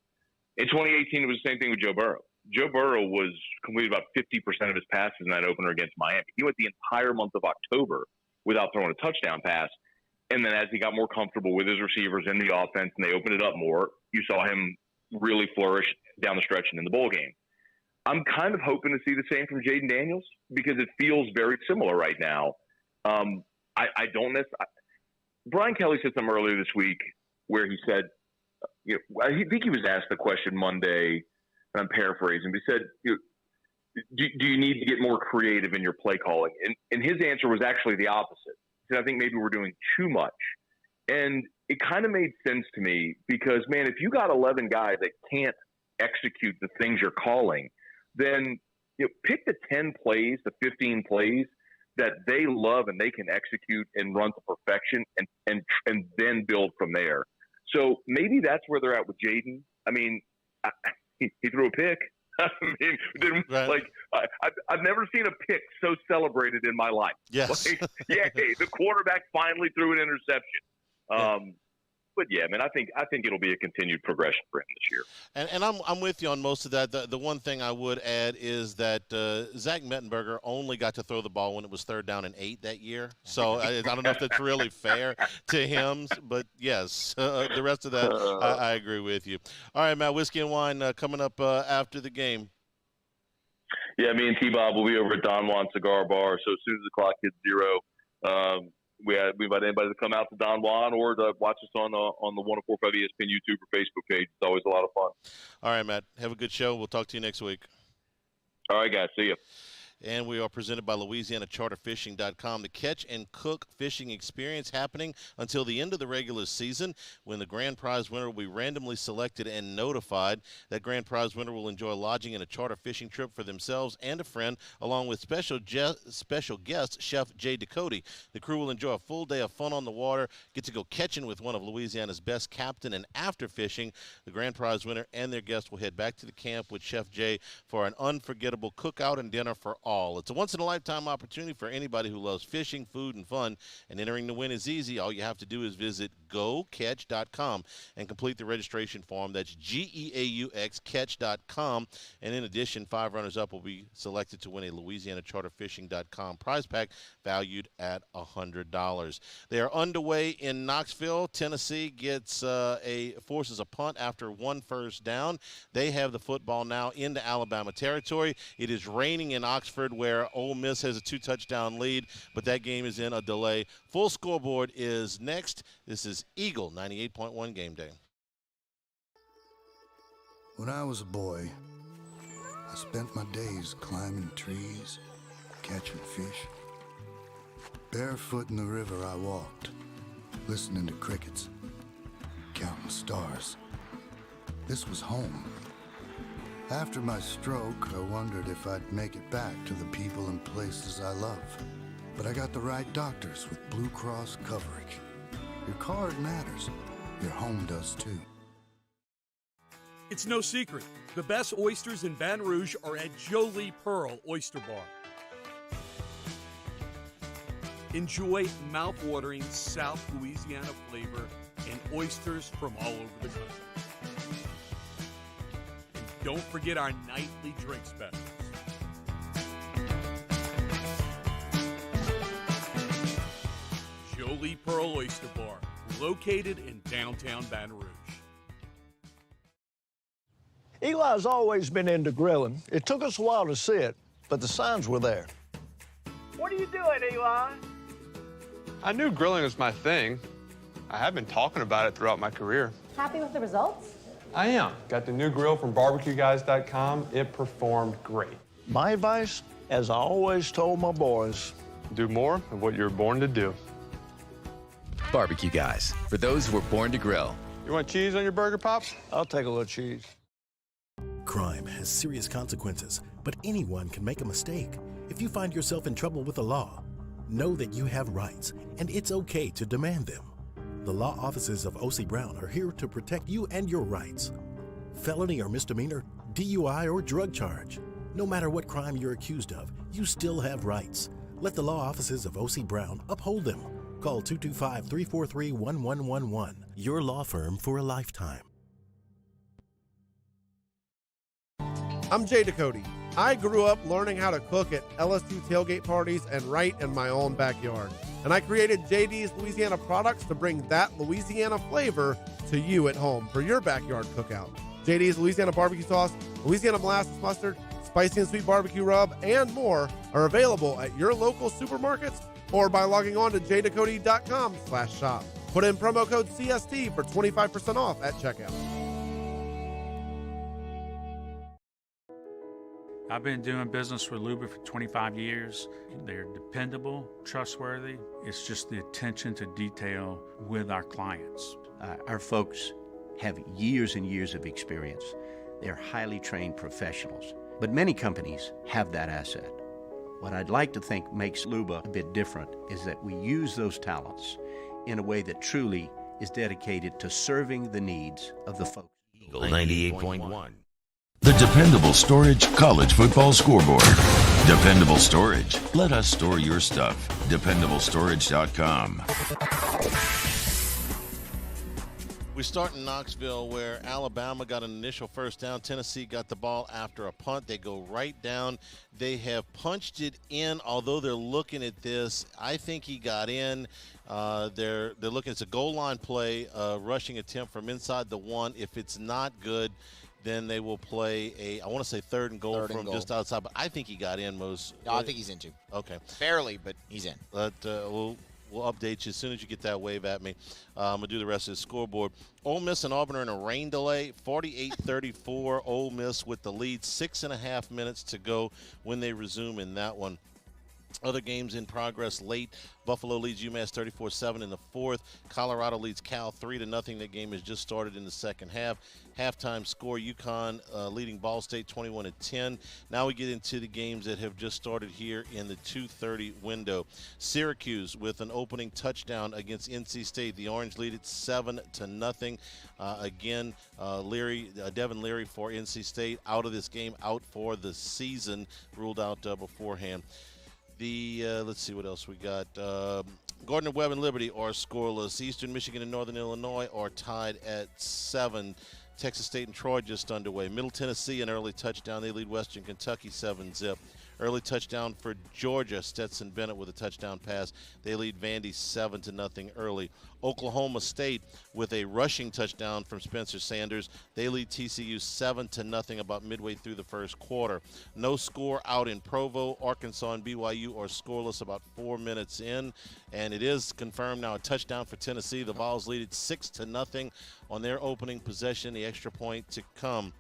In 2018, it was the same thing with Joe Burrow. Joe Burrow was completed about 50% of his passes in that opener against Miami. He went the entire month of October without throwing a touchdown pass. And then as he got more comfortable with his receivers in the offense and they opened it up more, you saw him really flourish down the stretch and in the bowl game. I'm kind of hoping to see the same from Jaden Daniels because it feels very similar right now. I don't necessarily – Brian Kelly said something earlier this week where he said – I think he was asked the question Monday – and I'm paraphrasing, but he said, do you need to get more creative in your play calling? And his answer was actually the opposite. He said, I think maybe we're doing too much. And it kind of made sense to me because, man, if you got 11 guys that can't execute the things you're calling, then pick the 10 plays, the 15 plays that they love and they can execute and run to perfection and then build from there. So maybe that's where they're at with Jaden. I mean, he threw a pick. I mean, I've never seen a pick so celebrated in my life. Yes. The quarterback finally threw an interception. But yeah, man, I think it'll be a continued progression for him this year. And I'm with you on most of that. The one thing I would add is that Zach Mettenberger only got to throw the ball when it was 3rd down and 8 that year. So I don't know if that's really fair to him. But yes, the rest of that I agree with you. All right, Matt, Whiskey and Wine coming up after the game. Yeah, me and T-Bob will be over at Don Juan Cigar Bar. So as soon as the clock hits 0, we invite anybody to come out to Don Juan or to watch us on the 104.5 ESPN YouTube or Facebook page. It's always a lot of fun. All right, Matt. Have a good show. We'll talk to you next week. All right, guys. See you. And we are presented by LouisianaCharterFishing.com. The catch and cook fishing experience happening until the end of the regular season when the grand prize winner will be randomly selected and notified. That grand prize winner will enjoy lodging in a charter fishing trip for themselves and a friend, along with special guest Chef Jay Ducote. The crew will enjoy a full day of fun on the water, get to go catching with one of Louisiana's best captain, and after fishing, the grand prize winner and their guest will head back to the camp with Chef Jay for an unforgettable cookout and dinner for all. It's a once-in-a-lifetime opportunity for anybody who loves fishing, food, and fun, and entering to win is easy. All you have to do is visit GoCatch.com and complete the registration form. That's GEAUX catch.com. And in addition, 5 runners-up will be selected to win a LouisianaCharterFishing.com prize pack valued at $100. They are underway in Knoxville. Tennessee forces a punt after 1 first down. They have the football now into Alabama territory. It is raining in Oxford, where Ole Miss has a 2-touchdown lead, but that game is in a delay. Full Scoreboard is next. This is Eagle 98.1 Game Day. When I was a boy, I spent my days climbing trees, catching fish. Barefoot in the river I walked, listening to crickets, counting stars. This was home. After my stroke, I wondered if I'd make it back to the people and places I love. But I got the right doctors with Blue Cross coverage. Your card matters. Your home does too. It's no secret. The best oysters in Baton Rouge are at Jolie Pearl Oyster Bar. Enjoy mouth-watering South Louisiana flavor and oysters from all over the country. Don't forget our nightly drink specials. Jolie Pearl Oyster Bar, located in downtown Baton Rouge. Eli's always been into grilling. It took us a while to see it, but the signs were there. What are you doing, Eli? I knew grilling was my thing. I have been talking about it throughout my career. Happy with the results? I am. Got the new grill from barbecueguys.com. It performed great. My advice, as I always told my boys, do more of what you're born to do. Barbecue Guys, for those who were born to grill. You want cheese on your burger, Pops? I'll take a little cheese. Crime has serious consequences, but anyone can make a mistake. If you find yourself in trouble with the law, know that you have rights, and it's okay to demand them. The law offices of O.C. Brown are here to protect you and your rights. Felony or misdemeanor, DUI or drug charge. No matter what crime you're accused of, you still have rights. Let the law offices of O.C. Brown uphold them. Call 225-343-1111. Your law firm for a lifetime. I'm Jay Ducote. I grew up learning how to cook at LSU tailgate parties and right in my own backyard. And I created JD's Louisiana products to bring that Louisiana flavor to you at home for your backyard cookout. JD's Louisiana barbecue sauce, Louisiana molasses mustard, spicy and sweet barbecue rub, and more are available at your local supermarkets or by logging on to jducote.com/shop. Put in promo code CST for 25% off at checkout. I've been doing business with Luba for 25 years. They're dependable, trustworthy. It's just the attention to detail with our clients. Our folks have years and years of experience. They're highly trained professionals. But many companies have that asset. What I'd like to think makes Luba a bit different is that we use those talents in a way that truly is dedicated to serving the needs of the folks. Eagle 98.1. The dependable storage college football scoreboard. Dependable storage. Let us store your stuff. DependableStorage.com. We start in Knoxville, where Alabama got an initial first down. Tennessee got the ball after a punt. They go right down. They have punched it in, although they're looking at this. I think he got in. They're looking. It's a goal line play, rushing attempt from inside the one. If it's not good, then they will play I want to say third and goal from just outside. But I think he got in, Mose. No, I think he's in too. Okay. Barely, but he's in. But we'll update you as soon as you get that wave at me. I'm going to do the rest of the scoreboard. Ole Miss and Auburn are in a rain delay, 48-34. Ole Miss with the lead, 6.5 minutes to go when they resume in that one. Other games in progress late. Buffalo leads UMass 34-7 in the fourth. Colorado leads Cal 3-0. That game has just started in the second half. Halftime score, UConn leading Ball State 21-10. Now we get into the games that have just started here in the 2:30 window. Syracuse with an opening touchdown against NC State. The Orange lead it 7-0. Again, Devin Leary for NC State out of this game, out for the season, ruled out beforehand. Let's see what else we got. Gardner-Webb and Liberty are scoreless. Eastern Michigan and Northern Illinois are tied at 7. Texas State and Troy just underway. Middle Tennessee an early touchdown. They lead Western Kentucky 7-0. Early touchdown for Georgia. Stetson Bennett with a touchdown pass. They lead Vandy 7-0 early. Oklahoma State with a rushing touchdown from Spencer Sanders. They lead TCU 7-0 about midway through the first quarter. No score out in Provo. Arkansas and BYU are scoreless about 4 minutes in. And it is confirmed now a touchdown for Tennessee. The Vols lead it 6-0 on their opening possession. The extra point to come.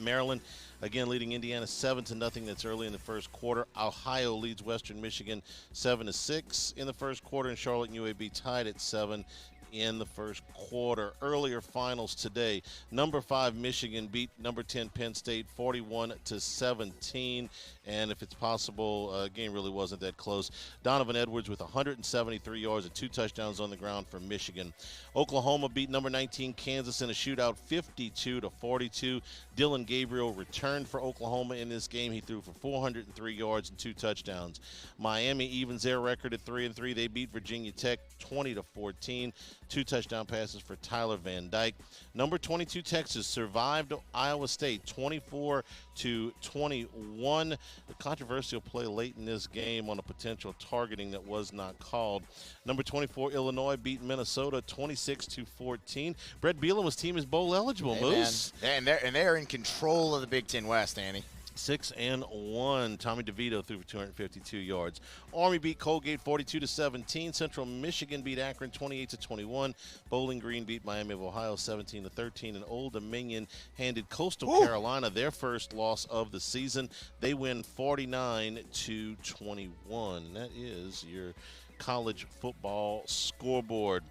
Maryland, again, leading Indiana 7-0. That's early in the first quarter. Ohio leads Western Michigan 7-6 in the first quarter, and Charlotte and UAB tied at 7 in the first quarter. Earlier finals today. Number 5 Michigan beat number 10 Penn State 41-17. And if it's possible, game really wasn't that close. Donovan Edwards with 173 yards and 2 touchdowns on the ground for Michigan. Oklahoma beat number 19 Kansas in a shootout 52-42. Dylan Gabriel returned for Oklahoma in this game. He threw for 403 yards and 2 touchdowns. Miami evens their record at 3-3. They beat Virginia Tech 20-14. 2 touchdown passes for Tyler Van Dyke. Number 22 Texas survived Iowa State 24-21. The controversial play late in this game on a potential targeting that was not called. Number 24 Illinois beat Minnesota 26-14. Brett Bielema's team is bowl eligible, Moose. And they're in control of the Big Ten West, Andy. 6-1. Tommy DeVito threw for 252 yards. Army beat Colgate 42-17. Central Michigan beat Akron 28-21. Bowling Green beat Miami of Ohio 17-13. And Old Dominion handed Coastal Carolina their first loss of the season. They win 49-21. That is your college football scoreboard.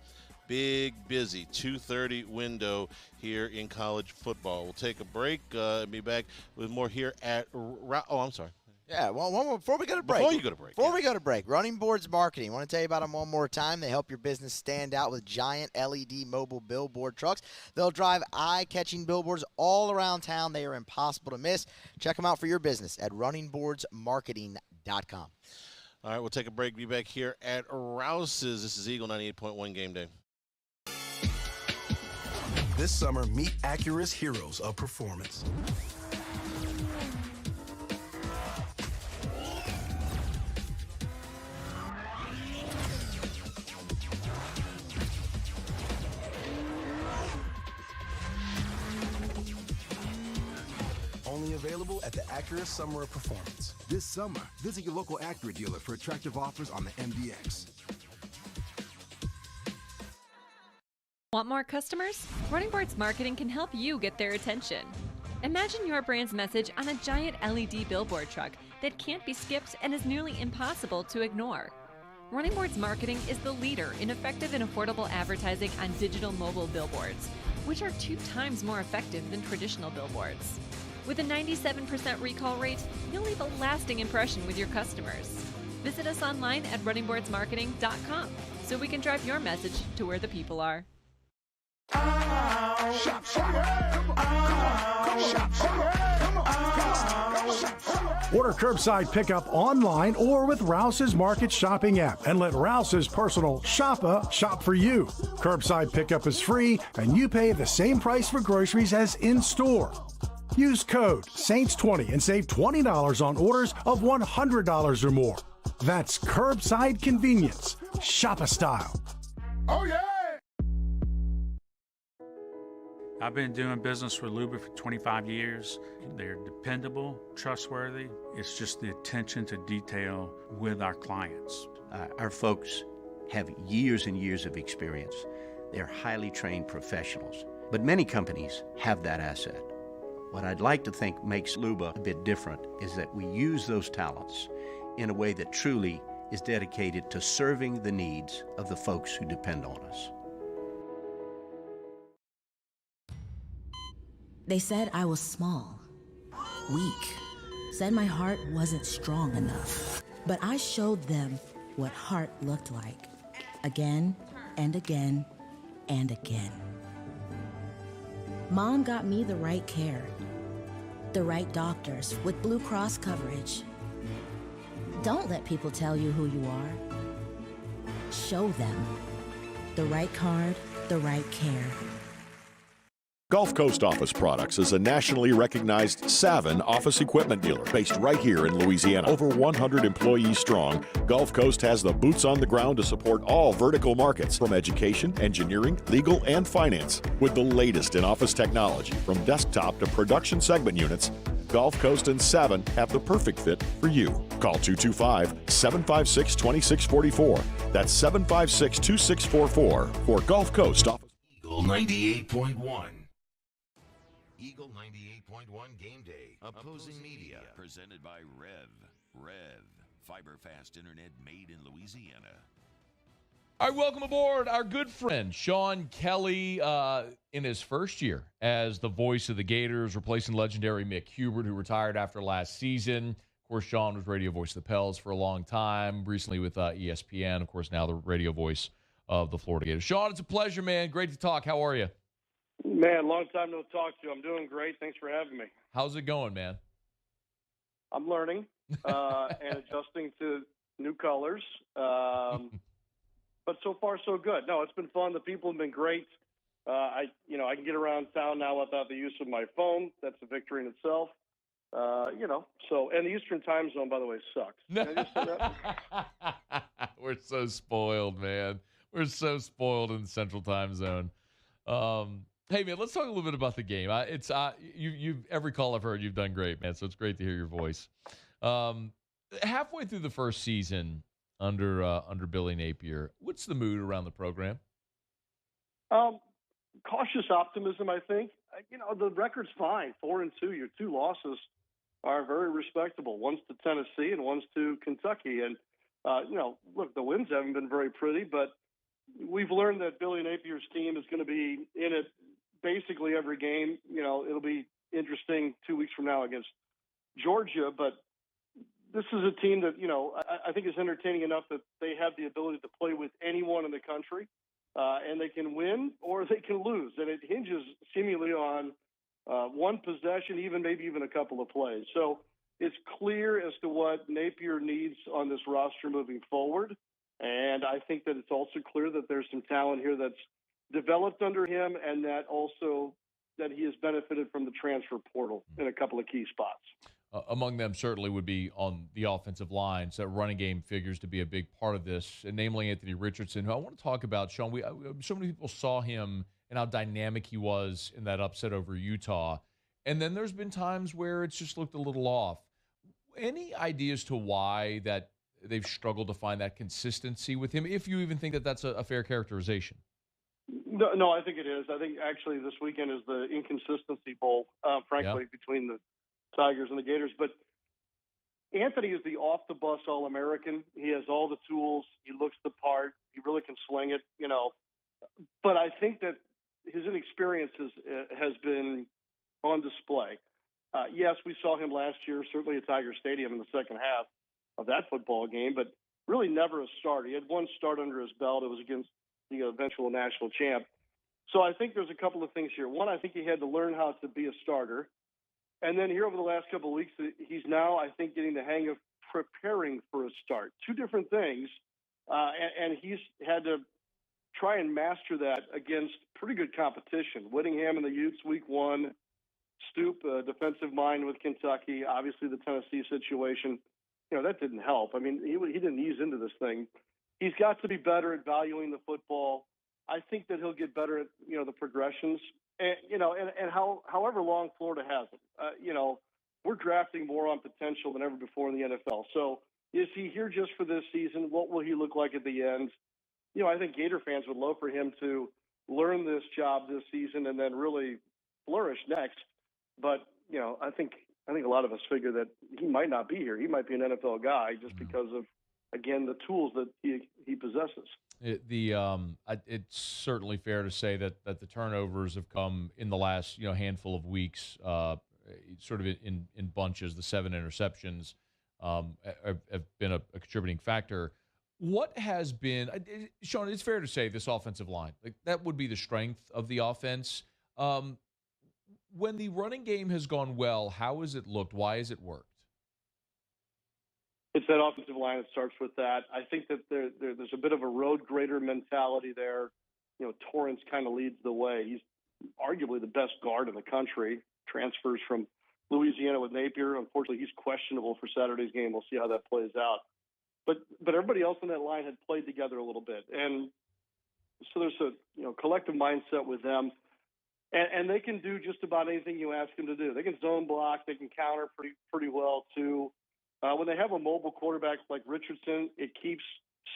Big, busy 2:30 window here in college football. We'll take a break. Be back with more here at I'm sorry. Yeah, well, one more before we go to break. We go to break, Running Boards Marketing. I want to tell you about them one more time. They help your business stand out with giant LED mobile billboard trucks. They'll drive eye-catching billboards all around town. They are impossible to miss. Check them out for your business at runningboardsmarketing.com. All right, we'll take a break. Be back here at Rouse's. This is Eagle 98.1 Game Day. This summer, meet Acura's heroes of performance. Only available at the Acura Summer of Performance. This summer, visit your local Acura dealer for attractive offers on the MDX. Want more customers? Running Boards Marketing can help you get their attention. Imagine your brand's message on a giant LED billboard truck that can't be skipped and is nearly impossible to ignore. Running Boards Marketing is the leader in effective and affordable advertising on digital mobile billboards, which are 2 times more effective than traditional billboards. With a 97% recall rate, you'll leave a lasting impression with your customers. Visit us online at runningboardsmarketing.com so we can drive your message to where the people are. Order curbside pickup online or with Rouse's Market Shopping app and let Rouse's personal shopper shop for you. Curbside pickup is free and you pay the same price for groceries as in-store. Use code SAINTS20 and save $20 on orders of $100 or more. That's curbside convenience. Shopper style. Oh, yeah! I've been doing business with Luba for 25 years. They're dependable, trustworthy. It's just the attention to detail with our clients. Our folks have years and years of experience. They're highly trained professionals. But many companies have that asset. What I'd like to think makes Luba a bit different is that we use those talents in a way that truly is dedicated to serving the needs of the folks who depend on us. They said I was small, weak, said my heart wasn't strong enough. But I showed them what heart looked like, again and again and again. Mom got me the right care, the right doctors with Blue Cross coverage. Don't let people tell you who you are. Show them the right card, the right care. Gulf Coast Office Products is a nationally recognized Savin office equipment dealer based right here in Louisiana. Over 100 employees strong, Gulf Coast has the boots on the ground to support all vertical markets from education, engineering, legal, and finance. With the latest in office technology from desktop to production segment units, Gulf Coast and Savin have the perfect fit for you. Call 225-756-2644. That's 756-2644 for Gulf Coast Office. Eagle 98.1. Eagle 98.1 Game Day. Opposing Media. Presented by Rev. Fiber fast internet made in Louisiana. All right, welcome aboard our good friend Sean Kelly in his first year as the voice of the Gators, replacing legendary Mick Hubert, who retired after last season. Of course, Sean was radio voice of the Pels for a long time, recently with ESPN. Of course, now the radio voice of the Florida Gators. Sean, it's a pleasure, man. Great to talk. How are you? Man, long time no talk to you. I'm doing great. Thanks for having me. How's it going, man? I'm learning and adjusting to new colors. But so far, so good. No, it's been fun. The people have been great. I can get around town now without the use of my phone. That's a victory in itself. And the Eastern time zone, by the way, sucks. We're so spoiled, man. We're so spoiled in the Central Time Zone. Hey, man, let's talk a little bit about the game. You've every call I've heard, you've done great, man. So it's great to hear your voice. Halfway through the first season under Billy Napier, what's the mood around the program? Cautious optimism, I think. The record's fine, 4-2. Your 2 losses are very respectable. One's to Tennessee and one's to Kentucky. And look, the wins haven't been very pretty, but we've learned that Billy Napier's team is going to be in it basically every game. It'll be interesting 2 weeks from now against Georgia, but this is a team that, I think is entertaining enough that they have the ability to play with anyone in the country, and they can win or they can lose. And it hinges seemingly on one possession, maybe even a couple of plays. So it's clear as to what Napier needs on this roster moving forward. And I think that it's also clear that there's some talent here that's developed under him, and that also that he has benefited from the transfer portal in a couple of key spots. Among them certainly would be on the offensive line. So running game figures to be a big part of this, and namely Anthony Richardson, who I want to talk about. Sean, so many people saw him and how dynamic he was in that upset over Utah. And then there's been times where it's just looked a little off. Any ideas to why that they've struggled to find that consistency with him, if you even think that that's a fair characterization? No, I think it is. I think actually this weekend is the inconsistency bowl, frankly, between the Tigers and the Gators. But Anthony is the off-the-bus All-American. He has all the tools. He looks the part. He really can sling it, But I think that his inexperience has been on display. Yes, we saw him last year, certainly at Tiger Stadium in the second half of that football game, but really never a start. He had one start under his belt. It was against the eventual national champ. So I think there's a couple of things here. One, I think he had to learn how to be a starter. And then here over the last couple of weeks, he's now, I think, getting the hang of preparing for a start. Two different things. And he's had to try and master that against pretty good competition. Whittingham and the Utes week one, Stoop, defensive mind with Kentucky, obviously the Tennessee situation. That didn't help. I mean, he didn't ease into this thing. He's got to be better at valuing the football. I think that he'll get better at, the progressions. And, however long Florida has him. We're drafting more on potential than ever before in the NFL. So is he here just for this season? What will he look like at the end? I think Gator fans would love for him to learn this job this season and then really flourish next. But, I think a lot of us figure that he might not be here. He might be an NFL guy just because of, again, the tools that he possesses. It's certainly fair to say that the turnovers have come in the last handful of weeks, sort of in bunches. The 7 interceptions have been a contributing factor. What has been, Sean? It's fair to say this offensive line, that would be the strength of the offense. When the running game has gone well, how has it looked? Why has it worked? It's that offensive line that starts with that. I think that there's a bit of a road grader mentality there. Torrance kind of leads the way. He's arguably the best guard in the country. Transfers from Louisiana with Napier. Unfortunately, he's questionable for Saturday's game. We'll see how that plays out. But everybody else in that line had played together a little bit, and so there's a collective mindset with them. And they can do just about anything you ask them to do. They can zone block. They can counter pretty well too. When they have a mobile quarterback like Richardson, it keeps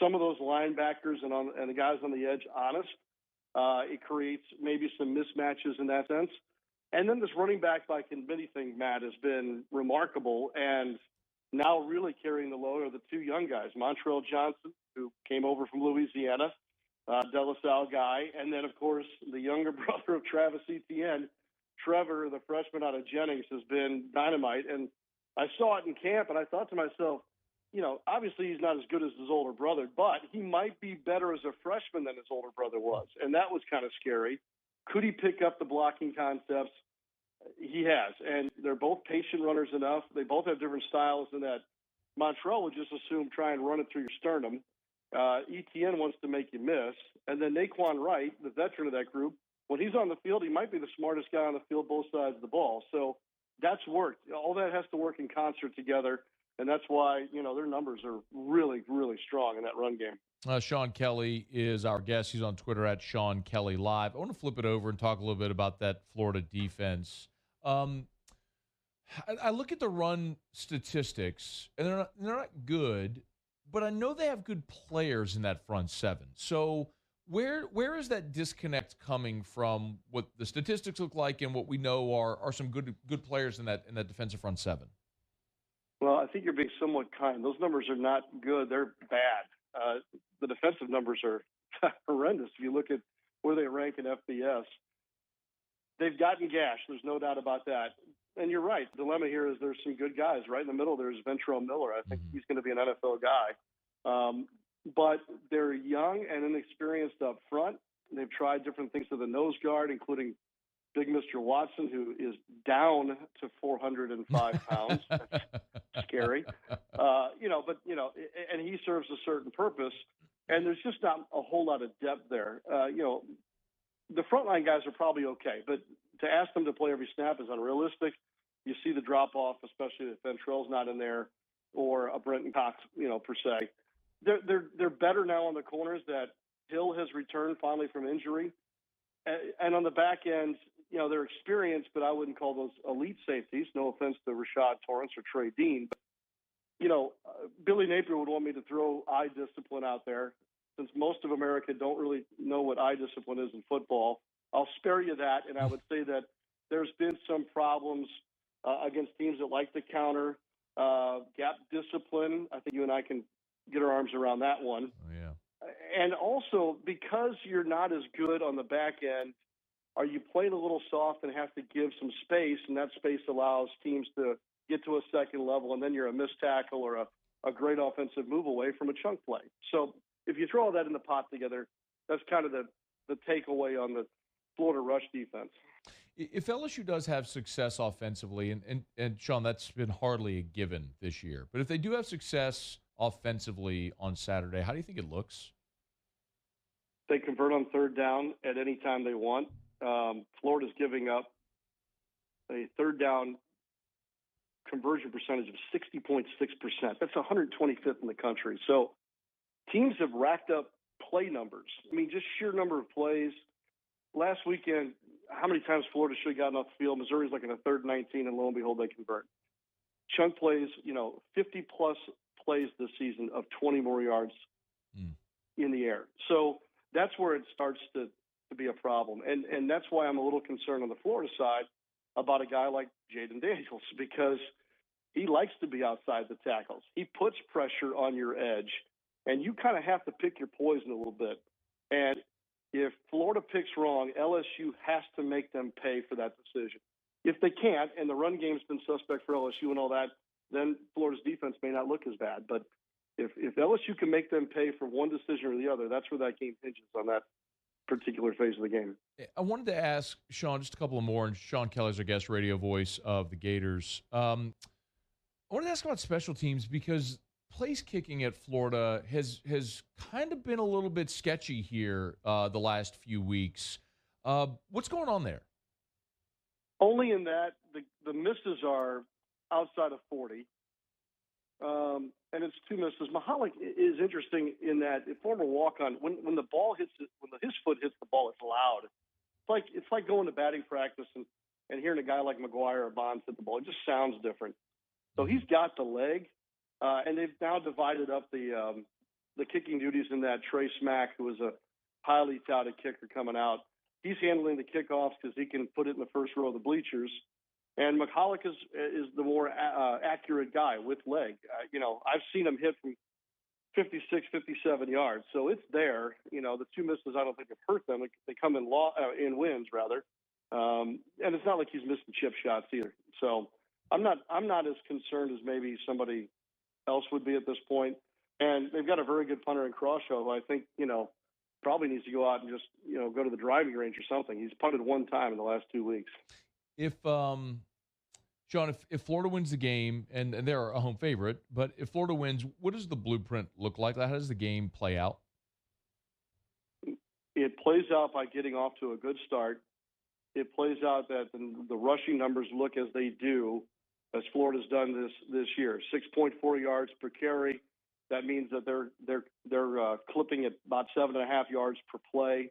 some of those linebackers and the guys on the edge honest. It creates maybe some mismatches in that sense. And then this running back by committee thing, Matt, has been remarkable. And now really carrying the load are the two young guys, Montrell Johnson, who came over from Louisiana, De La Salle guy, and then, of course, the younger brother of Travis Etienne, Trevor, the freshman out of Jennings, has been dynamite. And I saw it in camp, and I thought to myself, obviously he's not as good as his older brother, but he might be better as a freshman than his older brother was, and that was kind of scary. Could he pick up the blocking concepts? He has, and they're both patient runners enough. They both have different styles in that Montrell would just assume try and run it through your sternum. Etienne wants to make you miss. And then Naquan Wright, the veteran of that group, when he's on the field, he might be the smartest guy on the field both sides of the ball. So that's worked. All that has to work in concert together, and that's why, their numbers are really, really strong in that run game. Sean Kelly is our guest. He's on Twitter at Sean Kelly Live. I want to flip it over and talk a little bit about that Florida defense. I look at the run statistics, and they're not good, but I know they have good players in that front seven. So where is that disconnect coming from? What the statistics look like, and what we know are some good players in that defensive front seven. Well, I think you're being somewhat kind. Those numbers are not good; they're bad. The defensive numbers are horrendous. If you look at where they rank in FBS, they've gotten gashed. There's no doubt about that. And you're right. The dilemma here is there's some good guys. Right in the middle, there's Ventrell Miller. I think he's going to be an NFL guy. But they're young and inexperienced up front. They've tried different things to the nose guard, including Big Mr. Watson, who is down to 405 pounds. That's scary. And he serves a certain purpose, and there's just not a whole lot of depth there. The frontline guys are probably okay, but to ask them to play every snap is unrealistic. You see the drop-off, especially if Ventrell's not in there or a Brenton Cox, per se. They're better now on the corners that Hill has returned finally from injury. And on the back end, they're experienced, but I wouldn't call those elite safeties. No offense to Rashad Torrance or Trey Dean. But, Billy Napier would want me to throw eye discipline out there. Since most of America don't really know what eye discipline is in football, I'll spare you that. And I would say that there's been some problems against teams that like to counter, gap discipline. I think you and I can get our arms around that one. Oh, yeah. And also, because you're not as good on the back end, are you playing a little soft and have to give some space, and that space allows teams to get to a second level, and then you're a missed tackle or a great offensive move away from a chunk play. So if you throw all that in the pot together, that's kind of the takeaway on the Florida rush defense. If LSU does have success offensively, and Sean, that's been hardly a given this year, but if they do have success offensively on Saturday, how do you think it looks? They convert on third down at any time they want. Florida's giving up a third down conversion percentage of 60.6%. That's 125th in the country. So teams have racked up play numbers. I mean, just sheer number of plays. Last weekend, how many times Florida should have gotten off the field? Missouri's like in a third 19, and lo and behold, they convert. Chunk plays, 50-plus plays this season of 20 more yards in the air. So that's where it starts to be a problem. And that's why I'm a little concerned on the Florida side about a guy like Jaden Daniels, because he likes to be outside the tackles. He puts pressure on your edge, and you kind of have to pick your poison a little bit. And if Florida picks wrong, LSU has to make them pay for that decision. If they can't, and the run game's been suspect for LSU and all that, then Florida's defense may not look as bad. But if LSU can make them pay for one decision or the other, that's where that game hinges on that particular phase of the game. I wanted to ask Sean just a couple of more, and Sean Kelly's our guest radio voice of the Gators. I wanted to ask about special teams because place kicking at Florida has kind of been a little bit sketchy here the last few weeks. What's going on there? Only in that the misses are outside of 40. And it's two misses. Mahalik is interesting in that former walk-on, when the ball hits it, when his foot hits the ball, it's loud. It's like going to batting practice and hearing a guy like McGuire or Bonds hit the ball. It just sounds different. So he's got the leg, and they've now divided up the kicking duties in that Trey Smack, who was a highly touted kicker coming out. He's handling the kickoffs because he can put it in the first row of the bleachers. And McCulloch is the more accurate guy with leg. I've seen him hit from 56, 57 yards. So it's there. The two misses, I don't think have hurt them. They come in wins, rather. And it's not like he's missing chip shots either. So I'm not as concerned as maybe somebody else would be at this point. And they've got a very good punter in Crawshaw, who I think, probably needs to go out and just, go to the driving range or something. He's punted one time in the last 2 weeks. If Sean, if Florida wins the game, and they're a home favorite, but if Florida wins, what does the blueprint look like? How does the game play out? It plays out by getting off to a good start. It plays out that the rushing numbers look as they do, as Florida's done this year. 6.4 yards per carry. That means that they're clipping at about 7.5 yards per play.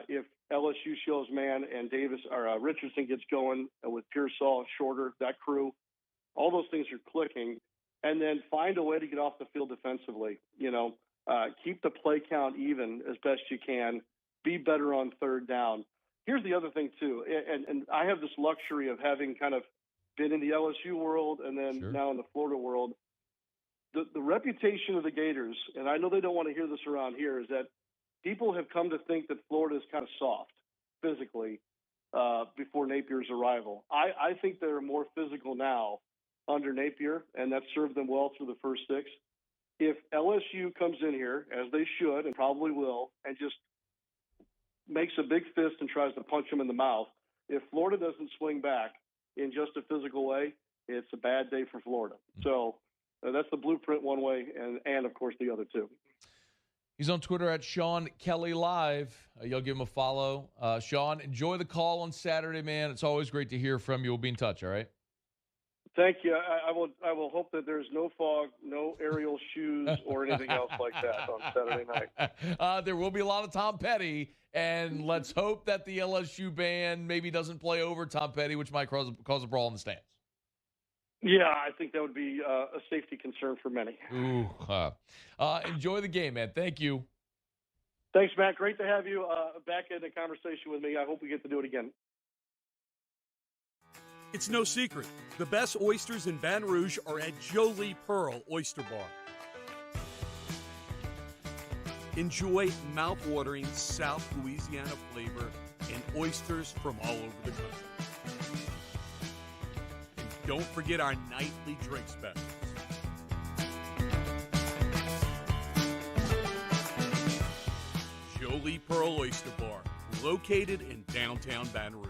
If LSU shows man and Davis or Richardson gets going with Pearsall shorter, that crew, all those things are clicking. And then find a way to get off the field defensively. Keep the play count even as best you can. Be better on third down. Here's the other thing too, and I have this luxury of having kind of been in the LSU world and then now in the Florida world. The reputation of the Gators, and I know they don't want to hear this around here, is that people have come to think that Florida is kind of soft physically before Napier's arrival. I think they're more physical now under Napier, and that served them well through the first 6. If LSU comes in here, as they should and probably will, and just makes a big fist and tries to punch them in the mouth, if Florida doesn't swing back in just a physical way, it's a bad day for Florida. So that's the blueprint one way, and of course the other two. He's on Twitter at Sean Kelly Live. You'll give him a follow. Sean, enjoy the call on Saturday, man. It's always great to hear from you. We'll be in touch, all right? Thank you. I will hope that there's no fog, no aerial shoes, or anything else like that on Saturday night. There will be a lot of Tom Petty, and let's hope that the LSU band maybe doesn't play over Tom Petty, which might cause a brawl in the stands. Yeah, I think that would be a safety concern for many. Ooh. Enjoy the game, man. Thank you. Thanks, Matt. Great to have you back in the conversation with me. I hope we get to do it again. It's no secret. The best oysters in Baton Rouge are at Jolie Pearl Oyster Bar. Enjoy mouth-watering South Louisiana flavor and oysters from all over the country. And don't forget our nightly drink specials. Jolie Pearl Oyster Bar, located in downtown Baton Rouge.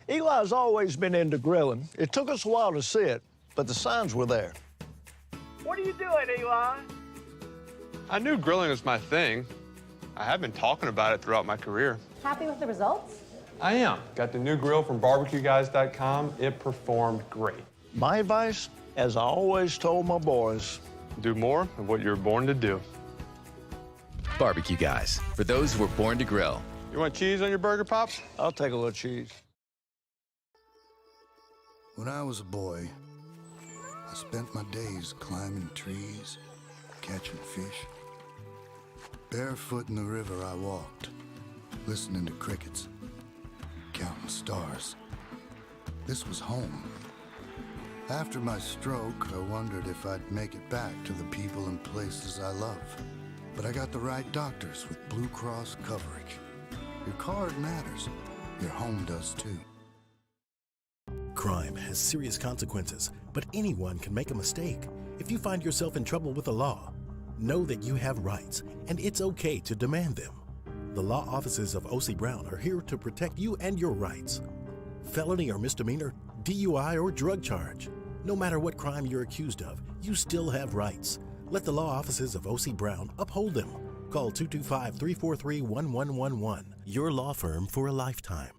Eli's always been into grilling. It took us a while to see it, but the signs were there. What are you doing, Eli? I knew grilling was my thing. I have been talking about it throughout my career. Happy with the results? I am. Got the new grill from barbecueguys.com. It performed great. My advice, as I always told my boys, do more of what you're born to do. Barbecue Guys, for those who were born to grill. You want cheese on your burger, Pops? I'll take a little cheese. When I was a boy, I spent my days climbing trees, catching fish. Barefoot in the river I walked, listening to crickets, counting stars. This was home. After my stroke, I wondered if I'd make it back to the people and places I love. But I got the right doctors with Blue Cross coverage. Your card matters. Your home does too. Crime has serious consequences, but anyone can make a mistake. If you find yourself in trouble with the law, know that you have rights, and it's okay to demand them. The law offices of O.C. Brown are here to protect you and your rights. Felony or misdemeanor, DUI or drug charge. No matter what crime you're accused of, you still have rights. Let the law offices of O.C. Brown uphold them. Call 225-343-1111. Your law firm for a lifetime.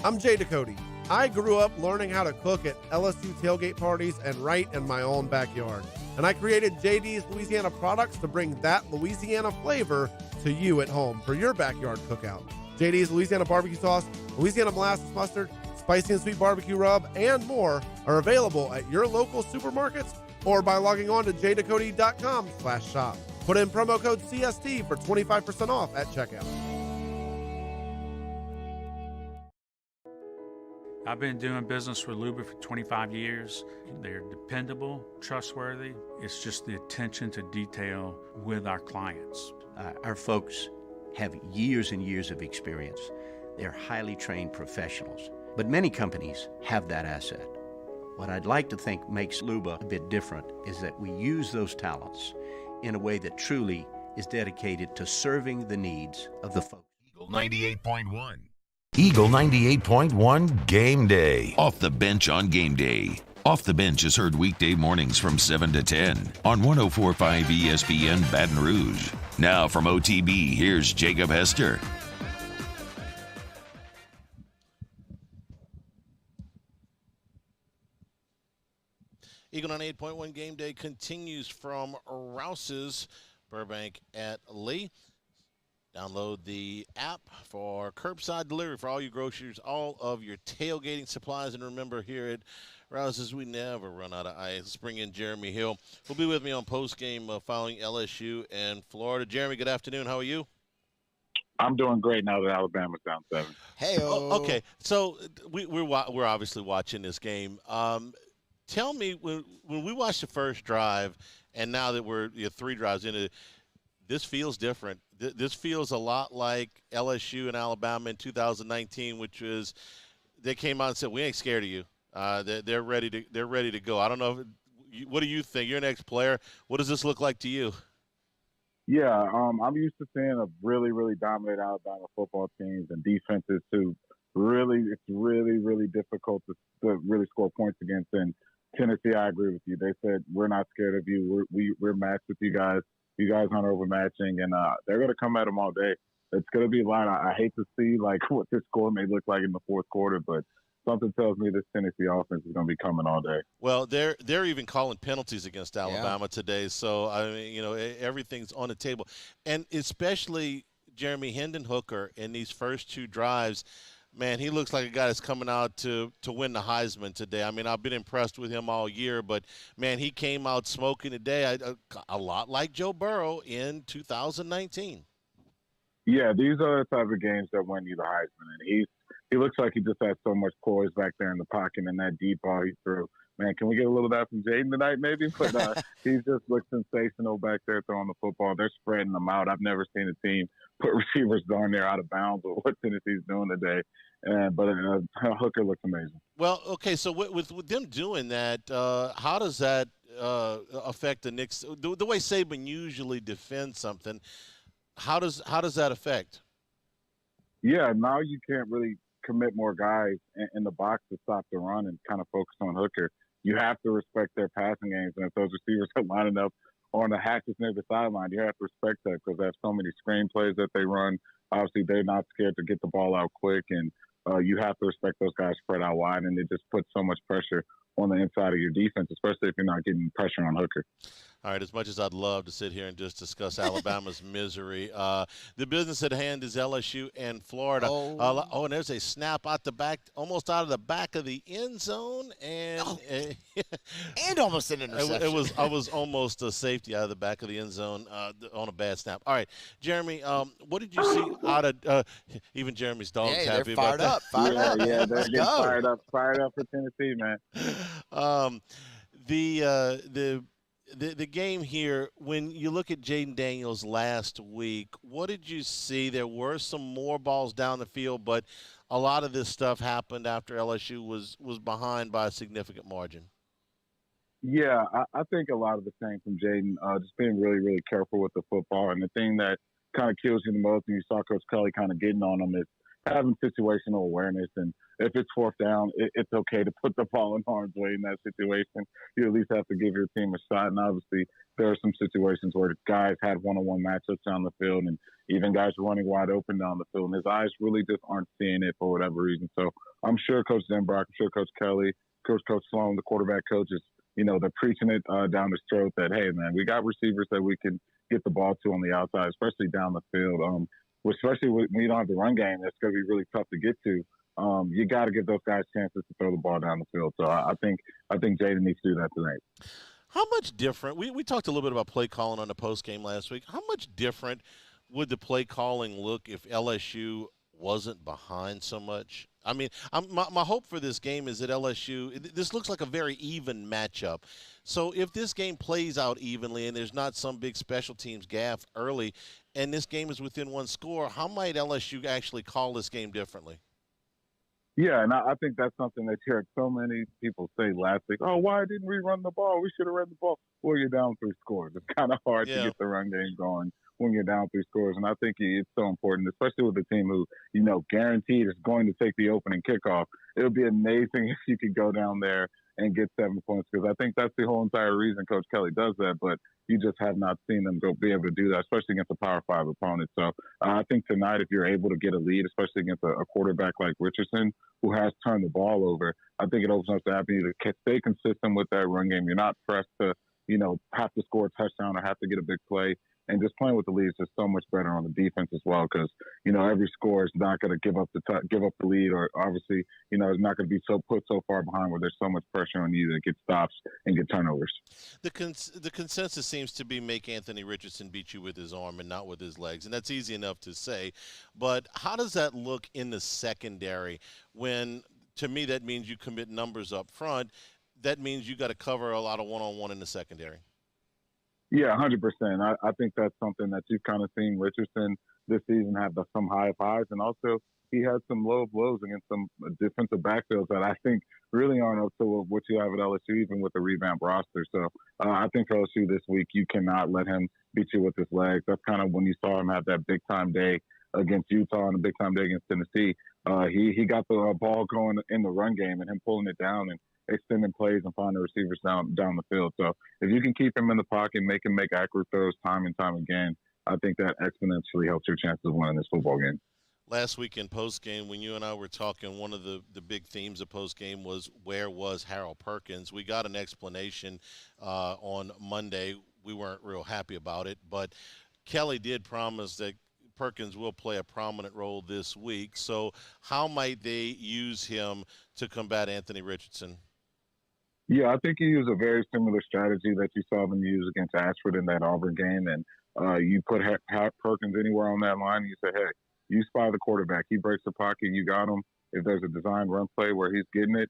I'm Jay Ducote. I grew up learning how to cook at LSU tailgate parties and right in my own backyard. And I created JD's Louisiana products to bring that Louisiana flavor to you at home for your backyard cookout. JD's Louisiana barbecue sauce, Louisiana molasses mustard, spicy and sweet barbecue rub, and more are available at your local supermarkets or by logging on to jducote.com/shop. Put in promo code CST for 25% off at checkout. I've been doing business with Luba for 25 years. They're dependable, trustworthy. It's just the attention to detail with our clients. Our folks have years and years of experience. They're highly trained professionals. But many companies have that asset. What I'd like to think makes Luba a bit different is that we use those talents in a way that truly is dedicated to serving the needs of the folks. Eagle 98.1. Eagle 98.1 Game Day. Off the bench on game day. Off the Bench is heard weekday mornings from 7 to 10 on 104.5 ESPN Baton Rouge. Now from OTB, here's Jacob Hester. Eagle 98.1 Game Day continues from Rouse's, Burbank at Lee. Download the app for curbside delivery for all your groceries, all of your tailgating supplies. And remember, here at Rouse's, we never run out of ice. Let's bring in Jeremy Hill, who'll be with me on postgame following LSU and Florida. Jeremy, good afternoon. How are you? I'm doing great now that Alabama's down 7. Hey, okay. So we're obviously watching this game. Tell me, when we watched the first drive, and now that we're 3 drives into it, this feels different. This feels a lot like LSU and Alabama in 2019, which was they came out and said, "We ain't scared of you." They're ready to go. I don't know. What do you think? You're an ex-player. What does this look like to you? Yeah, I'm used to seeing a really, really dominant Alabama football teams and defenses who it's really difficult to really score points against. And Tennessee, I agree with you. They said we're not scared of you. We're matched with you guys. You guys aren't overmatching, and they're going to come at them all day. It's going to be a lot. I hate to see like what this score may look like in the fourth quarter, but something tells me this Tennessee offense is going to be coming all day. Well, they're even calling penalties against Alabama today. So I mean, everything's on the table, and especially Jeremy Hendon Hooker in these first two drives. Man, he looks like a guy that's coming out to win the Heisman today. I mean, I've been impressed with him all year, but man, he came out smoking today. A lot like Joe Burrow in 2019. Yeah, these are the type of games that win you the Heisman, and he looks like he just has so much poise back there in the pocket, and that deep ball he threw. Man, can we get a little of that from Jaden tonight, maybe? But he's just looked sensational back there throwing the football. They're spreading them out. I've never seen a team put receivers darn near out of bounds with what Tennessee's doing today. But Hooker looks amazing. Well, okay, so with them doing that, how does that affect the Knicks? The way Saban usually defends something, how does that affect? Yeah, now you can't really commit more guys in the box to stop the run and kind of focus on Hooker. You have to respect their passing games, and if those receivers are lining up on the hatches near the sideline, you have to respect that because they have so many screen plays that they run. Obviously, they're not scared to get the ball out quick, and you have to respect those guys spread out wide, and it just puts so much pressure on the inside of your defense, especially if you're not getting pressure on Hooker. All right, as much as I'd love to sit here and just discuss Alabama's misery, the business at hand is LSU and Florida. And there's a snap out the back, almost out of the back of the end zone, and and almost an interception. I was almost a safety out of the back of the end zone on a bad snap. All right, Jeremy, what did you see out of even Jeremy's dog's happy about that? Fired up. Yeah, they're getting fired up for Tennessee, man. The game here, when you look at Jaden Daniels last week, what did you see? There were some more balls down the field, but a lot of this stuff happened after LSU was behind by a significant margin. Yeah, I think a lot of the same from Jaden, just being really, really careful with the football. And the thing that kind of kills you the most, and you saw Coach Kelly kind of getting on him, is having situational awareness. And if it's fourth down, it's okay to put the ball in harm's way in that situation. You at least have to give your team a shot. And obviously, there are some situations where guys had one-on-one matchups down the field, and even guys running wide open down the field. And his eyes really just aren't seeing it for whatever reason. So I'm sure Coach Denbrock, I'm sure Coach Kelly, Coach Sloan, the quarterback coaches, they're preaching it down his throat that, hey, man, we got receivers that we can get the ball to on the outside, especially down the field. Especially when you don't have the run game, that's going to be really tough to get to. You got to give those guys chances to throw the ball down the field. So I think Jaden needs to do that tonight. How much different? We talked a little bit about play calling on the post game last week. How much different would the play calling look if LSU wasn't behind so much? I mean, my hope for this game is that LSU – this looks like a very even matchup. So if this game plays out evenly and there's not some big special teams gaffe early and this game is within one score, how might LSU actually call this game differently? Yeah, and I think that's something that you heard so many people say last week. Oh, why didn't we run the ball? We should have run the ball. Well, you're down 3 scores. It's kind of hard to get the run game going when you're down 3 scores. And I think it's so important, especially with a team who, guaranteed is going to take the opening kickoff. It would be amazing if you could go down there and get 7 points, because I think that's the whole entire reason Coach Kelly does that. But you just have not seen them be able to do that, especially against a Power 5 opponent. So I think tonight, if you're able to get a lead, especially against a quarterback like Richardson, who has turned the ball over, I think it opens up the avenue to stay consistent with that run game. You're not pressed to, have to score a touchdown or have to get a big play. And just playing with the lead is just so much better on the defense as well, because every score is not going to give up the lead, or obviously it's not going to be put so far behind where there's so much pressure on you to get stops and get turnovers. The consensus seems to be make Anthony Richardson beat you with his arm and not with his legs, and that's easy enough to say. But how does that look in the secondary? When to me that means you commit numbers up front. That means you got to cover a lot of one-on-one in the secondary. Yeah, 100%. I think that's something that you've kind of seen Richardson this season have some high of highs, and also he had some low blows against some defensive backfields that I think really aren't up to what you have at LSU, even with the revamped roster. So I think for LSU this week, you cannot let him beat you with his legs. That's kind of when you saw him have that big-time day against Utah and a big-time day against Tennessee. He got the ball going in the run game and him pulling it down and extending plays and finding receivers down the field. So if you can keep him in the pocket, make him make accurate throws time and time again, I think that exponentially helps your chances of winning this football game. Last week in postgame, when you and I were talking, one of the big themes of postgame was where was Harold Perkins? We got an explanation on Monday. We weren't real happy about it, but Kelly did promise that Perkins will play a prominent role this week. So how might they use him to combat Anthony Richardson? Yeah, I think he used a very similar strategy that you saw them use against Ashford in that Auburn game. And you put Perkins anywhere on that line, and you say, hey, you spy the quarterback. He breaks the pocket, you got him. If there's a design run play where he's getting it,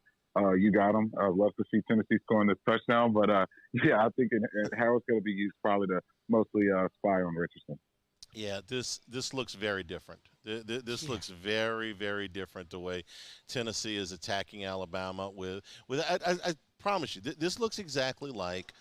you got him. I'd love to see Tennessee scoring this touchdown. But, yeah, I think Harold's going to be used probably to mostly spy on Richardson. Yeah, this looks very different. This looks very, very different the way Tennessee is attacking Alabama with I promise you, this looks exactly like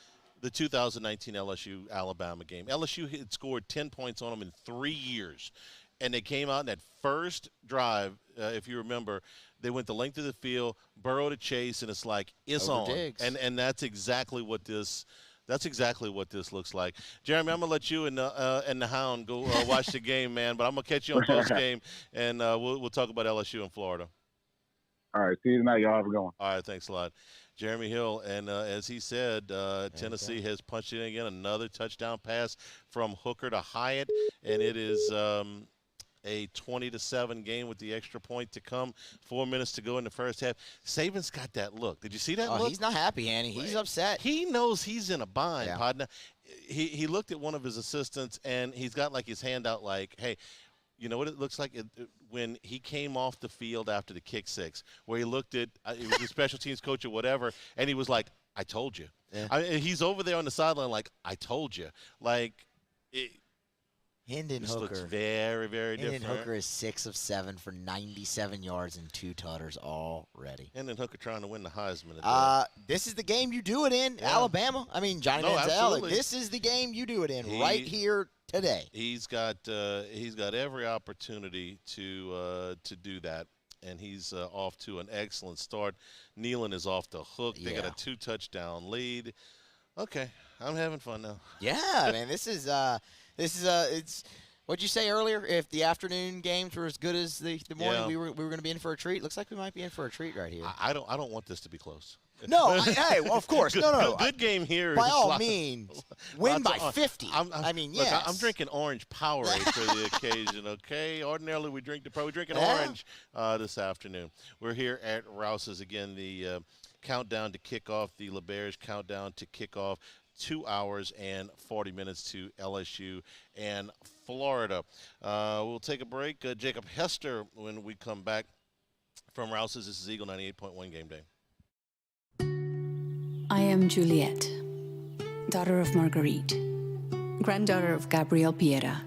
the 2019 LSU-Alabama game. LSU had scored 10 points on them in 3 years, and they came out in that first drive, if you remember, they went the length of the field, Burrow to Chase, and it's like, it's on. And that's exactly what this – that's exactly what this looks like. Jeremy, I'm going to let you and the Hound go watch the game, man, but I'm going to catch you on post-game, and we'll talk about LSU in Florida. All right, see you tonight. Y'all have a good one. All right, thanks a lot. Jeremy Hill, and as he said, Tennessee has punched in again, another touchdown pass from Hooker to Hyatt, and it is a 20-7 game with the extra point to come. 4 minutes to go in the first half. Saban's got that look. Did you see that look? He's not happy, Annie. He's upset. He knows he's in a bind, partner. He looked at one of his assistants, and he's got like his hand out like, hey, you know what it looks like when he came off the field after the kick six, where he looked at it was the special teams coach or whatever, and he was like, I told you. Yeah. He's over there on the sideline like, I told you. Like, Hendon this Hooker. looks very, very different. Hendon Hooker is 6 of 7 for 97 yards and 2 tutters already. Hendon Hooker trying to win the Heisman. This is the game you do it in, Alabama. I mean, Johnny Manziel. This is the game you do it in right here today. He's got every opportunity to do that, and he's off to an excellent start. Nealon is off the hook. They got a 2-touchdown lead. Okay, I'm having fun now. Yeah, man, this is it's what'd you say earlier? If the afternoon games were as good as the morning, we were going to be in for a treat. Looks like we might be in for a treat right here. I don't want this to be close. No, hey, well, of course, no. Good game here. By all means, win by 50. I mean, yes. Look, I'm drinking orange Powerade for the occasion. Okay, ordinarily we drink orange this afternoon. We're here at Rouse's again. The countdown to kickoff, the LeBears countdown to kickoff. 2 hours and 40 minutes to LSU and Florida. We'll take a break. Jacob Hester when we come back from Rouse's. This is Eagle 98.1 Game Day. I am Juliet, daughter of Marguerite, granddaughter of Gabriel Piera.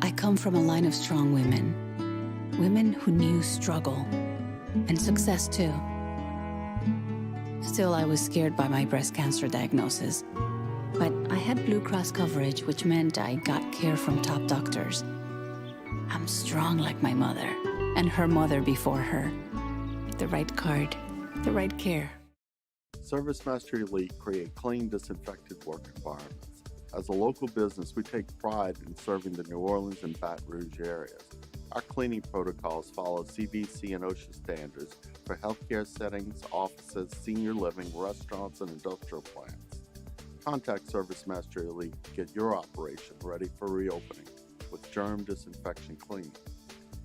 I come from a line of strong women who knew struggle and success too. Still, I was scared by my breast cancer diagnosis. But I had Blue Cross coverage, which meant I got care from top doctors. I'm strong like my mother, and her mother before her. The right card, the right care. ServiceMaster Elite create clean, disinfected work environments. As a local business, we take pride in serving the New Orleans and Baton Rouge areas. Our cleaning protocols follow CDC and OSHA standards for healthcare settings, offices, senior living, restaurants, and industrial plants. Contact ServiceMaster Elite to get your operation ready for reopening with germ disinfection cleaning.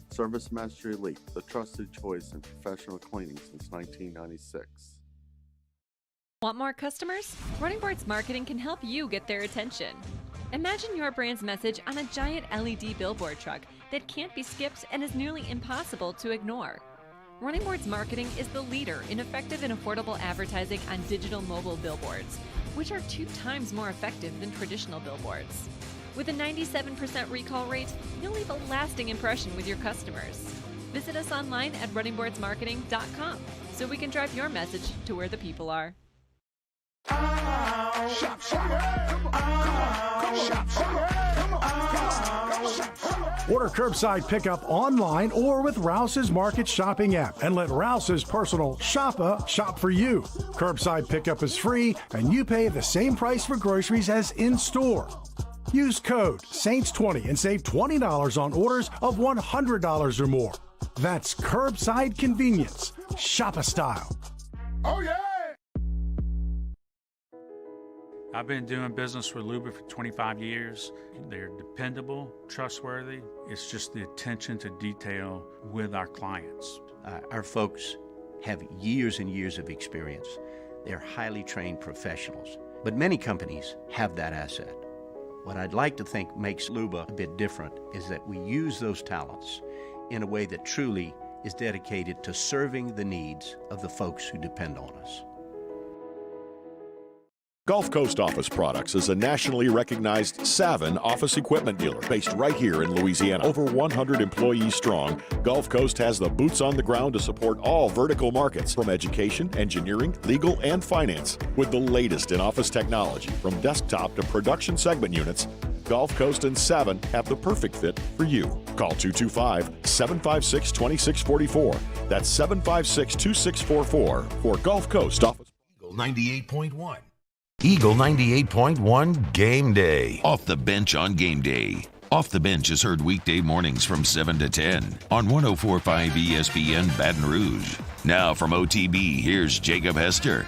ServiceMaster Elite, the trusted choice in professional cleaning since 1996. Want more customers? Running Boards Marketing can help you get their attention. Imagine your brand's message on a giant LED billboard truck that can't be skipped and is nearly impossible to ignore. Running Boards Marketing is the leader in effective and affordable advertising on digital mobile billboards, which are 2 times more effective than traditional billboards. With a 97% recall rate, you'll leave a lasting impression with your customers. Visit us online at runningboardsmarketing.com so we can drive your message to where the people are. Order curbside pickup online or with Rouse's Market Shopping app and let Rouse's personal shopper shop for you. Curbside pickup is free and you pay the same price for groceries as in-store. Use code SAINTS20 and save $20 on orders of $100 or more. That's curbside convenience. Shopper style. Oh, yeah! I've been doing business with Luba for 25 years. They're dependable, trustworthy. It's just the attention to detail with our clients. Our folks have years and years of experience. They're highly trained professionals, but many companies have that asset. What I'd like to think makes Luba a bit different is that we use those talents in a way that truly is dedicated to serving the needs of the folks who depend on us. Gulf Coast Office Products is a nationally recognized Savin office equipment dealer based right here in Louisiana. Over 100 employees strong, Gulf Coast has the boots on the ground to support all vertical markets, from education, engineering, legal, and finance. With the latest in office technology, from desktop to production segment units, Gulf Coast and Savin have the perfect fit for you. Call 225-756-2644. That's 756-2644 for Gulf Coast Office. 98.1. Eagle 98.1 Game Day. Off the Bench on Game Day. Off the Bench is heard weekday mornings from 7 to 10 on 104.5 ESPN Baton Rouge. Now from OTB, here's Jacob Hester.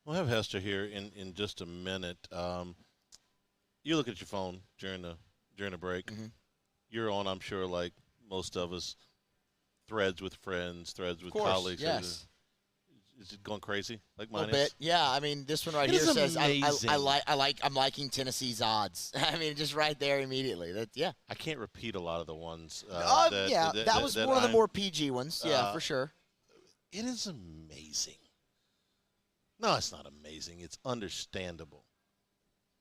We'll have Hester here in just a minute. You look at your phone during the break. Mm-hmm. You're on, I'm sure, like most of us, threads with friends, threads with colleagues. Yes. Is it going crazy like mine a little bit? Yeah. I mean, this one right here says I'm liking Tennessee's odds. I mean, just right there immediately. Yeah. I can't repeat a lot of the ones. That was one of the more PG ones. Yeah, for sure. It is amazing. No, it's not amazing. It's understandable.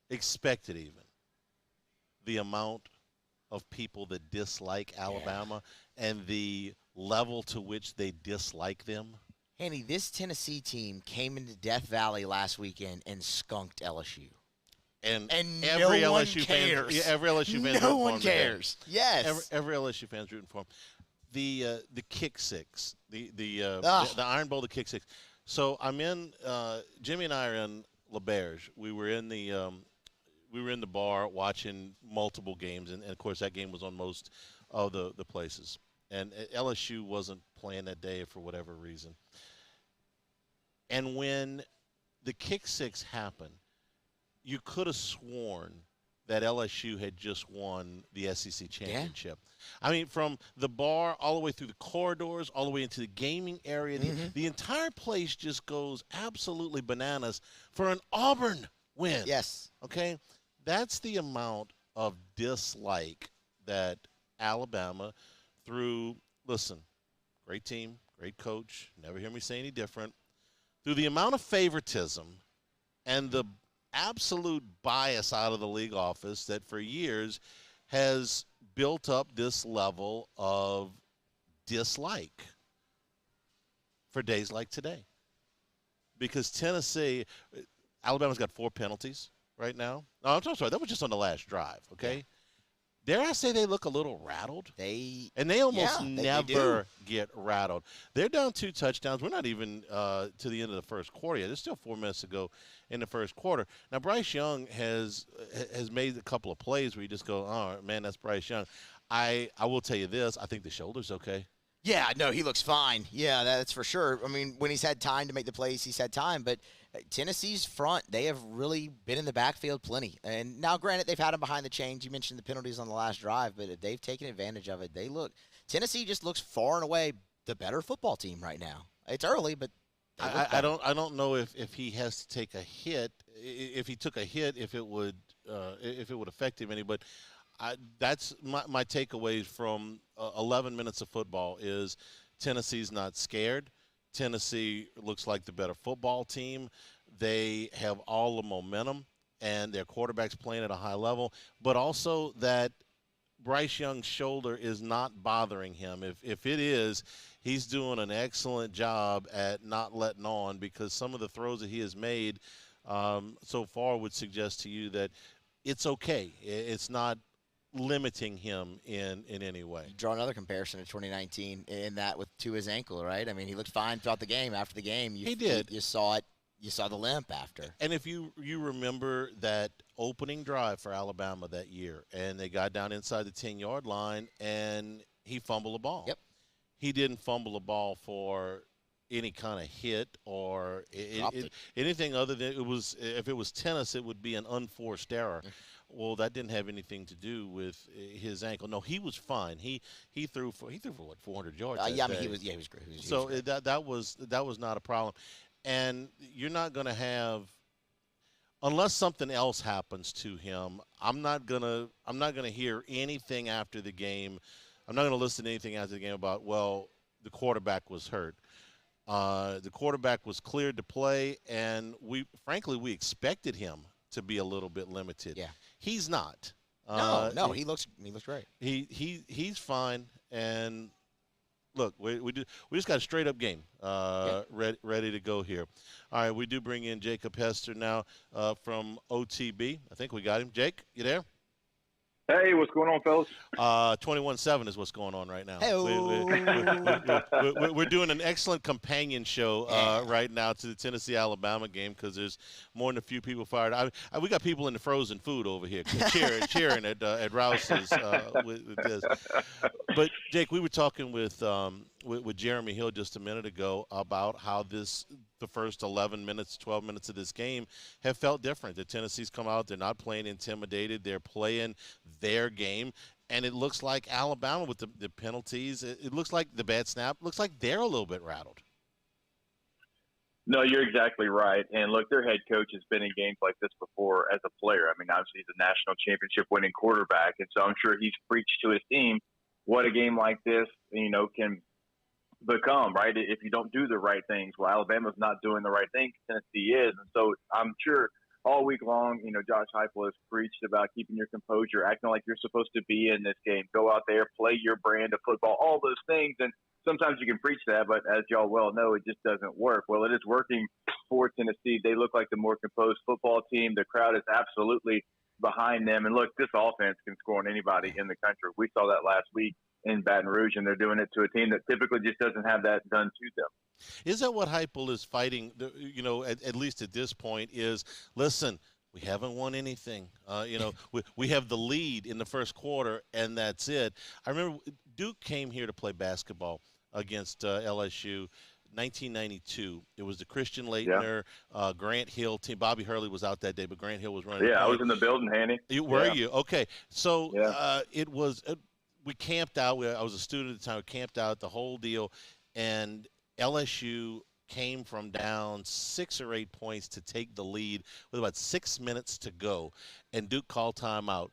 Expected even. The amount of people that dislike Alabama and the level to which they dislike them. Hanny, this Tennessee team came into Death Valley last weekend and skunked LSU. And every no LSU fan, every LSU fan, no one cares. Today. Yes, every LSU fan's rooting for him. The kick six, the Iron Bowl, the kick six. So I'm in. Jimmy and I are in LaBerge. We were in the bar watching multiple games, and of course that game was on most of the places. And LSU wasn't playing that day for whatever reason. And when the kick six happened, you could have sworn that LSU had just won the SEC championship. Yeah. I mean, from the bar all the way through the corridors, all the way into the gaming area, the entire place just goes absolutely bananas for an Auburn win. Yes. Okay? That's the amount of dislike that Alabama through, listen, great team, great coach, never hear me say any different, through the amount of favoritism and the absolute bias out of the league office that for years has built up this level of dislike for days like today. Because Tennessee, Alabama's got 4 penalties right now. No, I'm sorry, that was just on the last drive, okay? Yeah. Dare I say they look a little rattled? They almost never get rattled. They're down 2 touchdowns. We're not even to the end of the first quarter yet. There's still 4 minutes to go in the first quarter. Now, Bryce Young has made a couple of plays where you just go, oh, man, that's Bryce Young. I will tell you this. I think the shoulder's okay. Yeah, no, he looks fine. Yeah, that's for sure. I mean, when he's had time to make the plays, he's had time. But Tennessee's front, they have really been in the backfield plenty. And now, granted, they've had him behind the chains. You mentioned the penalties on the last drive, but they've taken advantage of it. Tennessee just looks far and away the better football team right now. It's early, but I don't know if he has to take a hit. If he took a hit, if it would affect him any. But that's my takeaways from 11 minutes of football is Tennessee's not scared. Tennessee looks like the better football team. They have all the momentum, and their quarterback's playing at a high level, but also that Bryce Young's shoulder is not bothering him. If it is, he's doing an excellent job at not letting on, because some of the throws that he has made so far would suggest to you that it's okay. It's not limiting him in any way. You draw another comparison to 2019 in that to his ankle, right? I mean, he looked fine throughout the game. After the game, he did. You saw it. You saw the limp after. And if you remember that opening drive for Alabama that year, and they got down inside the 10-yard line, and he fumbled a ball. Yep. He didn't fumble a ball for any kind of hit or anything other than if it was tennis, it would be an unforced error. Well, that didn't have anything to do with his ankle. No, he was fine. He threw for what, 400 yards. Yeah, I mean, he was great. So that was not a problem. And you're not going to have, unless something else happens to him, I'm not gonna hear anything after the game. I'm not going to listen to anything after the game about, well, the quarterback was hurt. The quarterback was cleared to play, and we expected him to be a little bit limited. Yeah. He's not. No, he looks great. He's fine. And look, we just got a straight up game ready to go here. All right, we do bring in Jacob Hester now from OTB. I think we got him. Jake, you there? Hey, what's going on, fellas? 21-7 is what's going on right now. Hey, we're doing an excellent companion show right now to the Tennessee-Alabama game, because there's more than a few people fired. We got people in the frozen food over here cheering at Rouse's with this. But, Jake, we were talking with Jeremy Hill just a minute ago about how the first 11 minutes, 12 minutes of this game have felt different. The Tennessee's come out. They're not playing intimidated. They're playing their game. And it looks like Alabama with the penalties, it looks like the bad snap, looks like they're a little bit rattled. No, you're exactly right. And, look, their head coach has been in games like this before as a player. I mean, obviously he's a national championship winning quarterback, and so I'm sure he's preached to his team what a game like this, can become, right? If you don't do the right things. Well, Alabama's not doing the right thing. Tennessee is. And so I'm sure all week long, Josh Heupel has preached about keeping your composure, acting like you're supposed to be in this game. Go out there, play your brand of football, all those things. And sometimes you can preach that, but as y'all well know, it just doesn't work. Well, it is working for Tennessee. They look like the more composed football team. The crowd is absolutely behind them. And look, this offense can score on anybody in the country. We saw that last week in Baton Rouge, and they're doing it to a team that typically just doesn't have that done to them. Is that what Heupel is fighting, at least at this point, is, listen, we haven't won anything. We have the lead in the first quarter, and that's it. I remember Duke came here to play basketball against LSU. 1992. It was the Christian Laettner, Grant Hill team. Bobby Hurley was out that day, but Grant Hill was running. Yeah, I was in the building, Hanny. Were you? Okay. So it was we camped out. I was a student at the time. We camped out, the whole deal, and LSU came from down 6 or 8 points to take the lead with about 6 minutes to go, and Duke called timeout.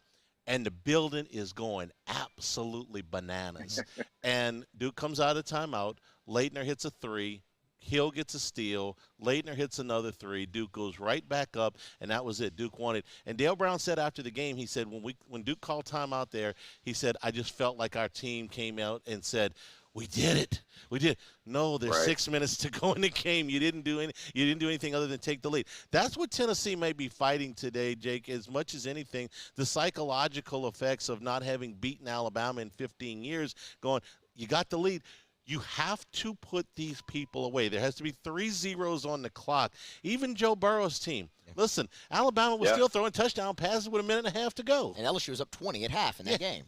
And the building is going absolutely bananas. And Duke comes out of timeout. Laettner hits a three. Hill gets a steal. Laettner hits another three. Duke goes right back up, and that was it. Duke won it. And Dale Brown said after the game, he said, when Duke called timeout there, he said, I just felt like our team came out and said, we did it. We did. No, there's 6 minutes to go in the game. You didn't do anything other than take the lead. That's what Tennessee may be fighting today, Jake, as much as anything. The psychological effects of not having beaten Alabama in 15 years, going, you got the lead. You have to put these people away. There has to be 3 zeros on the clock. Even Joe Burrow's team. Listen, Alabama was still throwing touchdown passes with 1.5 minutes to go. And LSU was up 20 at half in that game.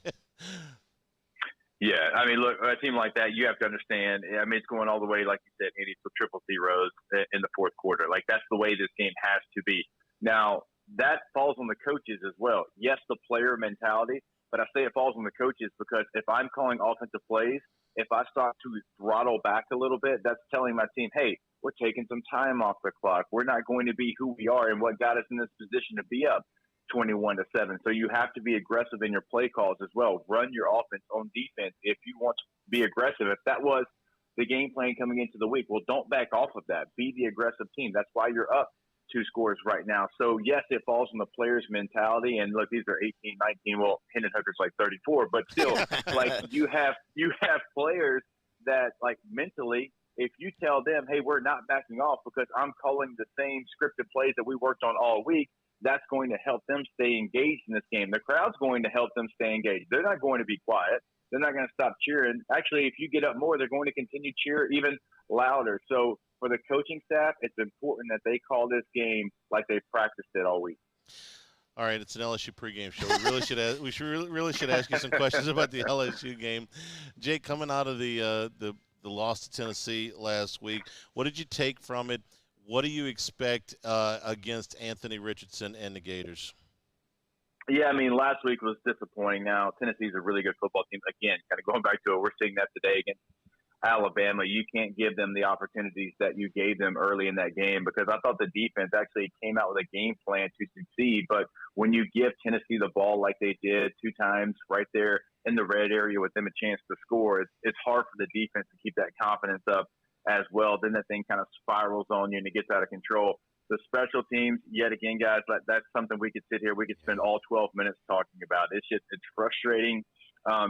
Yeah, I mean, look, a team like that, you have to understand. I mean, it's going all the way, like you said, Andy, to triple zeros in the fourth quarter. Like, that's the way this game has to be. Now, that falls on the coaches as well. Yes, the player mentality, but I say it falls on the coaches because if I'm calling offensive plays, if I start to throttle back a little bit, that's telling my team, hey, we're taking some time off the clock. We're not going to be who we are and what got us in this position to be up 21-7. So you have to be aggressive in your play calls as well. Run your offense on defense if you want to be aggressive. If that was the game plan coming into the week, well, don't back off of that. Be the aggressive team. That's why you're up two scores right now. So, yes, it falls on the player's mentality. And, look, these are 18, 19. Well, Hendon Hooker's like 34. But still, like, you have players that, like, mentally, if you tell them, hey, we're not backing off because I'm calling the same scripted plays that we worked on all week, that's going to help them stay engaged in this game. The crowd's going to help them stay engaged. They're not going to be quiet. They're not going to stop cheering. Actually, if you get up more, they're going to continue to cheer even louder. So for the coaching staff, it's important that they call this game like they practiced it all week. All right, it's an LSU pregame show. We really should ask you some questions about the LSU game. Jake, coming out of the loss to Tennessee last week, what did you take from it? What do you expect against Anthony Richardson and the Gators? Yeah, I mean, last week was disappointing. Now, Tennessee's a really good football team. Again, kind of going back to it, we're seeing that today against Alabama. You can't give them the opportunities that you gave them early in that game because I thought the defense actually came out with a game plan to succeed. But when you give Tennessee the ball like they did 2 times right there in the red area with them a chance to score, it's hard for the defense to keep that confidence up as well. Then that thing kind of spirals on you and it gets out of control. The special teams, yet again, guys, that's something we could sit here. We could spend all 12 minutes talking about. It's frustrating.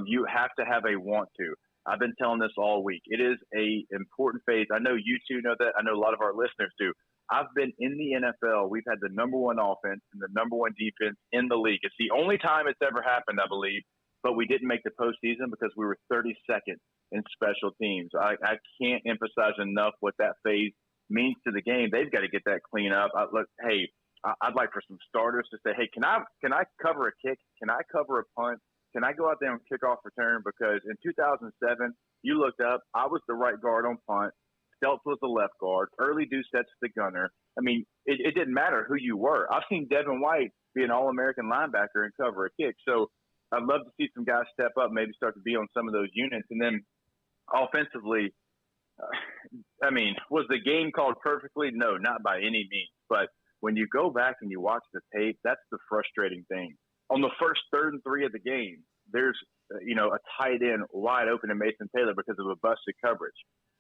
You have to have a want to. I've been telling this all week. It is a important phase. I know you two know that. I know a lot of our listeners do. I've been in the NFL. We've had the number 1 offense and the number 1 defense in the league. It's the only time it's ever happened, I believe, but we didn't make the postseason because we were 32nd in special teams. I can't emphasize enough what that phase means to the game. They've got to get that clean up. I'd like for some starters to say, hey, can I cover a kick? Can I cover a punt? Can I go out there and kick off return? Because in 2007, you looked up, I was the right guard on punt. Stelz was the left guard. Early Doucette's the gunner. I mean, it didn't matter who you were. I've seen Devin White be an All-American linebacker and cover a kick. So I'd love to see some guys step up, maybe start to be on some of those units. And then offensively, I mean, was the game called perfectly? No, not by any means. But when you go back and you watch the tape, that's the frustrating thing. On the first 3rd and 3 of the game, there's, a tight end wide open to Mason Taylor because of a busted coverage.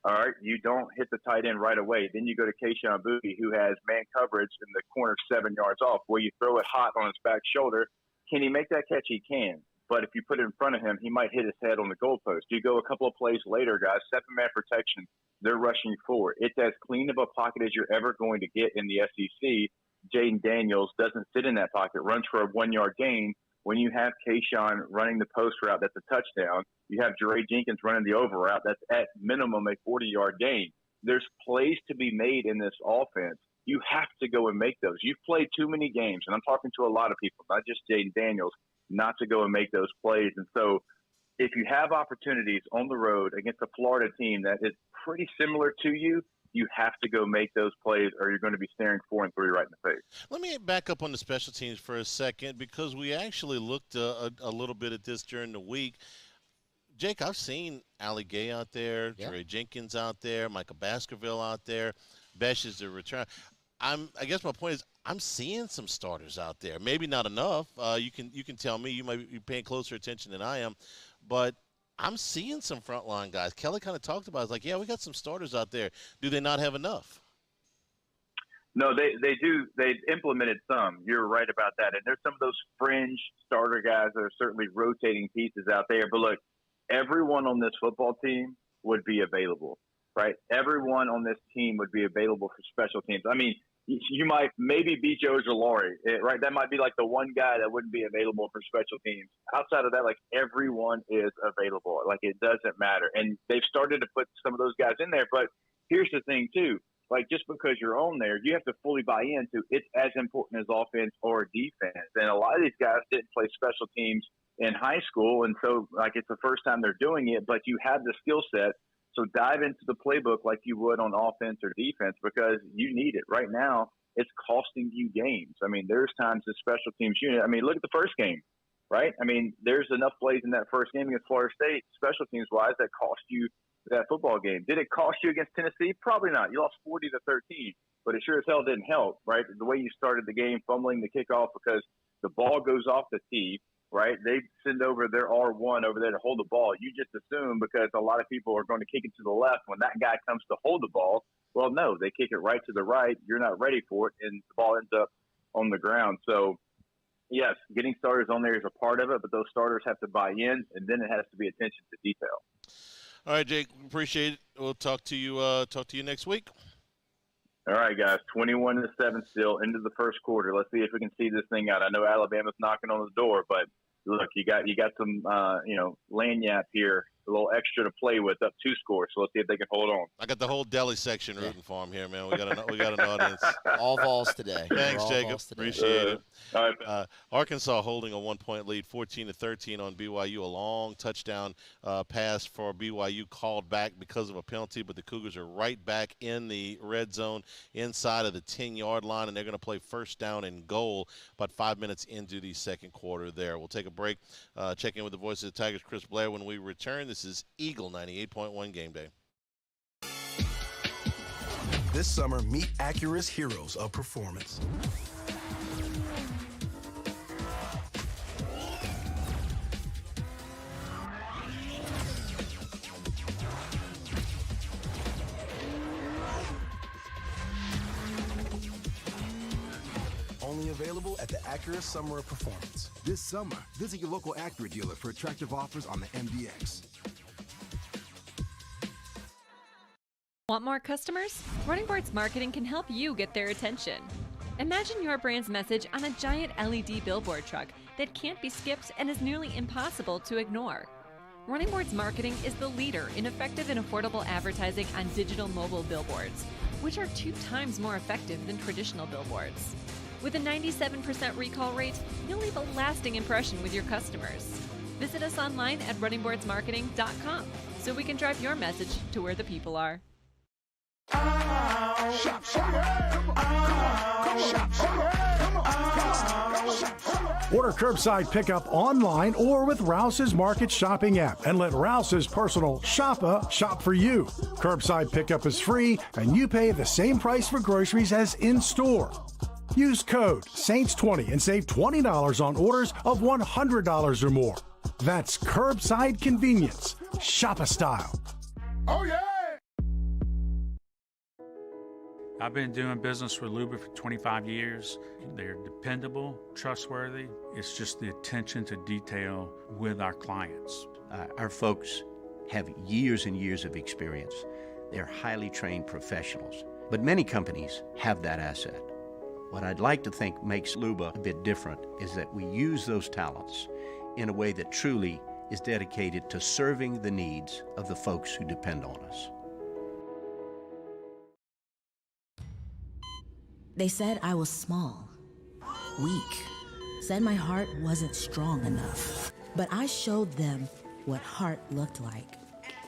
All right, you don't hit the tight end right away. Then you go to Kayshon Boutte, who has man coverage in the corner 7 yards off, where you throw it hot on his back shoulder. Can he make that catch? He can. But if you put it in front of him, he might hit his head on the goalpost. You go a couple of plays later, guys, 7-man protection. They're rushing forward. It's as clean of a pocket as you're ever going to get in the SEC. Jaden Daniels doesn't sit in that pocket, runs for a 1-yard gain. When you have Kayshon running the post route, that's a touchdown. You have Jeray Jenkins running the over route, that's at minimum a 40-yard gain. There's plays to be made in this offense. You have to go and make those. You've played too many games, and I'm talking to a lot of people, not just Jaden Daniels, not to go and make those plays. And so if you have opportunities on the road against a Florida team that is pretty similar to you, you have to go make those plays or you're going to be staring 4 and 3 right in the face. Let me back up on the special teams for a second because we actually looked a little bit at this during the week. Jake, I've seen Ali Gay out there, Jeray Jenkins out there, Micah Baskerville out there. Besh is the return. I guess my point is I'm seeing some starters out there. Maybe not enough. You can tell me. You might be paying closer attention than I am. But I'm seeing some frontline guys. Kelly kind of talked about it. It's like, yeah, we got some starters out there. Do they not have enough? No, they do. They've implemented some. You're right about that. And there's some of those fringe starter guys that are certainly rotating pieces out there. But look, everyone on this football team would be available, right? Everyone on this team would be available for special teams. I mean, you might maybe be Joe Jalari, right? That might be like the one guy that wouldn't be available for special teams. Outside of that, like everyone is available. Like it doesn't matter. And they've started to put some of those guys in there. But here's the thing too, like just because you're on there, you have to fully buy into it's as important as offense or defense. And a lot of these guys didn't play special teams in high school. And so like it's the first time they're doing it, but you have the skill set. So dive into the playbook like you would on offense or defense because you need it. Right now, it's costing you games. I mean, there's times the special teams unit. I mean, look at the first game, right? I mean, there's enough plays in that first game against Florida State, special teams-wise, that cost you that football game. Did it cost you against Tennessee? Probably not. You lost 40-13, but it sure as hell didn't help, right? The way you started the game, fumbling the kickoff because the ball goes off the tee, right? They send over their R1 over there to hold the ball. You just assume because a lot of people are going to kick it to the left when that guy comes to hold the ball. Well, no, they kick it right to the right. You're not ready for it, and the ball ends up on the ground. So, yes, getting starters on there is a part of it, but those starters have to buy in, and then it has to be attention to detail. All right, Jake, appreciate it. We'll talk to you next week. All right, guys, 21-7 still into the first quarter. Let's see if we can see this thing out. I know Alabama's knocking on the door, but look, you got some lanyap here, a little extra to play with, up 2 scores. So let's see if they can hold on. I got the whole deli section rooting for him here, man. We got an audience. All Vols today. Thanks, Jacob. Appreciate it. All right. Arkansas holding a 1-point lead, 14-13 on BYU. A long touchdown pass for BYU called back because of a penalty, but the Cougars are right back in the red zone inside of the 10-yard line, and they're going to play first down and goal about 5 minutes into the second quarter there. We'll take a break, check in with the voice of the Tigers, Chris Blair, when we return. This is Eagle 98.1 Game Day. This summer, meet Acura's heroes of performance. Only available at the Acura Summer of Performance. This summer, visit your local Acura dealer for attractive offers on the MDX. Want more customers? Running Boards Marketing can help you get their attention. Imagine your brand's message on a giant LED billboard truck that can't be skipped and is nearly impossible to ignore. Running Boards Marketing is the leader in effective and affordable advertising on digital mobile billboards, which are 2 times more effective than traditional billboards. With a 97% recall rate, you'll leave a lasting impression with your customers. Visit us online at runningboardsmarketing.com so we can drive your message to where the people are. Order curbside pickup online or with Rouse's Market Shopping app and let Rouse's personal shopper shop for you. Curbside pickup is free and you pay the same price for groceries as in-store. Use code SAINTS20 and save $20 on orders of $100 or more. That's curbside convenience. Shopper style. Oh, yeah! I've been doing business with Luba for 25 years. They're dependable, trustworthy. It's just the attention to detail with our clients. Our folks have years and years of experience. They're highly trained professionals, but many companies have that asset. What I'd like to think makes Luba a bit different is that we use those talents in a way that truly is dedicated to serving the needs of the folks who depend on us. They said I was small, weak, said my heart wasn't strong enough. But I showed them what heart looked like,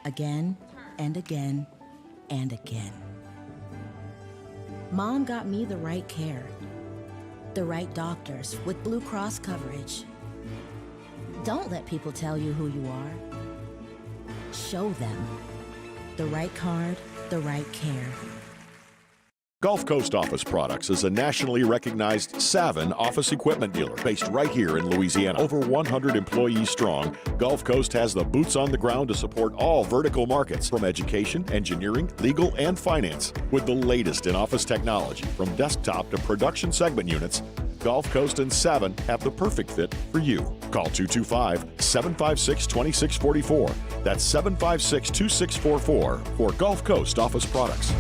again and again and again. Mom got me the right care, the right doctors with Blue Cross coverage. Don't let people tell you who you are. Show them the right card, the right care. Gulf Coast Office Products is a nationally recognized Savin office equipment dealer based right here in Louisiana. Over 100 employees strong, Gulf Coast has the boots on the ground to support all vertical markets, from education, engineering, legal, and finance. With the latest in office technology, from desktop to production segment units, Gulf Coast and Savin have the perfect fit for you. Call 225-756-2644. That's 756-2644 for Gulf Coast Office Products.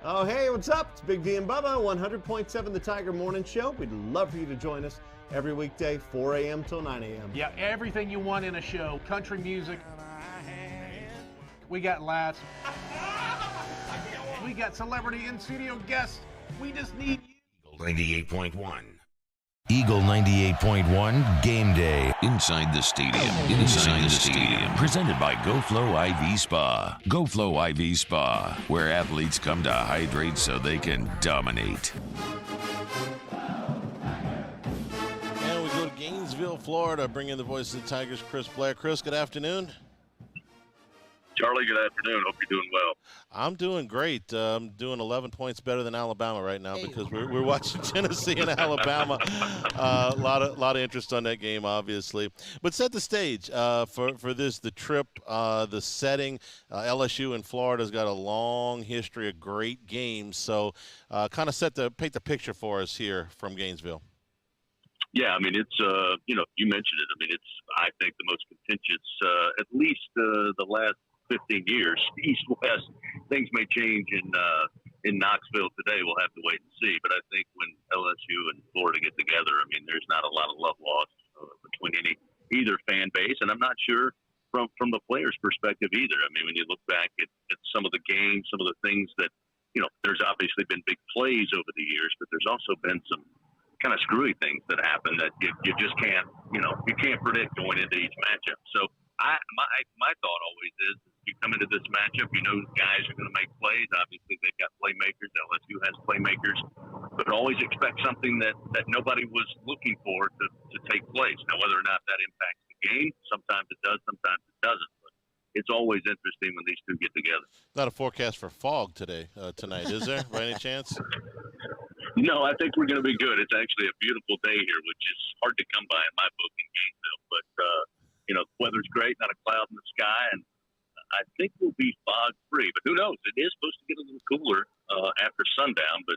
Oh, hey, what's up? It's Big V and Bubba, 100.7 The Tiger Morning Show. We'd love for you to join us every weekday, 4 a.m. till 9 a.m. Yeah, everything you want in a show. Country music. We got laughs. We got celebrity in-studio guests. We just need you. 98.1. Eagle 98.1 Game Day. Inside the stadium. Inside the stadium. Presented by GoFlow IV Spa. GoFlow IV Spa, where athletes come to hydrate so they can dominate. And we go to Gainesville, Florida, bring in the voice of the Tigers, Chris Blair. Chris, good afternoon. Charlie, good afternoon. Hope you're doing well. I'm doing great. I'm doing 11 points better than Alabama right now because we're watching Tennessee and Alabama. A lot of interest on that game, obviously. But set the stage for this, the trip, the setting. LSU in Florida's got a long history of great games. So kind of paint the picture for us here from Gainesville. Yeah, I mean, it's, you mentioned it. I mean, it's, I think, the most contentious, at least the last 15 years, East-West. Things may change in Knoxville today. We'll have to wait and see. But I think when LSU and Florida get together, I mean, there's not a lot of love lost between either fan base. And I'm not sure from the players' perspective either. I mean, when you look back at some of the games, some of the things that, there's obviously been big plays over the years, but there's also been some kind of screwy things that happen that you just can't, you can't predict going into each matchup. So my thought always is, you come into this matchup, guys are going to make plays. Obviously, they've got playmakers. LSU has playmakers. But always expect something that nobody was looking for to take place. Now, whether or not that impacts the game, sometimes it does, sometimes it doesn't. But it's always interesting when these two get together. Not a forecast for fog tonight, is there, by any chance? No, I think we're going to be good. It's actually a beautiful day here, which is hard to come by in my book in Gainesville. But, the weather's great, not a cloud in the sky, and I think we'll be fog-free. But who knows? It is supposed to get a little cooler after sundown, but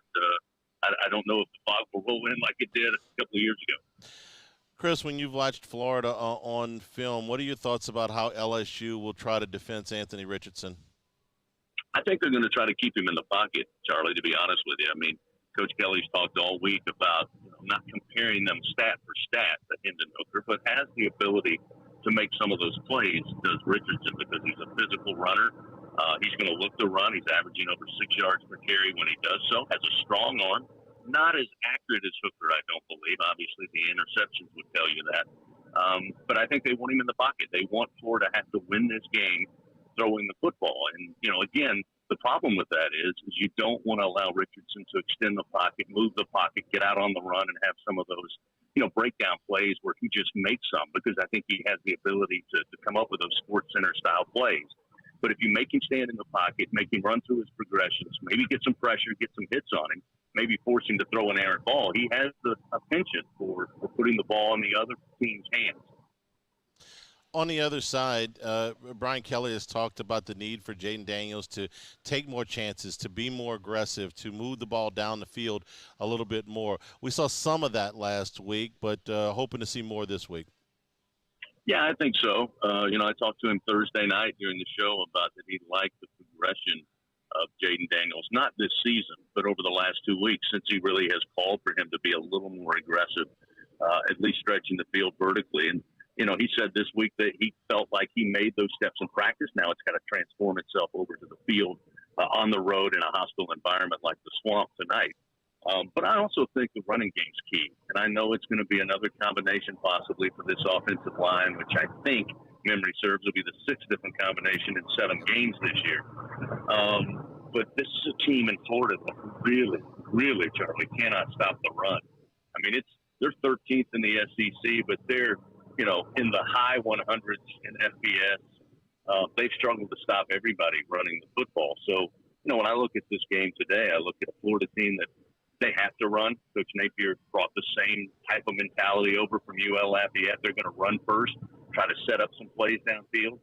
I don't know if the fog will roll in like it did a couple of years ago. Chris, when you've watched Florida on film, what are your thoughts about how LSU will try to defend Anthony Richardson? I think they're going to try to keep him in the pocket, Charlie, to be honest with you. I mean, Coach Kelly's talked all week about not comparing them stat for stat to Hendon Hooker, but has the ability to make some of those plays, does Richardson, because he's a physical runner. He's going to look to run. He's averaging over 6 yards per carry when he does so. Has a strong arm. Not as accurate as Hooker, I don't believe. Obviously, the interceptions would tell you that. But I think they want him in the pocket. They want Florida to have to win this game throwing the football. And, again, the problem with that is you don't want to allow Richardson to extend the pocket, move the pocket, get out on the run, and have some of those, breakdown plays where he just makes some, because I think he has the ability to come up with those Sports Center-style plays. But if you make him stand in the pocket, make him run through his progressions, maybe get some pressure, get some hits on him, maybe force him to throw an errant ball, he has the penchant for putting the ball in the other team's hands. On the other side, Brian Kelly has talked about the need for Jaden Daniels to take more chances, to be more aggressive, to move the ball down the field a little bit more. We saw some of that last week, but hoping to see more this week. Yeah, I think so. I talked to him Thursday night during the show about that he liked the progression of Jaden Daniels, not this season, but over the last 2 weeks, since he really has called for him to be a little more aggressive, at least stretching the field vertically. And he said this week that he felt like he made those steps in practice. Now it's got to transform itself over to the field on the road in a hostile environment like the Swamp tonight. But I also think the running game's key. And I know it's going to be another combination possibly for this offensive line, which I think, memory serves, will be the 6th different combination in 7 games this year. But this is a team in Florida that really, really, Charlie, cannot stop the run. I mean, they're 13th in the SEC, but they're, in the high 100s in FBS. They've struggled to stop everybody running the football. So, when I look at this game today, I look at a Florida team that they have to run. Coach Napier brought the same type of mentality over from UL Lafayette. They're going to run first, try to set up some plays downfield.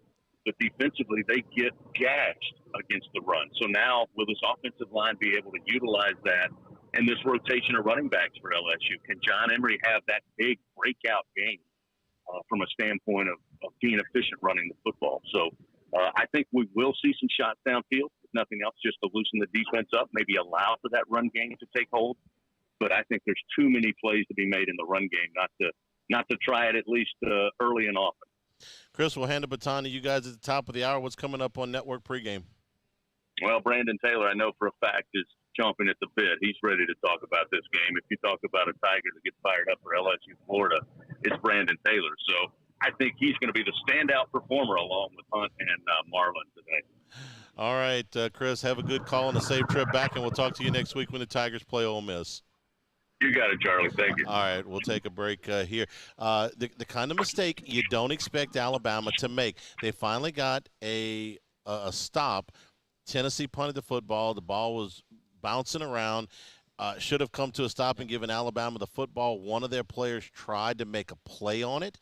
But defensively, they get gashed against the run. So now, will this offensive line be able to utilize that and this rotation of running backs for LSU? Can John Emery have that big breakout game from a standpoint of being efficient running the football? So I think we will see some shots downfield, if nothing else, just to loosen the defense up, maybe allow for that run game to take hold. But I think there's too many plays to be made in the run game not to try it at least early and often. Chris, we'll hand the baton to you guys at the top of the hour. What's coming up on Network Pregame? Well, Brandon Taylor, I know for a fact, is chomping at the bit. He's ready to talk about this game. If you talk about a Tiger that gets fired up for LSU Florida, it's Brandon Taylor. So I think he's going to be the standout performer along with Hunt and Marlin today. All right, Chris, have a good call and a safe trip back, and we'll talk to you next week when the Tigers play Ole Miss. You got it, Charlie. Thank you. All right, we'll take a break here. The kind of mistake you don't expect Alabama to make. They finally got a a stop. Tennessee punted the football. The ball was bouncing around. Should have come to a stop and given Alabama the football. One of their players tried to make a play on it,